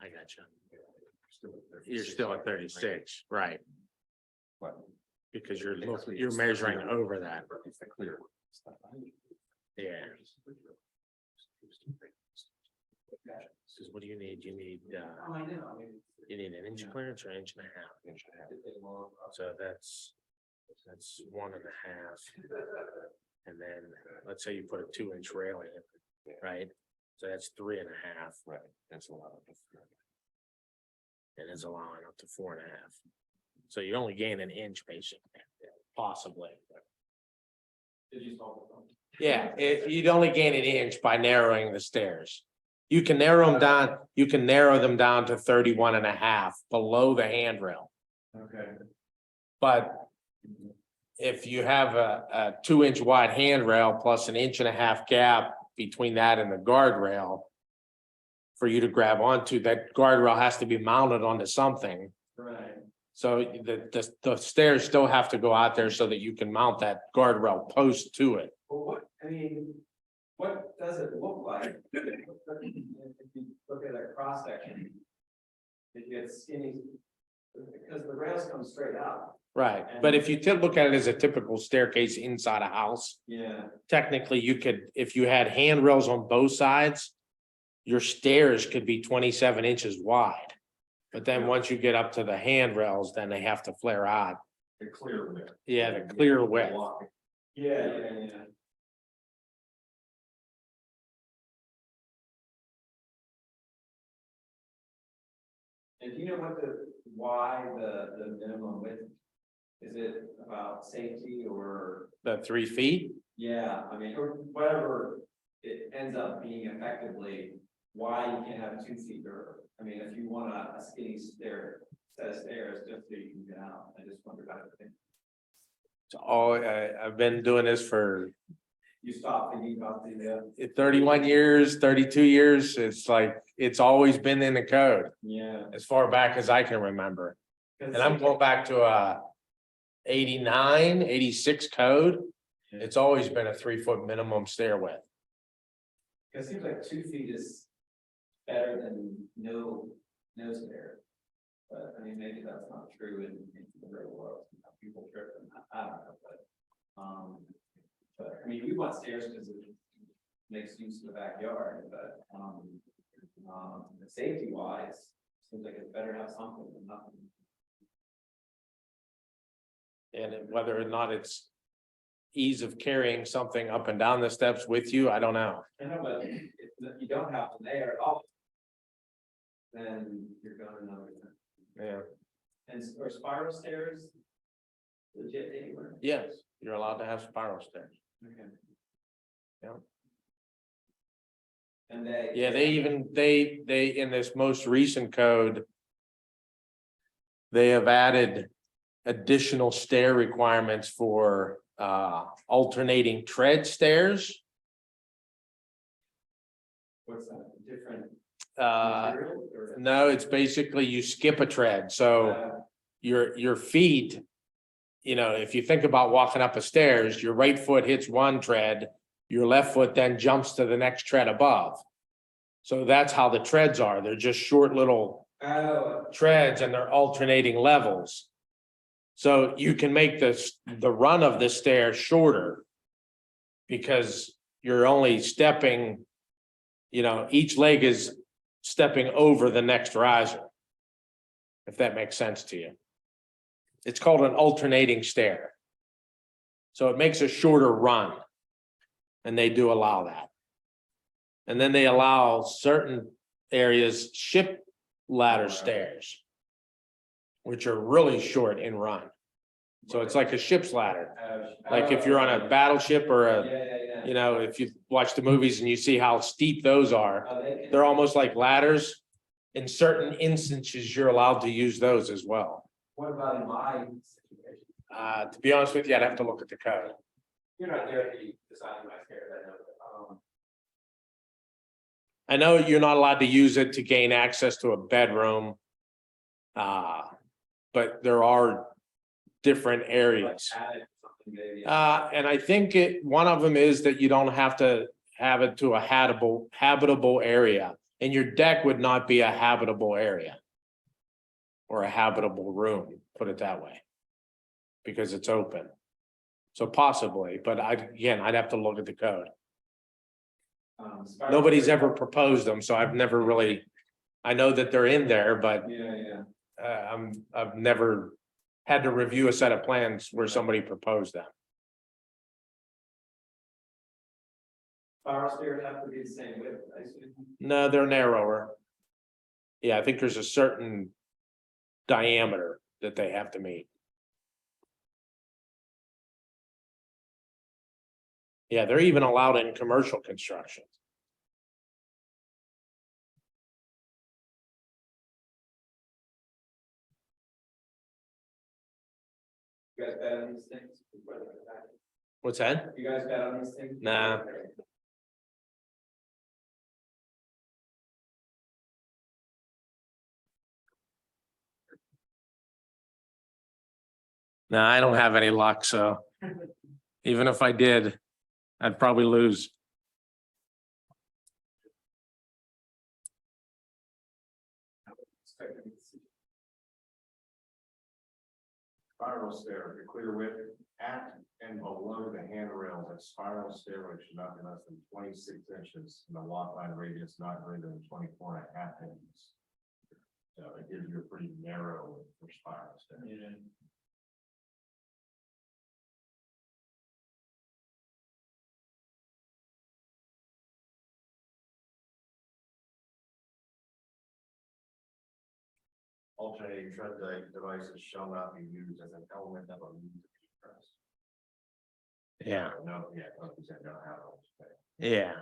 I got you. You're still at 36, right? Because you're measuring over that. Yeah. Because what do you need? You need an inch clearance or inch and a half? So that's 1.5. And then let's say you put a 2-inch railing, right? So that's 3.5. Right, that's a lot. And is allowing up to 4.5. So you only gain an inch basically, possibly. Yeah, you'd only gain an inch by narrowing the stairs. You can narrow them down, you can narrow them down to 31.5 below the handrail. Okay. But if you have a 2-inch wide handrail plus an 1.5 inch gap between that and the guardrail. For you to grab onto, that guardrail has to be mounted onto something. Right. So the stairs still have to go out there so that you can mount that guardrail post to it. Well, what does it look like? If you look at a cross section. It gets skinny, because the rails come straight up. Right, but if you look at it as a typical staircase inside a house, Yeah. technically you could, if you had handrails on both sides. Your stairs could be 27 inches wide. But then once you get up to the handrails, then they have to flare out. The clear width. Yeah, the clear width. Yeah. And do you know why the minimum width? Is it about safety or? The 3 feet. Yeah, I mean, or whatever it ends up being effectively, why you can't have 2 feet or, I mean, if you want a skinny set of stairs, just so you can get out, I just wondered about it. I've been doing this for You stop thinking about the, 31 years, 32 years. It's like, it's always been in the code yeah. as far back as I can remember. And I'm going back to a 89, 86 code. It's always been a 3-foot minimum stair width. It seems like 2 feet is better than no stair. But I mean, maybe that's not true in the real world. People trip and I don't know, but I mean, we want stairs because it makes use of the backyard, but safety wise, seems like it's better to have something than nothing. And whether or not it's ease of carrying something up and down the steps with you, I don't know. I know, but if you don't have them there at all, then you're going another thing. Yeah. And or spiral stairs legit anywhere? Yes, you're allowed to have spiral stairs. Okay. Yeah. And they. Yeah, they in this most recent code. They have added additional stair requirements for alternating tread stairs. What's that, different Uh, material or? no, it's basically you skip a tread, so your feet. You know, if you think about walking up a stairs, your right foot hits one tread, your left foot then jumps to the next tread above. So that's how the treads are. They're just short little treads and they're alternating levels. So you can make the run of the stair shorter. Because you're only stepping, you know, each leg is stepping over the next riser. If that makes sense to you. It's called an alternating stair. So it makes a shorter run. And they do allow that. And then they allow certain areas ship ladder stairs. Which are really short in run. So it's like a ship's ladder. Like if you're on a battleship or a, you know, if you watch the movies and you see how steep those are, they're almost like ladders. In certain instances, you're allowed to use those as well. What about in my situation? To be honest with you, I'd have to look at the code. You're not there to design my stairs, I know, I know you're not allowed to use it to gain access to a bedroom. But there are different areas. added something maybe. And I think one of them is that you don't have to have it to a habitable area. And your deck would not be a habitable area. Or a habitable room, put it that way. Because it's open. So possibly, but I'd have to look at the code. Nobody's ever proposed them, so I've never really, I know that they're in there, but Yeah. I've never had to review a set of plans where somebody proposed them. Spiral stairs have to be the same width, I assume. No, they're narrower. Yeah, I think there's a certain diameter that they have to meet. Yeah, they're even allowed in commercial construction. You guys bet on these things? What's that? You guys bet on these things? Nah. No, I don't have any luck, so even if I did, I'd probably lose. Spiral stair, the clear width at and below the handrail, that spiral stairway should not be less than 26 inches, and the lot line radius not greater than 24.5 inches. So it gives you a pretty narrow for spiral stair. Alternating tread devices shall not be used as an element of a means of egress. Yeah, No, yeah, like you said, no, how. yeah.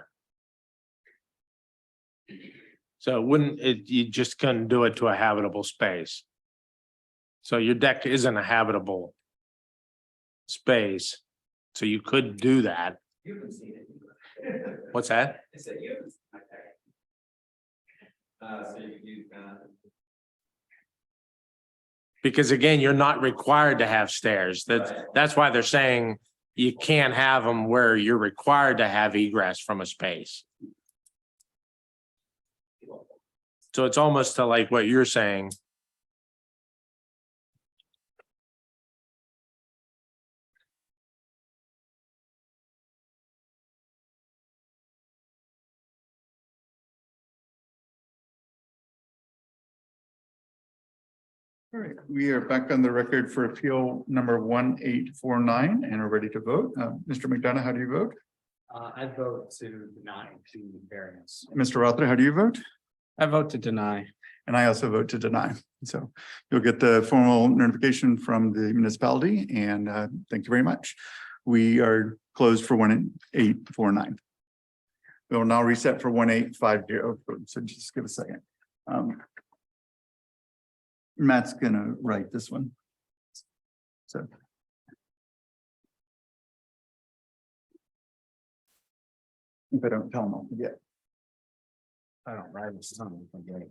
So wouldn't it, you just couldn't do it to a habitable space. So your deck isn't a habitable space, so you could do that. You haven't seen it. What's that? I said you haven't seen my deck. So you Because again, you're not required to have stairs. That's why they're saying you can't have them where you're required to have egress from a space. So it's almost to like what you're saying. All right, we are back on the record for appeal number 1849 and are ready to vote. Mr. McDonough, how do you vote? I vote to deny the variance. Mr. Rother, how do you vote? I vote to deny. And I also vote to deny. So you'll get the formal notification from the municipality and thank you very much. We are closed for 1849. We will now reset for 1850. So just give a second. Matt's gonna write this one. So. If I don't tell him, I'll forget. I don't write it down, I'll forget.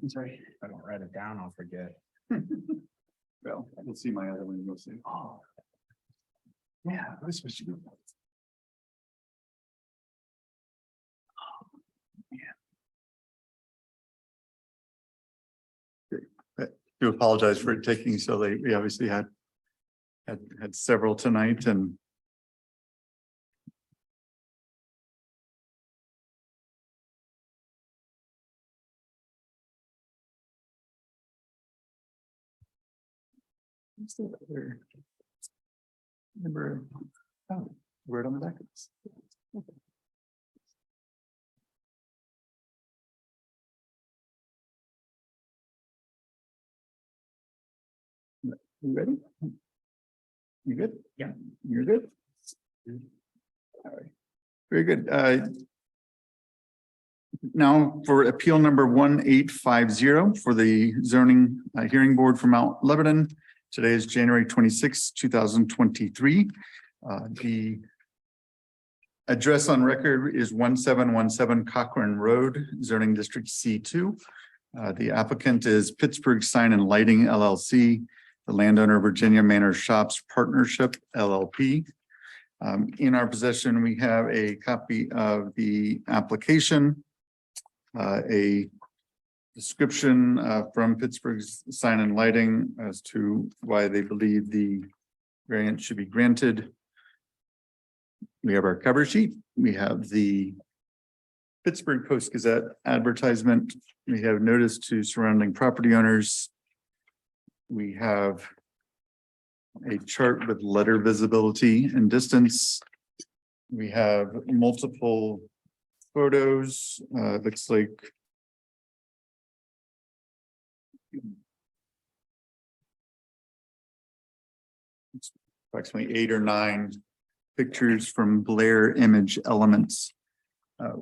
I'm sorry. If I don't write it down, I'll forget. Well, we'll see my other one. You'll see. Oh. Yeah, I was supposed to do that. Do apologize for it taking so late. We obviously had several tonight and Number, oh, word on the back of this. Okay. You ready? You good? Yeah. You're good? All right. Very good. Now for appeal number 1850 for the zoning hearing board for Mount Lebanon. Today is January 26, 2023. The address on record is 1717 Cochrane Road, zoning district C2. The applicant is Pittsburgh Sign and Lighting LLC, the landowner Virginia Manor Shops Partnership LLP. In our possession, we have a copy of the application, a description from Pittsburgh's Sign and Lighting as to why they believe the variance should be granted. We have our cover sheet. We have the Pittsburgh Post-Gazette advertisement. We have notice to surrounding property owners. We have a chart with letter visibility and distance. We have multiple photos. Looks like approximately 8 or 9 pictures from Blair Image Elements.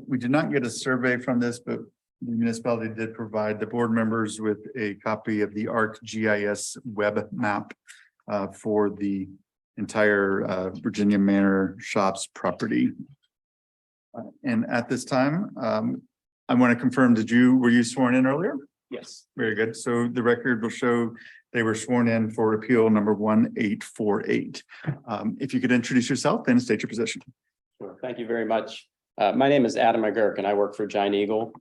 We did not get a survey from this, but the municipality did provide the board members with a copy of the ArcGIS web map for the entire Virginia Manor Shops property. And at this time, I want to confirm, were you sworn in earlier? Yes. Very good. So the record will show they were sworn in for appeal number 1848. If you could introduce yourself and state your position. Sure. Thank you very much. My name is Adam McGurk and I work for Giant Eagle.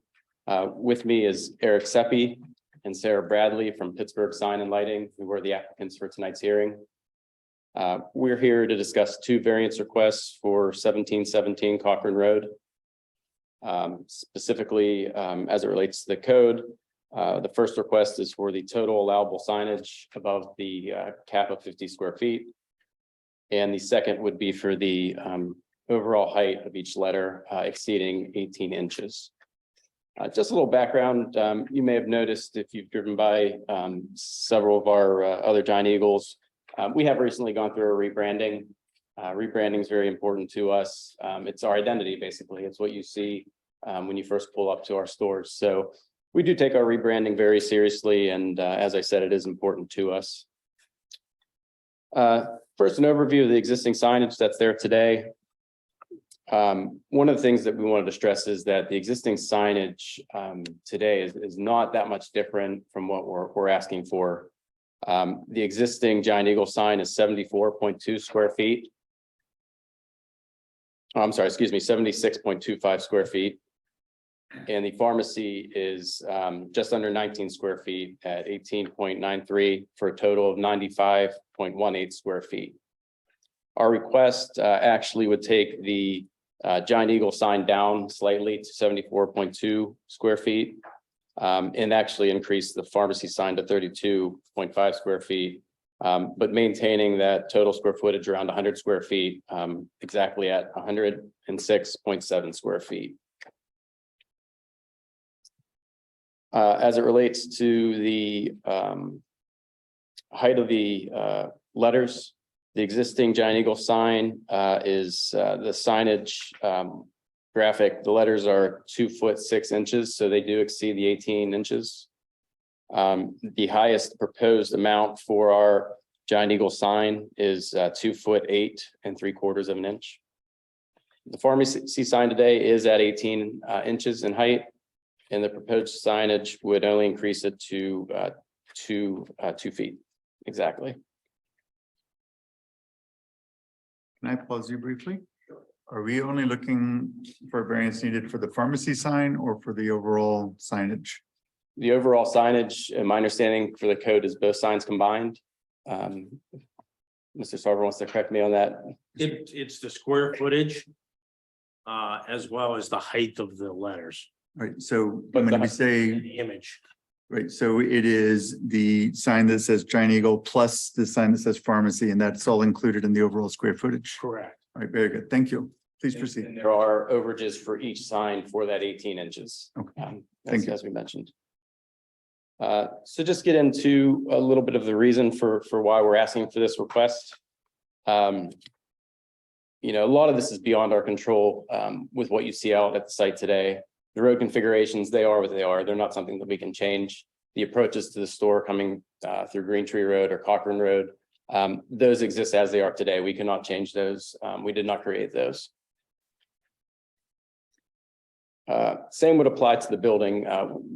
With me is Eric Seppi and Sarah Bradley from Pittsburgh Sign and Lighting, who were the applicants for tonight's hearing. We're here to discuss 2 variance requests for 1717 Cochrane Road. Specifically, as it relates to the code, the first request is for the total allowable signage above the cap of 50 square feet. And the second would be for the overall height of each letter exceeding 18 inches. Just a little background, you may have noticed if you've driven by several of our other Giant Eagles, we have recently gone through a rebranding. Rebranding is very important to us. It's our identity, basically. It's what you see when you first pull up to our stores. So we do take our rebranding very seriously. And as I said, it is important to us. First, an overview of the existing signage that's there today. One of the things that we wanted to stress is that the existing signage today is not that much different from what we're asking for. The existing Giant Eagle sign is 74.2 square feet. I'm sorry, excuse me, 76.25 square feet. And the pharmacy is just under 19 square feet at 18.93 for a total of 95.18 square feet. Our request actually would take the Giant Eagle sign down slightly to 74.2 square feet. And actually increase the pharmacy sign to 32.5 square feet, but maintaining that total square footage around 100 square feet, exactly at 106.7 square feet. As it relates to the height of the letters, the existing Giant Eagle sign is the signage graphic. The letters are 2'6", so they do exceed the 18 inches. The highest proposed amount for our Giant Eagle sign is 2'8¾ inches. The pharmacy sign today is at 18 inches in height, and the proposed signage would only increase it to 2 feet exactly. Can I pause you briefly? Are we only looking for a variance needed for the pharmacy sign or for the overall signage? The overall signage, in my understanding for the code, is both signs combined. Mr. Sarver wants to correct me on that. It's the square footage as well as the height of the letters, Right, so But when we the- say, the image. right, so it is the sign that says Giant Eagle plus the sign that says pharmacy, and that's all included in the overall square footage. Correct. All right, very good. Thank you. Please And proceed. there are overages for each sign for that 18 inches. Okay. Thank you. As we mentioned. So just get into a little bit of the reason for why we're asking for this request. You know, a lot of this is beyond our control with what you see out at the site today. The road configurations, they are what they are. They're not something that we can change. The approaches to the store coming through Green Tree Road or Cochrane Road, those exist as they are today. We cannot change those. We did not create those. Same would apply to the building.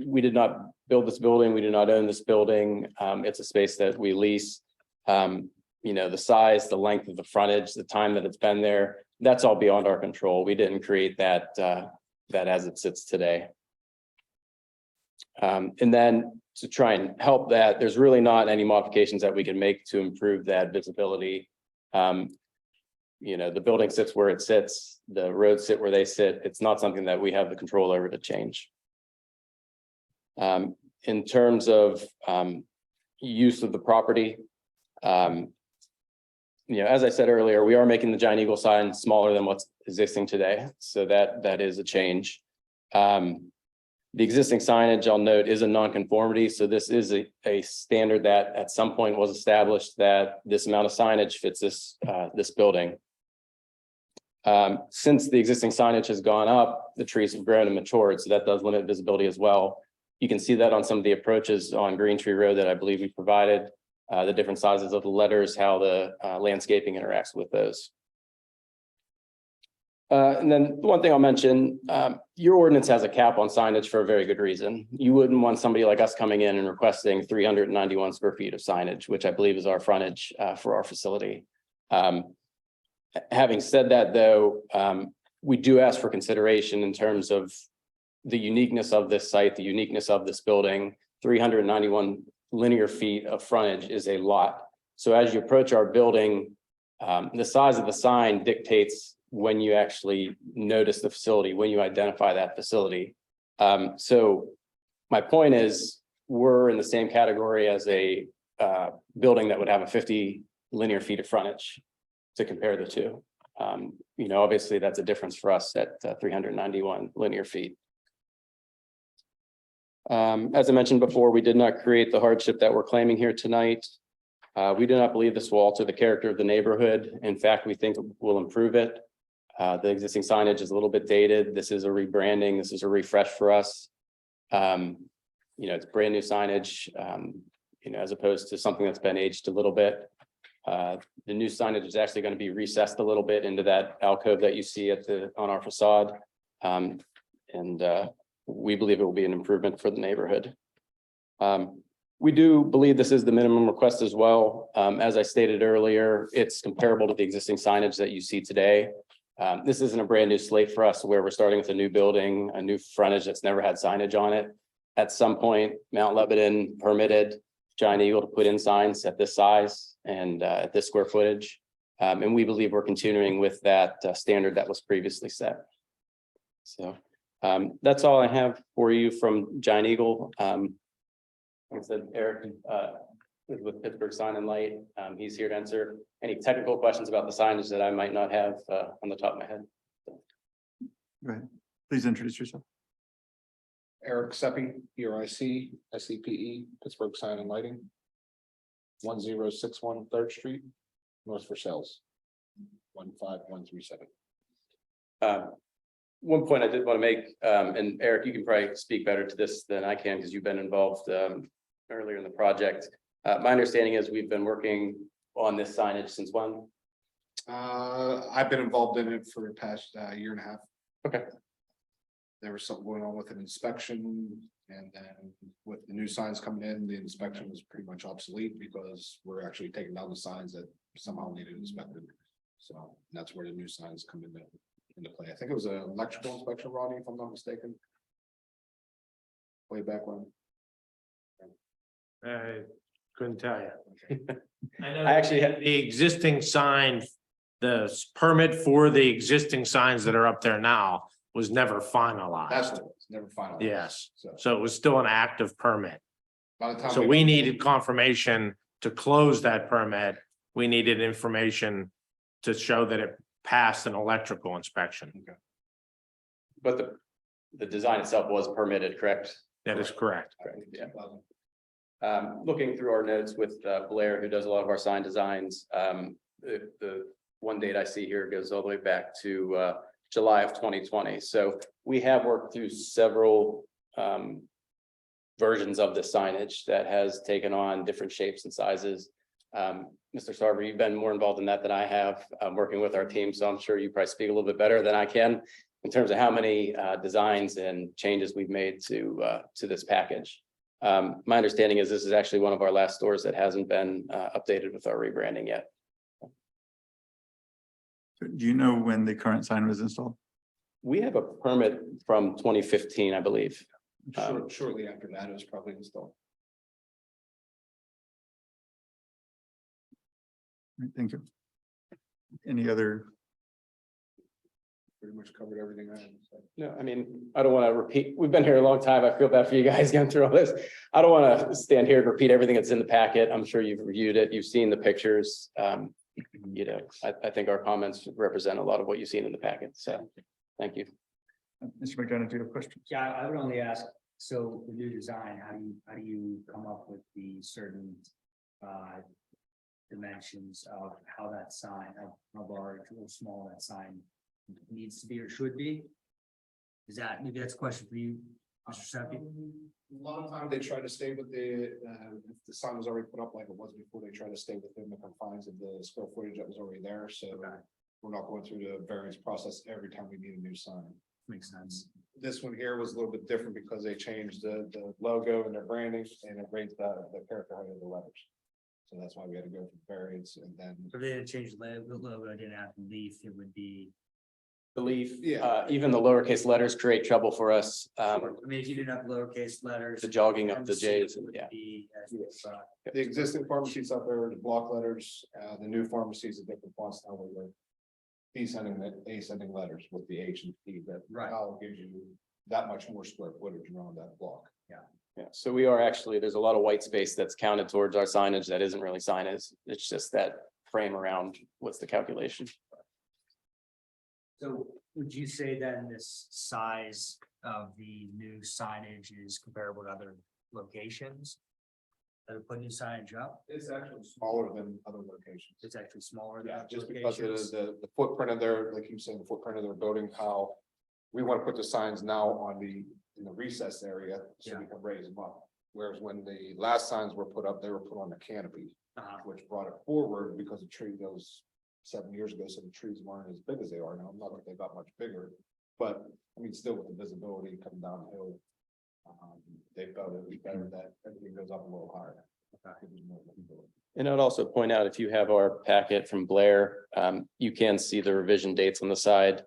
We did not build this building. We do not own this building. It's a space that we lease. You know, the size, the length of the frontage, the time that it's been there, that's all beyond our control. We didn't create that, that as it sits today. And then to try and help that, there's really not any modifications that we can make to improve that visibility. You know, the building sits where it sits, the roads sit where they sit. It's not something that we have the control over to change. In terms of use of the property, you know, as I said earlier, we are making the Giant Eagle sign smaller than what's existing today. So that is a change. The existing signage, I'll note, is a nonconformity, so this is a standard that at some point was established that this amount of signage fits this building. Since the existing signage has gone up, the trees have grown and matured, so that does limit visibility as well. You can see that on some of the approaches on Green Tree Road that I believe we provided, the different sizes of the letters, how the landscaping interacts with those. And then the one thing I'll mention, your ordinance has a cap on signage for a very good reason. You wouldn't want somebody like us coming in and requesting 391 square feet of signage, which I believe is our frontage for our facility. Having said that, though, we do ask for consideration in terms of the uniqueness of this site, the uniqueness of this building. 391 linear feet of frontage is a lot. So as you approach our building, the size of the sign dictates when you actually notice the facility, when you identify that facility. So my point is, we're in the same category as a building that would have a 50 linear feet of frontage to compare the two. You know, obviously that's a difference for us at 391 linear feet. As I mentioned before, we did not create the hardship that we're claiming here tonight. We do not believe this will alter the character of the neighborhood. In fact, we think it will improve it. The existing signage is a little bit dated. This is a rebranding. This is a refresh for us. You know, it's brand new signage, you know, as opposed to something that's been aged a little bit. The new signage is actually going to be recessed a little bit into that alcove that you see on our facade. We believe it will be an improvement for the neighborhood. We do believe this is the minimum request as well. As I stated earlier, it's comparable to the existing signage that you see today. This isn't a brand new slate for us where we're starting with a new building, a new frontage that's never had signage on it. At some point, Mount Lebanon permitted Giant Eagle to put in signs at this size and at this square footage. And we believe we're continuing with that standard that was previously set. So that's all I have for you from Giant Eagle. Like I said, Eric is with Pittsburgh Sign and Light. He's here to answer any technical questions about the signage that I might not have on the top of my head. Go ahead. Please introduce yourself. Eric Seppi, ERIC, SCPE, Pittsburgh Sign and Lighting. 1061 3rd Street, North Versailles. 15137. One point I did want to make, and Eric, you can probably speak better to this than I can because you've been involved earlier in the project. My understanding is we've been working on this signage since when? I've been involved in it for the past year and a half. Okay. There was something going on with an inspection, and then with the new signs coming in, the inspection was pretty much obsolete because we're actually taking down the signs that somehow needed inspected. So that's where the new signs come into play. I think it was an electrical inspection, Ronnie, if I'm not mistaken. Way back when. I couldn't tell you. I actually had The existing sign, the permit for the existing signs that are up there now was never finalized. That's what it was, never finalized. Yes, So so it was still an active permit. by the time. So we needed confirmation to close that permit. We needed information to show that it passed an electrical inspection. But the design itself was permitted, correct? That is correct. Correct, yeah. Looking through our notes with Blair, who does a lot of our sign designs, the one date I see here goes all the way back to July of 2020. So we have worked through several versions of the signage that has taken on different shapes and sizes. Mr. Sarver, you've been more involved in that than I have, working with our team, so I'm sure you probably speak a little bit better than I can in terms of how many designs and changes we've made to this package. My understanding is this is actually one of our last stores that hasn't been updated with our rebranding yet. Do you know when the current sign was installed? We have a permit from 2015, I believe. Shortly after that, it was probably installed. Right, thank you. Any other? Pretty much covered everything I had to say. No, I mean, I don't want to repeat, we've been here a long time. I feel bad for you guys going through all this. I don't want to stand here and repeat everything that's in the packet. I'm sure you've reviewed it. You've seen the pictures. You know, I think our comments represent a lot of what you've seen in the packet. So, thank you. Mr. McDonough, do you have questions? Yeah, I would only ask, So the new design, how do you come up with the certain dimensions of how that sign, how large or small that sign needs to be or should be? Is that, maybe that's a question for you, Mr. Seppi? A lot of times they try to stay with if the sign was already put up like it was before, they try to stay within the confines of the square footage that was already there, so. We're not going through the variance process every time we need a new sign. Makes sense. This one here was a little bit different because they changed the logo and their branding and it raised the character height of the letters. So that's why we had to go for variance and then. If they didn't change the logo, I didn't have leaf, it would be. Believe, Yeah. even the lowercase letters create trouble for us. I mean, if you didn't have lowercase letters. The jogging up the J's, it would yeah. be as, The existing pharmacies up there, the block letters, the new pharmacies, a different font style with the ascending letters with the H and P that Right. now gives you that much more square footage around that block. Yeah, so we are actually, there's a lot of white space that's counted towards our signage that isn't really signage. It's just that frame around what's the calculation. so would you say then this size of the new signage is comparable to other locations? That would put new signage up, It's actually smaller than other locations. it's actually smaller than Yeah, other just because of locations. the footprint of their, like you saying, the footprint of their building, how. We want to put the signs now on in the recess area, so we can raise them up. Whereas when the last signs were put up, they were put on the canopy, which brought it forward because the tree goes 7 years ago, so the trees weren't as big as they are now. Not that they got much bigger, but I mean, still with the visibility coming downhill. They felt it was better that everything goes up a little higher. And I'd also point out, if you have our packet from Blair, you can see the revision dates on the side.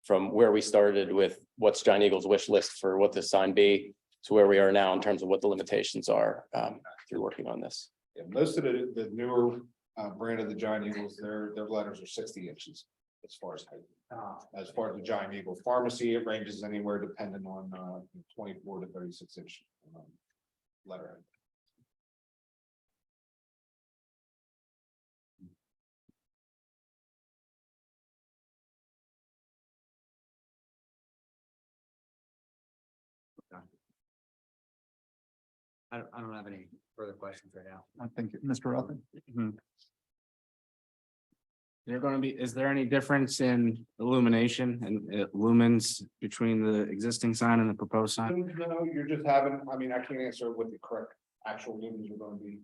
From where we started with what's Giant Eagle's wish list for what this sign be to where we are now in terms of what the limitations are through working on this. Yeah, most of the newer brand of the Giant Eagles, their letters are 60 inches as far as height. As far as the Giant Eagle Pharmacy, it ranges anywhere depending on 24 to 36 inch letter. I don't have any further questions right now. Thank you, Mr. Rutherford. Is there any difference in illumination and lumens between the existing sign and the proposed sign? No, you're just having, I mean, I can't answer what the correct actual lumens are going to be.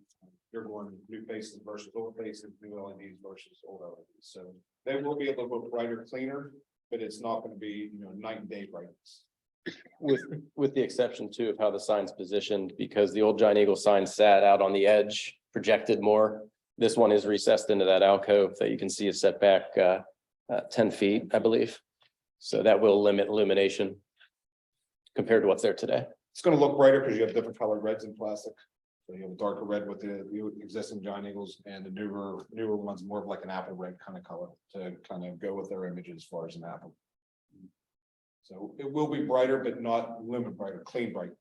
You're going new faces versus old faces, new LEDs versus old LEDs. So they will be a little bit brighter, cleaner, but it's not going to be, night and day brightness. With the exception too of how the sign's positioned, because the old Giant Eagle sign sat out on the edge, projected more. This one is recessed into that alcove that you can see is set back 10 feet, I believe. So that will limit illumination compared to what's there today. It's going to look brighter because you have different colored reds in plastic. So you have a darker red with the existing Giant Eagles and the newer ones more of like an apple red kind of color to kind of go with their image as far as an apple. So it will be brighter, but not lumen brighter, clean bright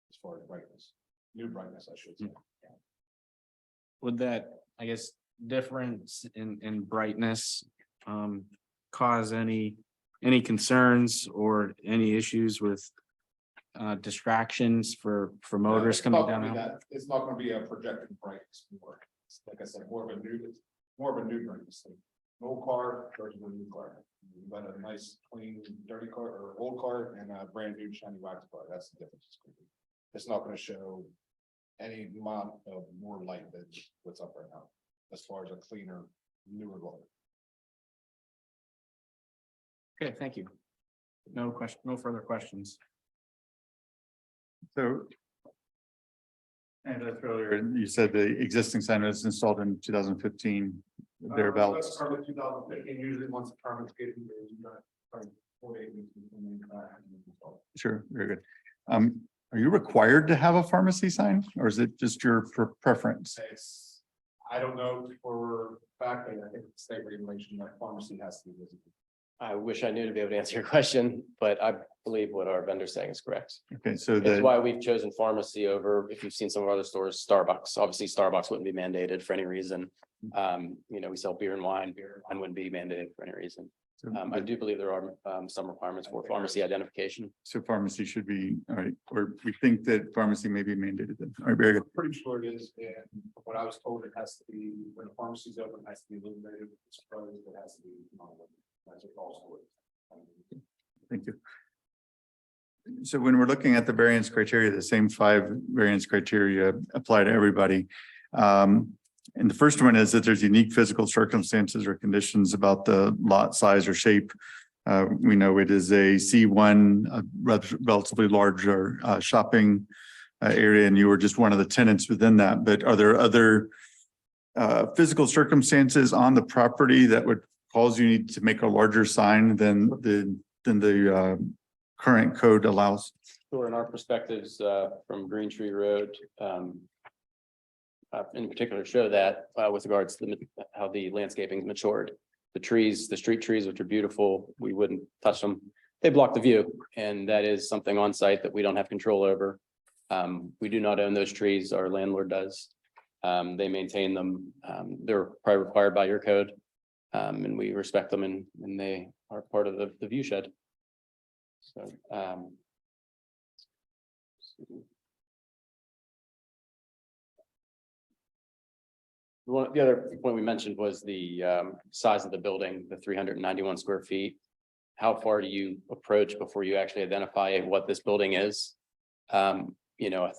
as far as brightness, new brightness, I should say. Would that, I guess, difference in brightness cause any concerns or any issues with distractions for motorists No, coming down? it's not going to be a projected brightness. Like I said, more of a new brightness. Like an old car versus a new car. You got a nice, clean, dirty car or old car and a brand new shiny wax car. That's the difference. It's not going to show any amount of more light than what's up right now, as far as a cleaner, newer light. Okay, thank you. No question, no further questions. So. And as earlier, you said the existing sign was installed in 2015, thereabouts. Permit 2015, usually once the permit's getting, you got 4 to 8 weeks. Sure, very good. Are you required to have a pharmacy sign or is it just your preference? I don't know for a fact, I think it's state regulation that pharmacy has to be visible. I wish I knew to be able to answer your question, but I believe what our vendor's saying is correct. Okay, so That's the, why we've chosen pharmacy over, if you've seen some of our other stores, Starbucks. Obviously, Starbucks wouldn't be mandated for any reason. We sell beer and wine. Beer and wine wouldn't be mandated for any reason. I do believe there are some requirements for pharmacy identification. So pharmacy should be, all right, or we think that pharmacy may be mandated then. All right, very good. Pretty sure it is, and from what I was told, it has to be, when the pharmacy's open, it has to be illuminated, it's closed, it has to be. That's a false story. Thank you. So when we're looking at the variance criteria, the same 5 variance criteria apply to everybody. And the first one is that there's unique physical circumstances or conditions about the lot size or shape. We know it is a C1, a relatively larger shopping area, and you were just one of the tenants within that. But are there other physical circumstances on the property that would cause you need to make a larger sign than the current code allows? Sure, in our perspectives, from Green Tree Road, in particular, show that, with regards to how the landscaping matured. The trees, the street trees, which are beautiful, we wouldn't touch them. They block the view, and that is something on site that we don't have control over. We do not own those trees, our landlord does. They maintain them. They're probably required by your code. And we respect them, and they are part of the view shed. So, the other point we mentioned was the size of the building, the 391 square feet. How far do you approach before you actually identify what this building is? You know,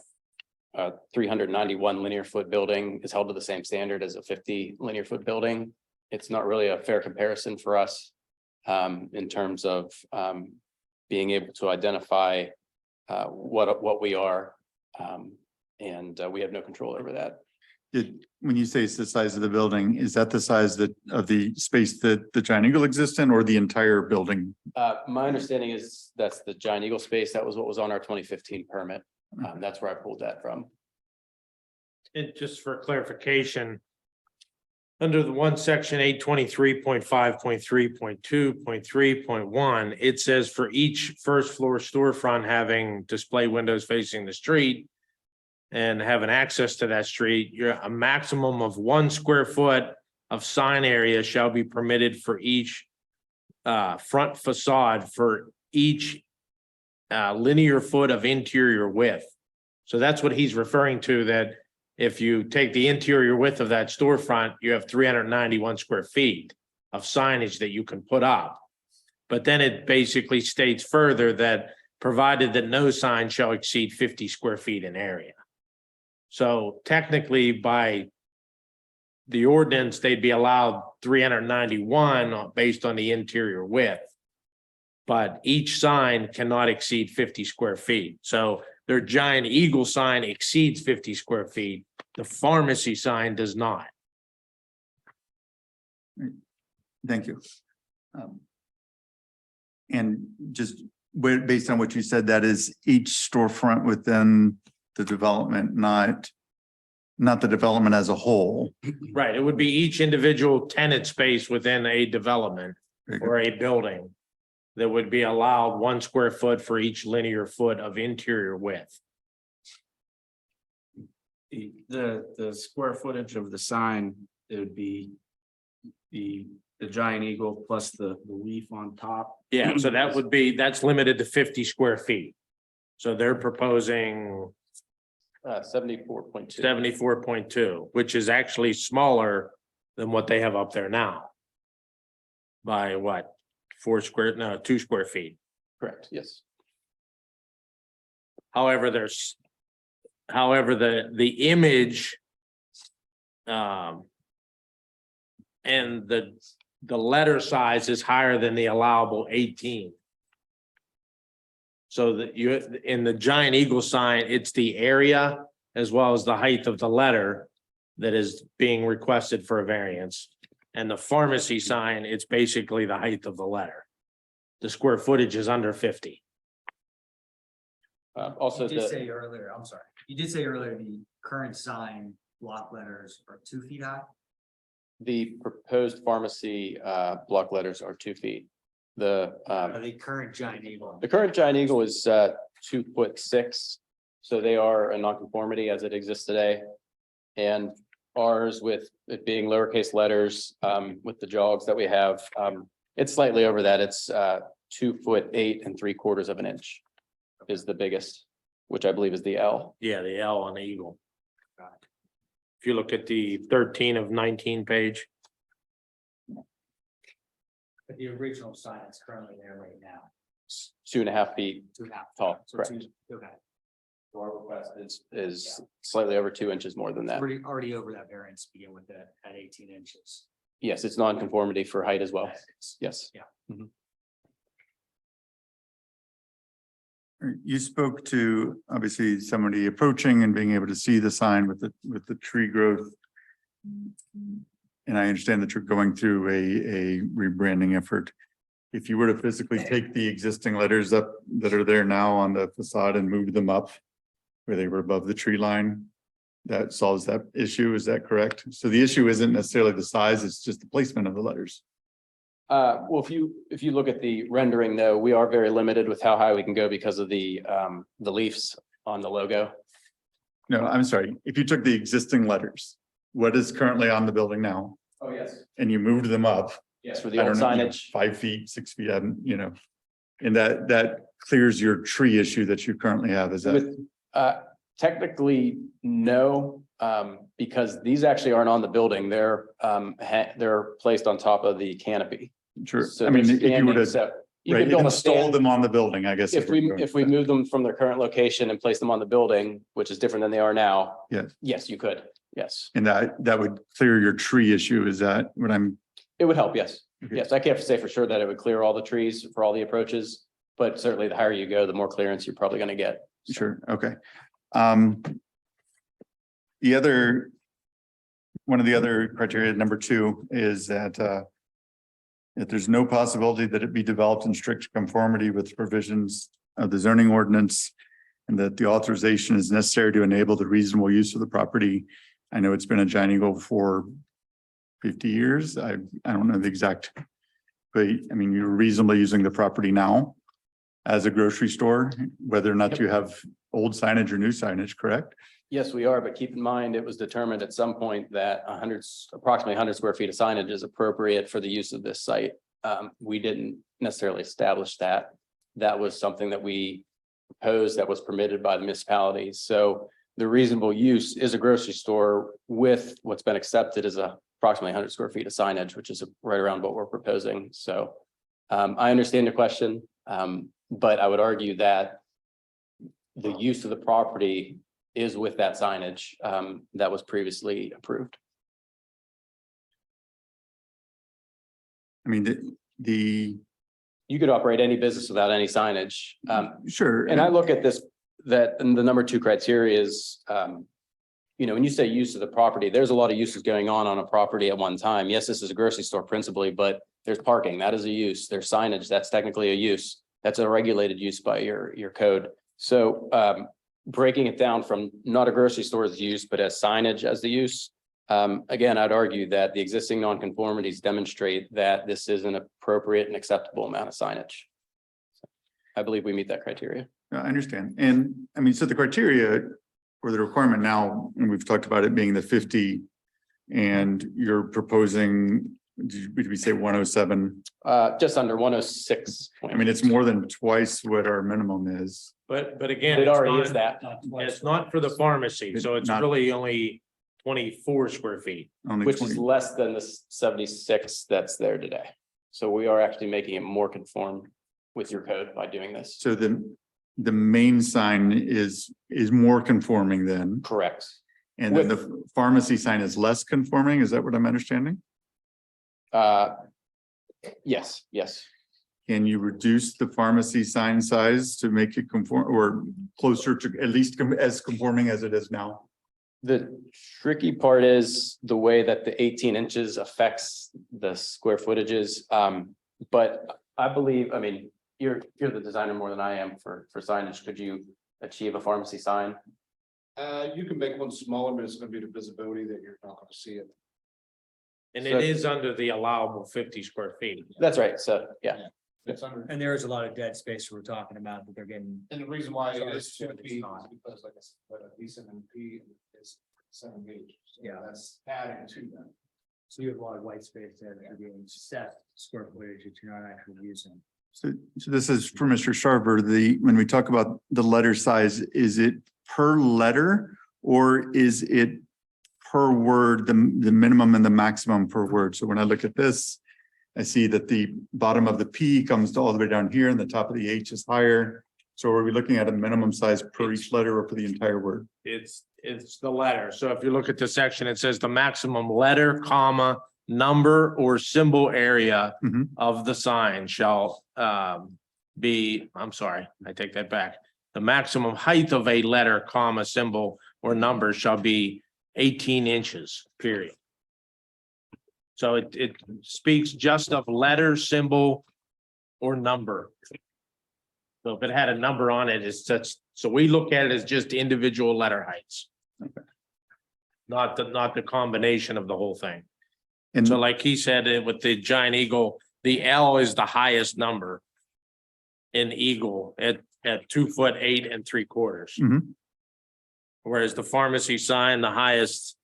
a 391 linear foot building is held to the same standard as a 50 linear foot building. It's not really a fair comparison for us in terms of being able to identify what we are. And we have no control over that. When you say it's the size of the building, is that the size of the space that the Giant Eagle exists in, or the entire building? My understanding is that's the Giant Eagle space. That was what was on our 2015 permit. That's where I pulled that from. And just for clarification, under the one section 823.5.3.2.3.1, it says for each first floor storefront having display windows facing the street and having access to that street, a maximum of 1 square foot of sign area shall be permitted for each front facade for each linear foot of interior width. So that's what he's referring to, that if you take the interior width of that storefront, you have 391 square feet of signage that you can put up. But then it basically states further that provided that no sign shall exceed 50 square feet in area. So technically, by the ordinance, they'd be allowed 391 based on the interior width. But each sign cannot exceed 50 square feet. So their Giant Eagle sign exceeds 50 square feet. The pharmacy sign does not. Thank you. And just based on what you said, that is each storefront within the development, not the development as a whole. Right, it would be each individual tenant space within a development or a building that would be allowed 1 square foot for each linear foot of interior width. The square footage of the sign, it would be the Giant Eagle plus the leaf on top. Yeah, so that's limited to 50 square feet. So they're proposing 74.2. 74.2, which is actually smaller than what they have up there now. By what? 2 square feet. Correct, yes. However, the image and the letter size is higher than the allowable 18. So that in the Giant Eagle sign, it's the area as well as the height of the letter that is being requested for a variance. And the pharmacy sign, it's basically the height of the letter. The square footage is under 50. Also, You did say earlier, I'm sorry, you did say earlier, the current sign block letters are 2 feet high? the proposed pharmacy block letters are 2 feet. Are they current Giant Eagle? The current Giant Eagle is 2'6". So they are a nonconformity as it exists today. And ours, with it being lowercase letters, with the jogs that we have, It's slightly over that. It's 2'8" 3/4 of an inch is the biggest, which I believe is the L. Yeah, the L on the Eagle. If you look at the 13 of 19 page, But the original sign that's currently there right now. 2.5 feet 2.5. tall, So correct. Okay, So our request is slightly over 2 inches more than that. already over that variance to begin with at 18 inches. Yes, it's non-conformity for height as well. Yes. You spoke to obviously somebody approaching and being able to see the sign with the tree growth. And I understand that you're going through a rebranding effort. If you were to physically take the existing letters up that are there now on the facade and move them up where they were above the tree line, that solves that issue. Is that correct? So the issue isn't necessarily the size, it's just the placement of the letters. Well, if you look at the rendering, though, we are very limited with how high we can go because of the leaves on the logo. No, I'm sorry. If you took the existing letters, what is currently on the building now, Oh, yes. and you moved them up, Yes, for the I old don't know, signage. 5 feet, 6 feet, and that clears your tree issue that you currently have, is that? With, technically, no, because these actually aren't on the building. They're placed on top of the canopy. Sure. So I mean, they're if you standing, were to, so you right, could build a install stand. them on the building, I guess. If we move them from their current location and place them on the building, which is different than they are now. Yes. Yes, you could. Yes, And that would clear your tree issue, is that what I'm? it would help. Yes. Okay. Yes, I can't say for sure that it would clear all the trees for all the approaches, but certainly the higher you go, the more clearance you're probably going to get. Sure, okay. One of the other criteria, number 2, is that if there's no possibility that it be developed in strict conformity with provisions of the zoning ordinance, and that the authorization is necessary to enable the reasonable use of the property. I know it's been a Giant Eagle for 50 years. I don't know the exact, but I mean, you're reasonably using the property now as a grocery store, whether or not you have old signage or new signage, correct? Yes, we are, but keep in mind, it was determined at some point that approximately 100 square feet of signage is appropriate for the use of this site. We didn't necessarily establish that. That was something that we proposed that was permitted by the municipality. So the reasonable use is a grocery store with what's been accepted as approximately 100 square feet of signage, which is right around what we're proposing. So I understand the question, but I would argue that the use of the property is with that signage that was previously approved. I mean, You could operate any business without any signage. sure. And I look at this, and the number 2 criteria is, when you say use of the property, there's a lot of uses going on a property at one time. Yes, this is a grocery store principally, but there's parking, that is a use. There's signage, that's technically a use. That's a regulated use by your code. So breaking it down from not a grocery store as use, but as signage as the use. Again, I'd argue that the existing nonconformities demonstrate that this is an appropriate and acceptable amount of signage. I believe we meet that criteria. I understand. And I mean, so the criteria or the requirement now, and we've talked about it being the 50, and you're proposing, did we say 107? Just under 106. I mean, it's more than twice what our minimum is. but again. It it's already not- is that. It's not for the pharmacy, so it's Not- really only 24 square feet. Only Which 20. is less than the 76 that's there today. So we are actually making it more conform with your code by doing this. So the main sign is more conforming then, Correct. and then the pharmacy sign is less conforming. Is that what I'm understanding? Yes. Can you reduce the pharmacy sign size to make it conform or closer to at least as conforming as it is now? The tricky part is the way that the 18 inches affects the square footages. But I believe, I mean, you're the designer more than I am for signage. Could you achieve a pharmacy sign? You can make one smaller, but it's gonna be the visibility that you're not gonna see it. And So- it is under the allowable 50 square feet. That's right. So, yeah. It's under, And there is a lot of dead space we're talking about that they're getting. and the reason why it Sorry, is 2 it's feet not. is because like I said, but a decent MP is 7 gauge. So Yeah. that's adding to that. So you have a lot of white space there that you're being set square footage that you're not actually using. So this is for Mr. Sharper, when we talk about the letter size, is it per letter? Or is it per word, the minimum and the maximum per word? So when I look at this, I see that the bottom of the P comes all the way down here and the top of the H is higher. So are we looking at a minimum size per each letter or for the entire word? It's the letter. So if you look at the section, it says the maximum letter, comma, number or symbol area Mhm. of the sign shall be, I'm sorry, I take that back. The maximum height of a letter, comma, symbol or number shall be 18 inches, period. So it speaks just of letter, symbol or number. So if it had a number on it, it's such, so we look at it as just individual letter heights. Not the combination of the whole thing. And So like he said, with the giant eagle, the L is the highest number. In eagle at 2'8" 3/4. Mhm. Whereas the pharmacy sign, the highest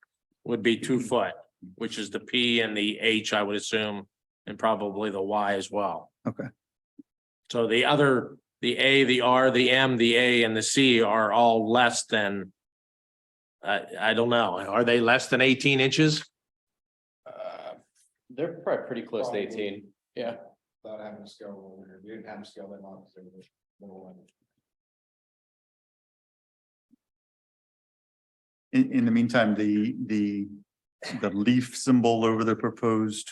would be 2 foot, which is the P and the H, I would assume, and probably the Y as well. Okay. So the other, the A, the R, the M, the A, and the C are all less than. I don't know, are they less than 18 inches? They're probably pretty close to 18. Yeah. Without having to scale over here, we didn't have to scale them up. They were little one. in the meantime, the leaf symbol over the proposed,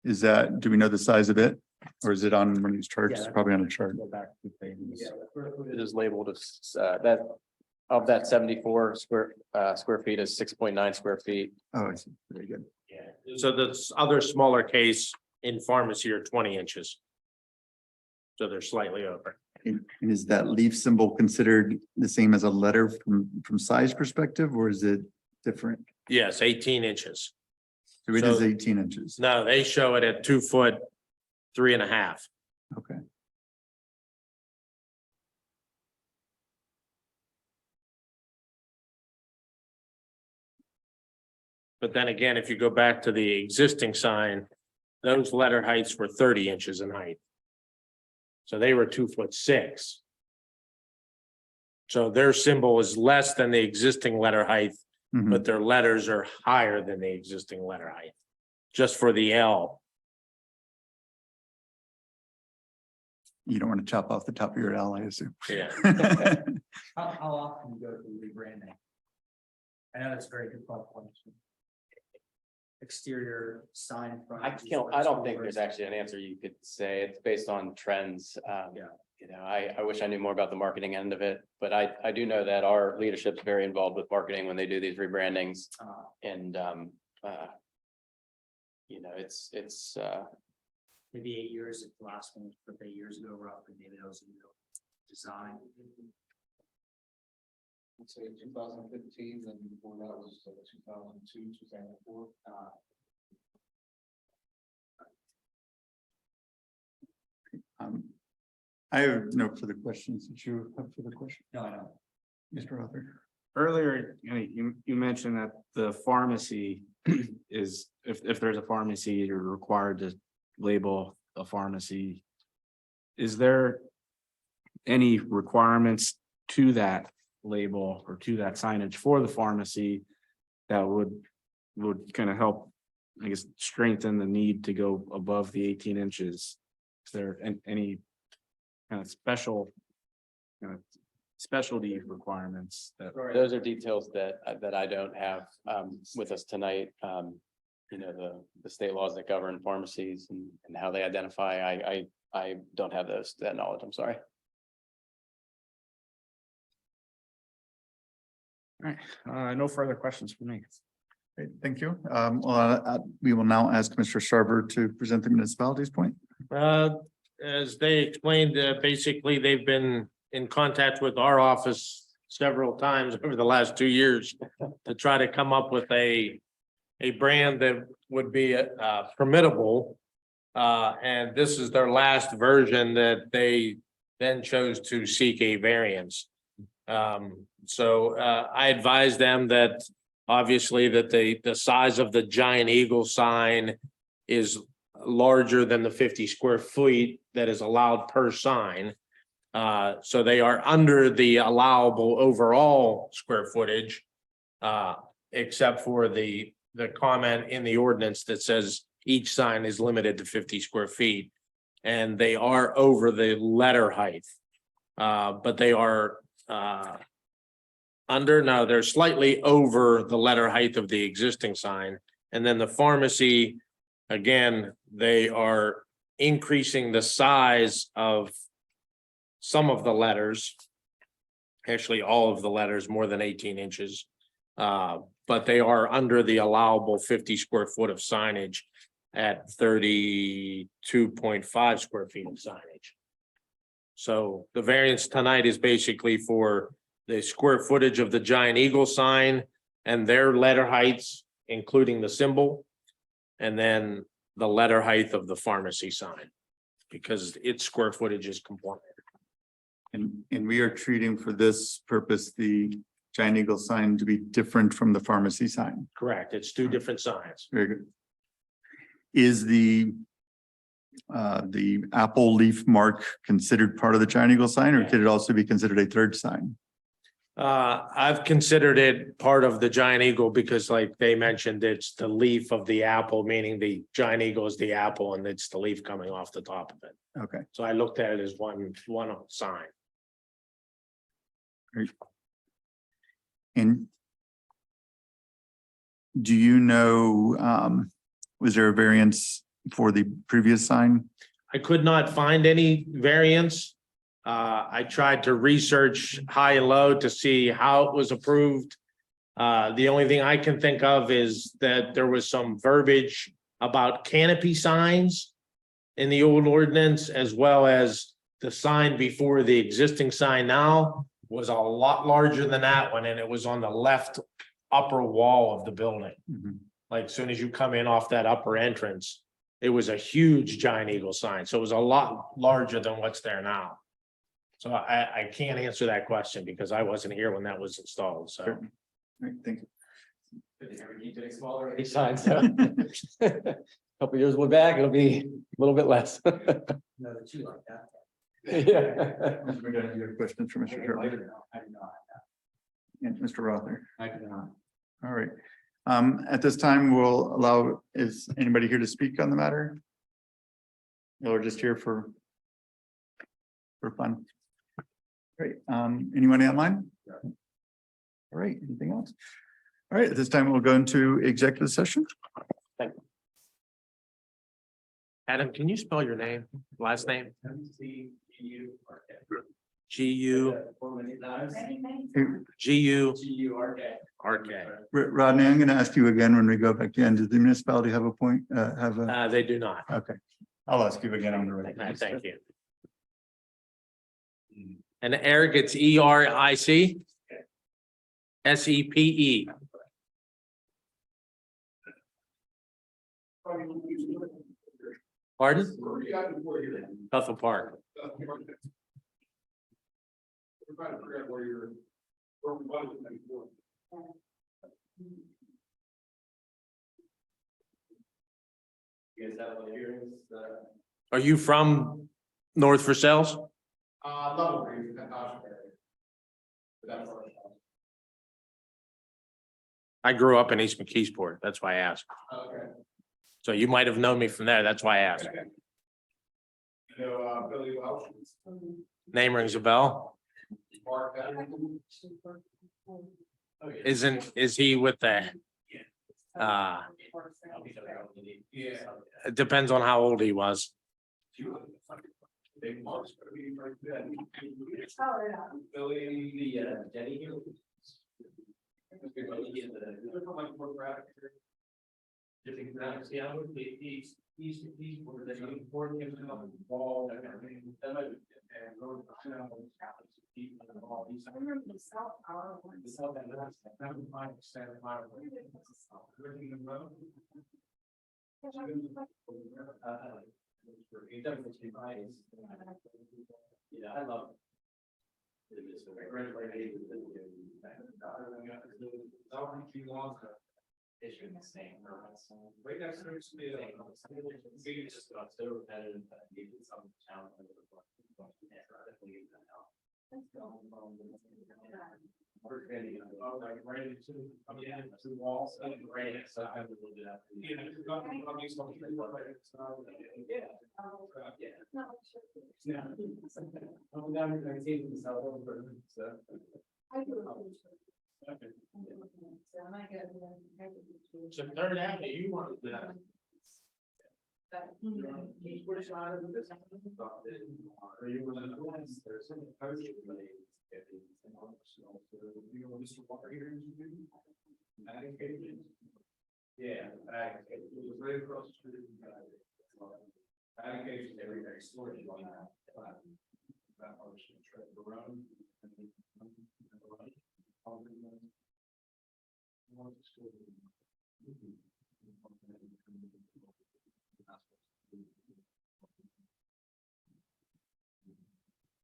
is that, do we know the size of it? Or is it on one of these charts? Yeah. Probably on a chart. Go back to things. It is labeled as that of that 74 square feet is 6.9 square feet. Oh, I see. Very good. Yeah. So the other smaller case in pharmacy are 20 inches. So they're slightly over. And is that leaf symbol considered the same as a letter from size perspective, or is it different? Yes, 18 inches. So it is So- 18 inches. No, they show it at 2 foot, 3.5. Okay. But then again, if you go back to the existing sign, those letter heights were 30 inches in height. So they were 2'6". So their symbol is less than the existing letter height, Mhm. but their letters are higher than the existing letter height. Just for the L. You don't want to chop off the top of your L, I assume. Yeah. How often do you go through rebranding? I know that's a very good question. Exterior sign. front, I don't think there's actually an answer you could say. It's based on trends. Yeah. You know, I wish I knew more about the marketing end of it, but I do know that our leadership's very involved with marketing when they do these rebrandings and you know, it's Maybe 8 years, if the last one was put 8 years ago, roughly, maybe that was a new design. I'd say 2015, then before that was 2002, 2004. I have no further questions. Did you have further questions? No, I don't. Mr. Author? Earlier, you mentioned that the pharmacy is, if there's a pharmacy, you're required to label a pharmacy. Is there any requirements to that label or to that signage for the pharmacy that would kind of help, I guess, strengthen the need to go above the 18 inches? Is there any kind of specialty requirements that? those are details that I don't have with us tonight. You know, the state laws that govern pharmacies and how they identify. I don't have that knowledge. I'm sorry. All right, no further questions for me. Great, thank you. We will now ask Mr. Sharber to present the municipality's point. As they explained, basically, they've been in contact with our office several times over the last 2 years to try to come up with a brand that would be permittable. And this is their last version that they then chose to seek a variance. So I advised them that obviously that the size of the giant eagle sign is larger than the 50 square feet that is allowed per sign. So they are under the allowable overall square footage. Except for the comment in the ordinance that says each sign is limited to 50 square feet. And they are over the letter height. But they are they're slightly over the letter height of the existing sign. And then the pharmacy, again, they are increasing the size of some of the letters. Actually, all of the letters more than 18 inches. But they are under the allowable 50 square foot of signage at 32.5 square feet of signage. So the variance tonight is basically for the square footage of the giant eagle sign and their letter heights, including the symbol. And then the letter height of the pharmacy sign, because its square footage is compliant. And we are treating for this purpose, the giant eagle sign to be different from the pharmacy sign. Correct. It's two different signs. Very good. Is the apple leaf mark considered part of the giant eagle sign, or could it also be considered a third sign? I've considered it part of the giant eagle because like they mentioned, it's the leaf of the apple, meaning the giant eagle is the apple and it's the leaf coming off the top of it. Okay. So I looked at it as one sign. And do you know, was there a variance for the previous sign? I could not find any variance. I tried to research high and low to see how it was approved. The only thing I can think of is that there was some verbiage about canopy signs in the old ordinance, as well as the sign before the existing sign now was a lot larger than that one, and it was on the left upper wall of the building. Like as soon as you come in off that upper entrance, it was a huge giant eagle sign. So it was a lot larger than what's there now. So I can't answer that question because I wasn't here when that was installed, so. All right, thank you. Smaller any signs. Couple years we're back, it'll be a little bit less. Yeah. We're gonna do questions for Mr. Sherman and Mr. Rother. I do not. All right. At this time, we'll allow, is anybody here to speak on the matter? No, we're just here for fun. Great. Anyone online? All right, anything else? All right, at this time, we'll go into executive session. Adam, can you spell your name, last name? G-U-R-K. Rodney, I'm going to ask you again when we go back in. Does the municipality have a point, have a, They do not. okay. I'll ask you again on the right. Thank you. And Eric, it's E-R-I-C? S-E-P-E. Pardon? Bethel Park. Are you from North Versailles? I grew up in East McKeesport. That's why I asked. Okay. So you might have known me from there. That's why I asked. You know, Billy Welsh. Name rings a bell. Mark. Is he with the? Yeah. It depends on how old he was. Big Mark's gonna be right then. Oh, Billy, Denny here. I remember the South Tower one. Yeah, I love. Issue the same permits. Right next to it, maybe just got so repetitive that needed some town. Like right into, yeah, two walls, right, so I would do that. Yeah. Yeah. I'm down here, I see the south over, so. I do. Okay. So I might get. So Third Avenue, you wanted that. Which side of this? Are you one of the ones, there's some post related. You know, Mr. Walker here. Yeah, it was right across the street. Allocations every day, storage on that. That motion, trip around.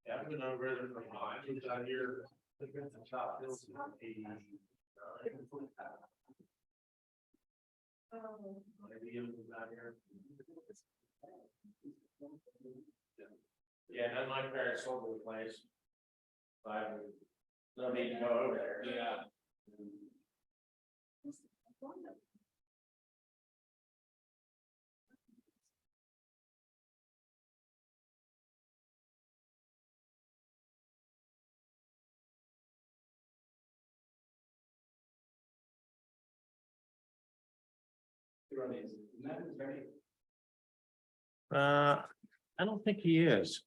Yeah, I've been over there for mine, it's out here. Yeah, and my parents sold the place. No need to go over there. Yeah. I don't think he is.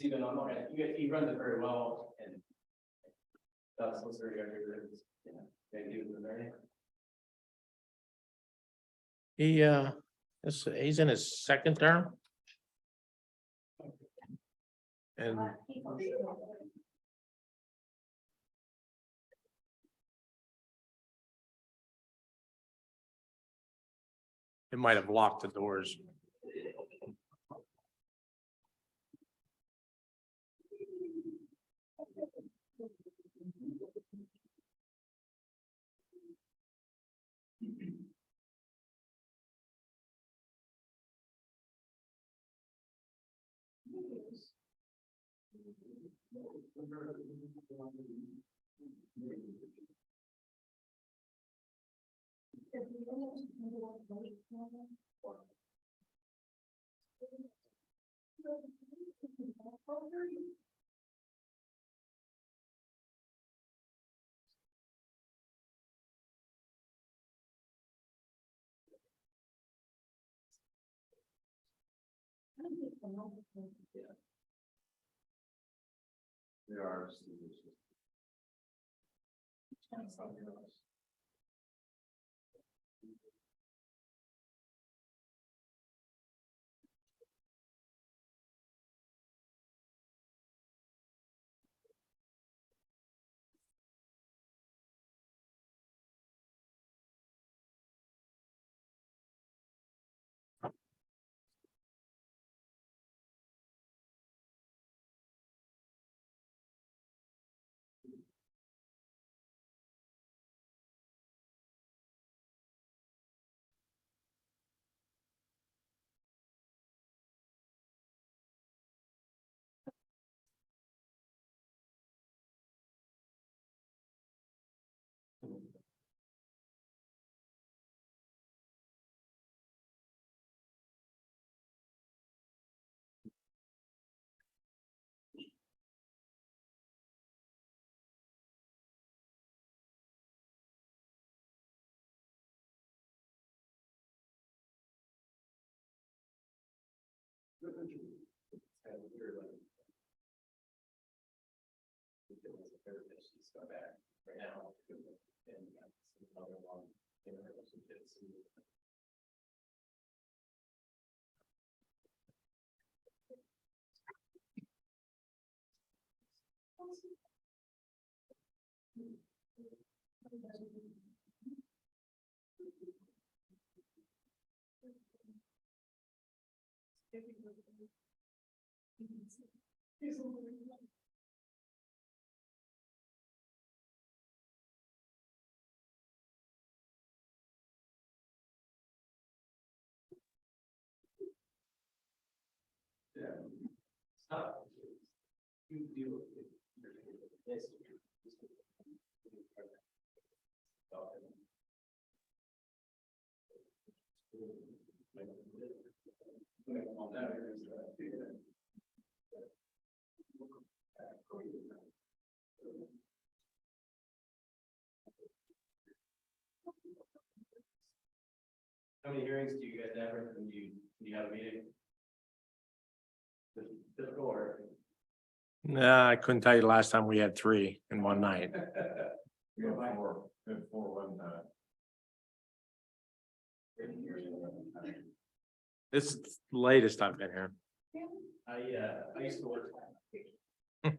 Even I'm not, he runs it very well and. That's what's very good. Thank you. He's in his second term. And it might have locked the doors. There are. Right now. And another one. How many hearings do you guys have when you have a meeting? Typical or? Nah, I couldn't tell you the last time we had 3 in one night. We have four one time. This is the latest I've been here. I used to work. I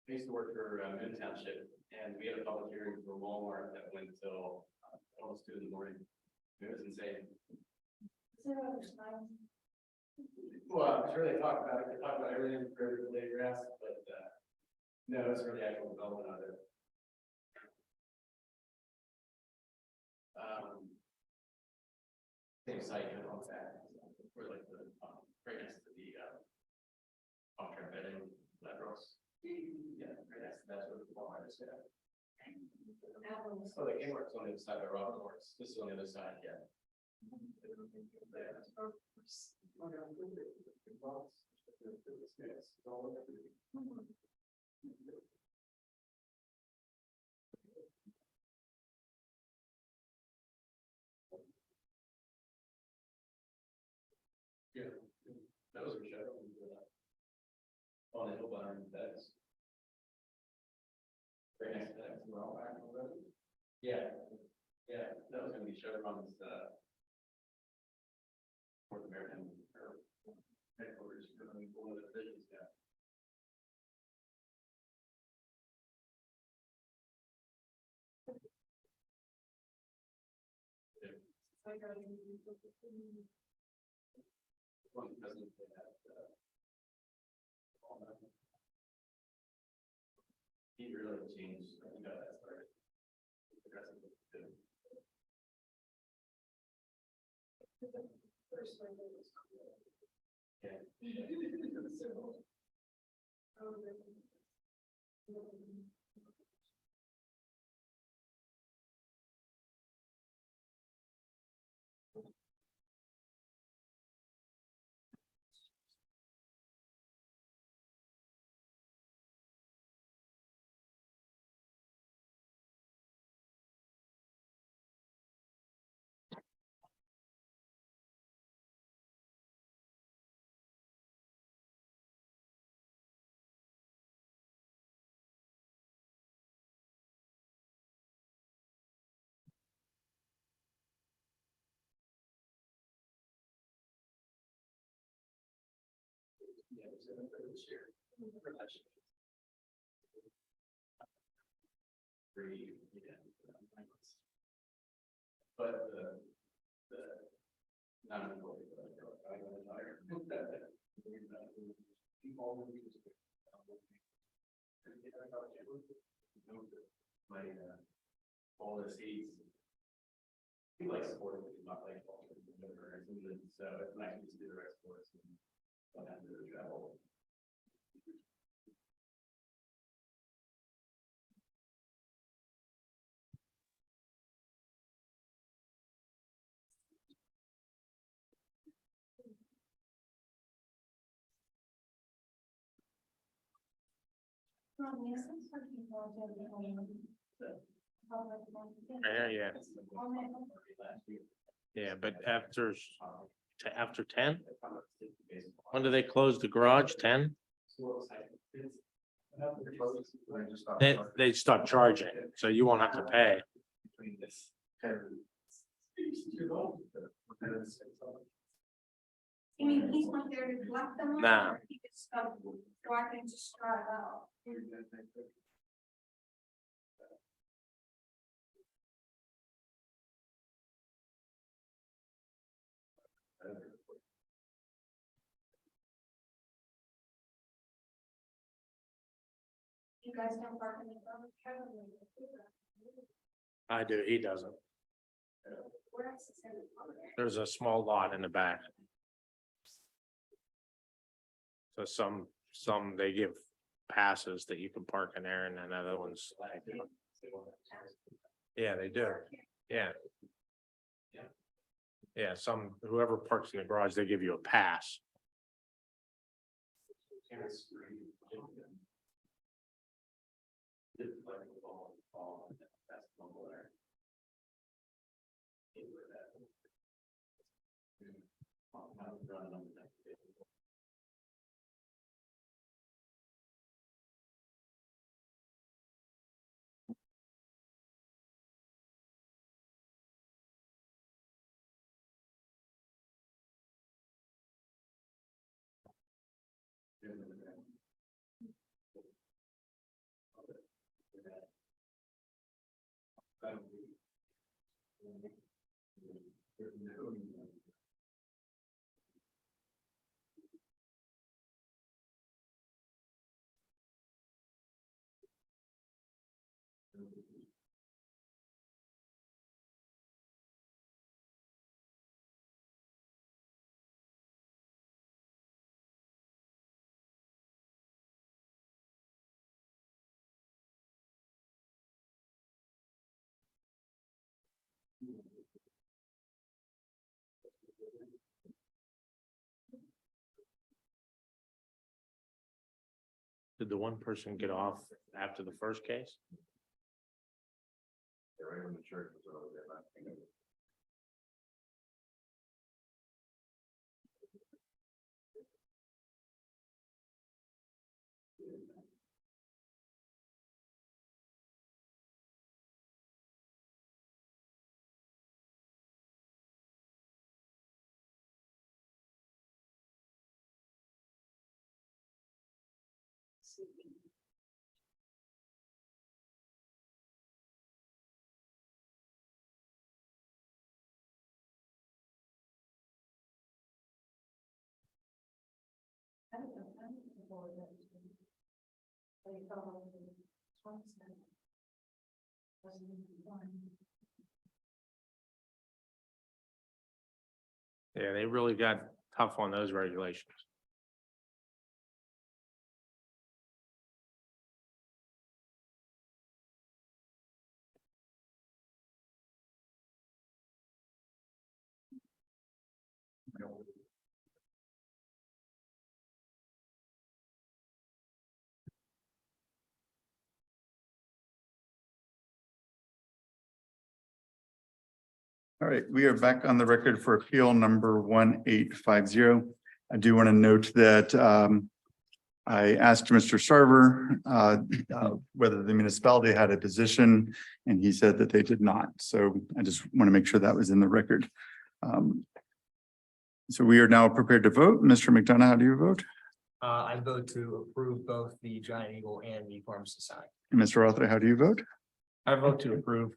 used to work for Mid Township, and we had a public hearing for Walmart that went until almost 2 in the morning. It was insane. Well, I'm sure they talked about it, they talked about everything for the blade grass, but no, it's for the actual development of it. Same site and all that, we're like the, right next to the long-term bedding, laterals. Yeah, right next, that's where the Walmart is at. Oh, the Kmart's on the other side of Robert Morris, this is on the other side, yeah. Yeah, that was a show. On the hill behind that's. Right next to that, we're all back already. Yeah, yeah, that was gonna be Chevron's, North American, or headquarters, one of the divisions, yeah. One president they had, all that. He really changed, I think how that started. Progressive was good. Yeah, it was this year. Three, yeah. But the non-employee, I got tired. My all the seats. He likes sports, but he's not like ball. So it's nice to do the rest sports and don't have to travel. Yeah. Yeah, but after 10, when do they close the garage? 10? They start charging, so you won't have to pay. I mean, he's not there to collect them. Nah. He could stop, so I can just drive out. You guys don't park in the front, Kevin. I do, he doesn't. Where else is it? There's a small lot in the back. So some they give passes that you can park in there and then other ones. Yeah, they do. Yeah. Yeah, some, whoever parks in the garage, they give you a pass. Did the one person get off after the first case? They're right when the church was over there, I think. I don't know, I'm looking forward to that. They follow the 27. Wasn't even fun. Yeah, they really got tough on those regulations. All right, we are back on the record for appeal number 1850. I do want to note that I asked Mr. Sarver whether the municipality had a position, and he said that they did not. So I just want to make sure that was in the record. So we are now prepared to vote. Mr. McDonough, how do you vote? I vote to approve both the Giant Eagle and the Farm Society. And Mr. Rothra, how do you vote? I vote to approve.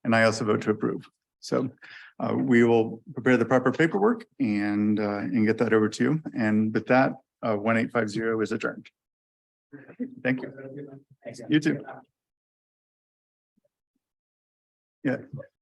And I also vote to approve. So we will prepare the proper paperwork and get that over to you. And with that, 1850 is adjourned. Thank you. You too. Yeah.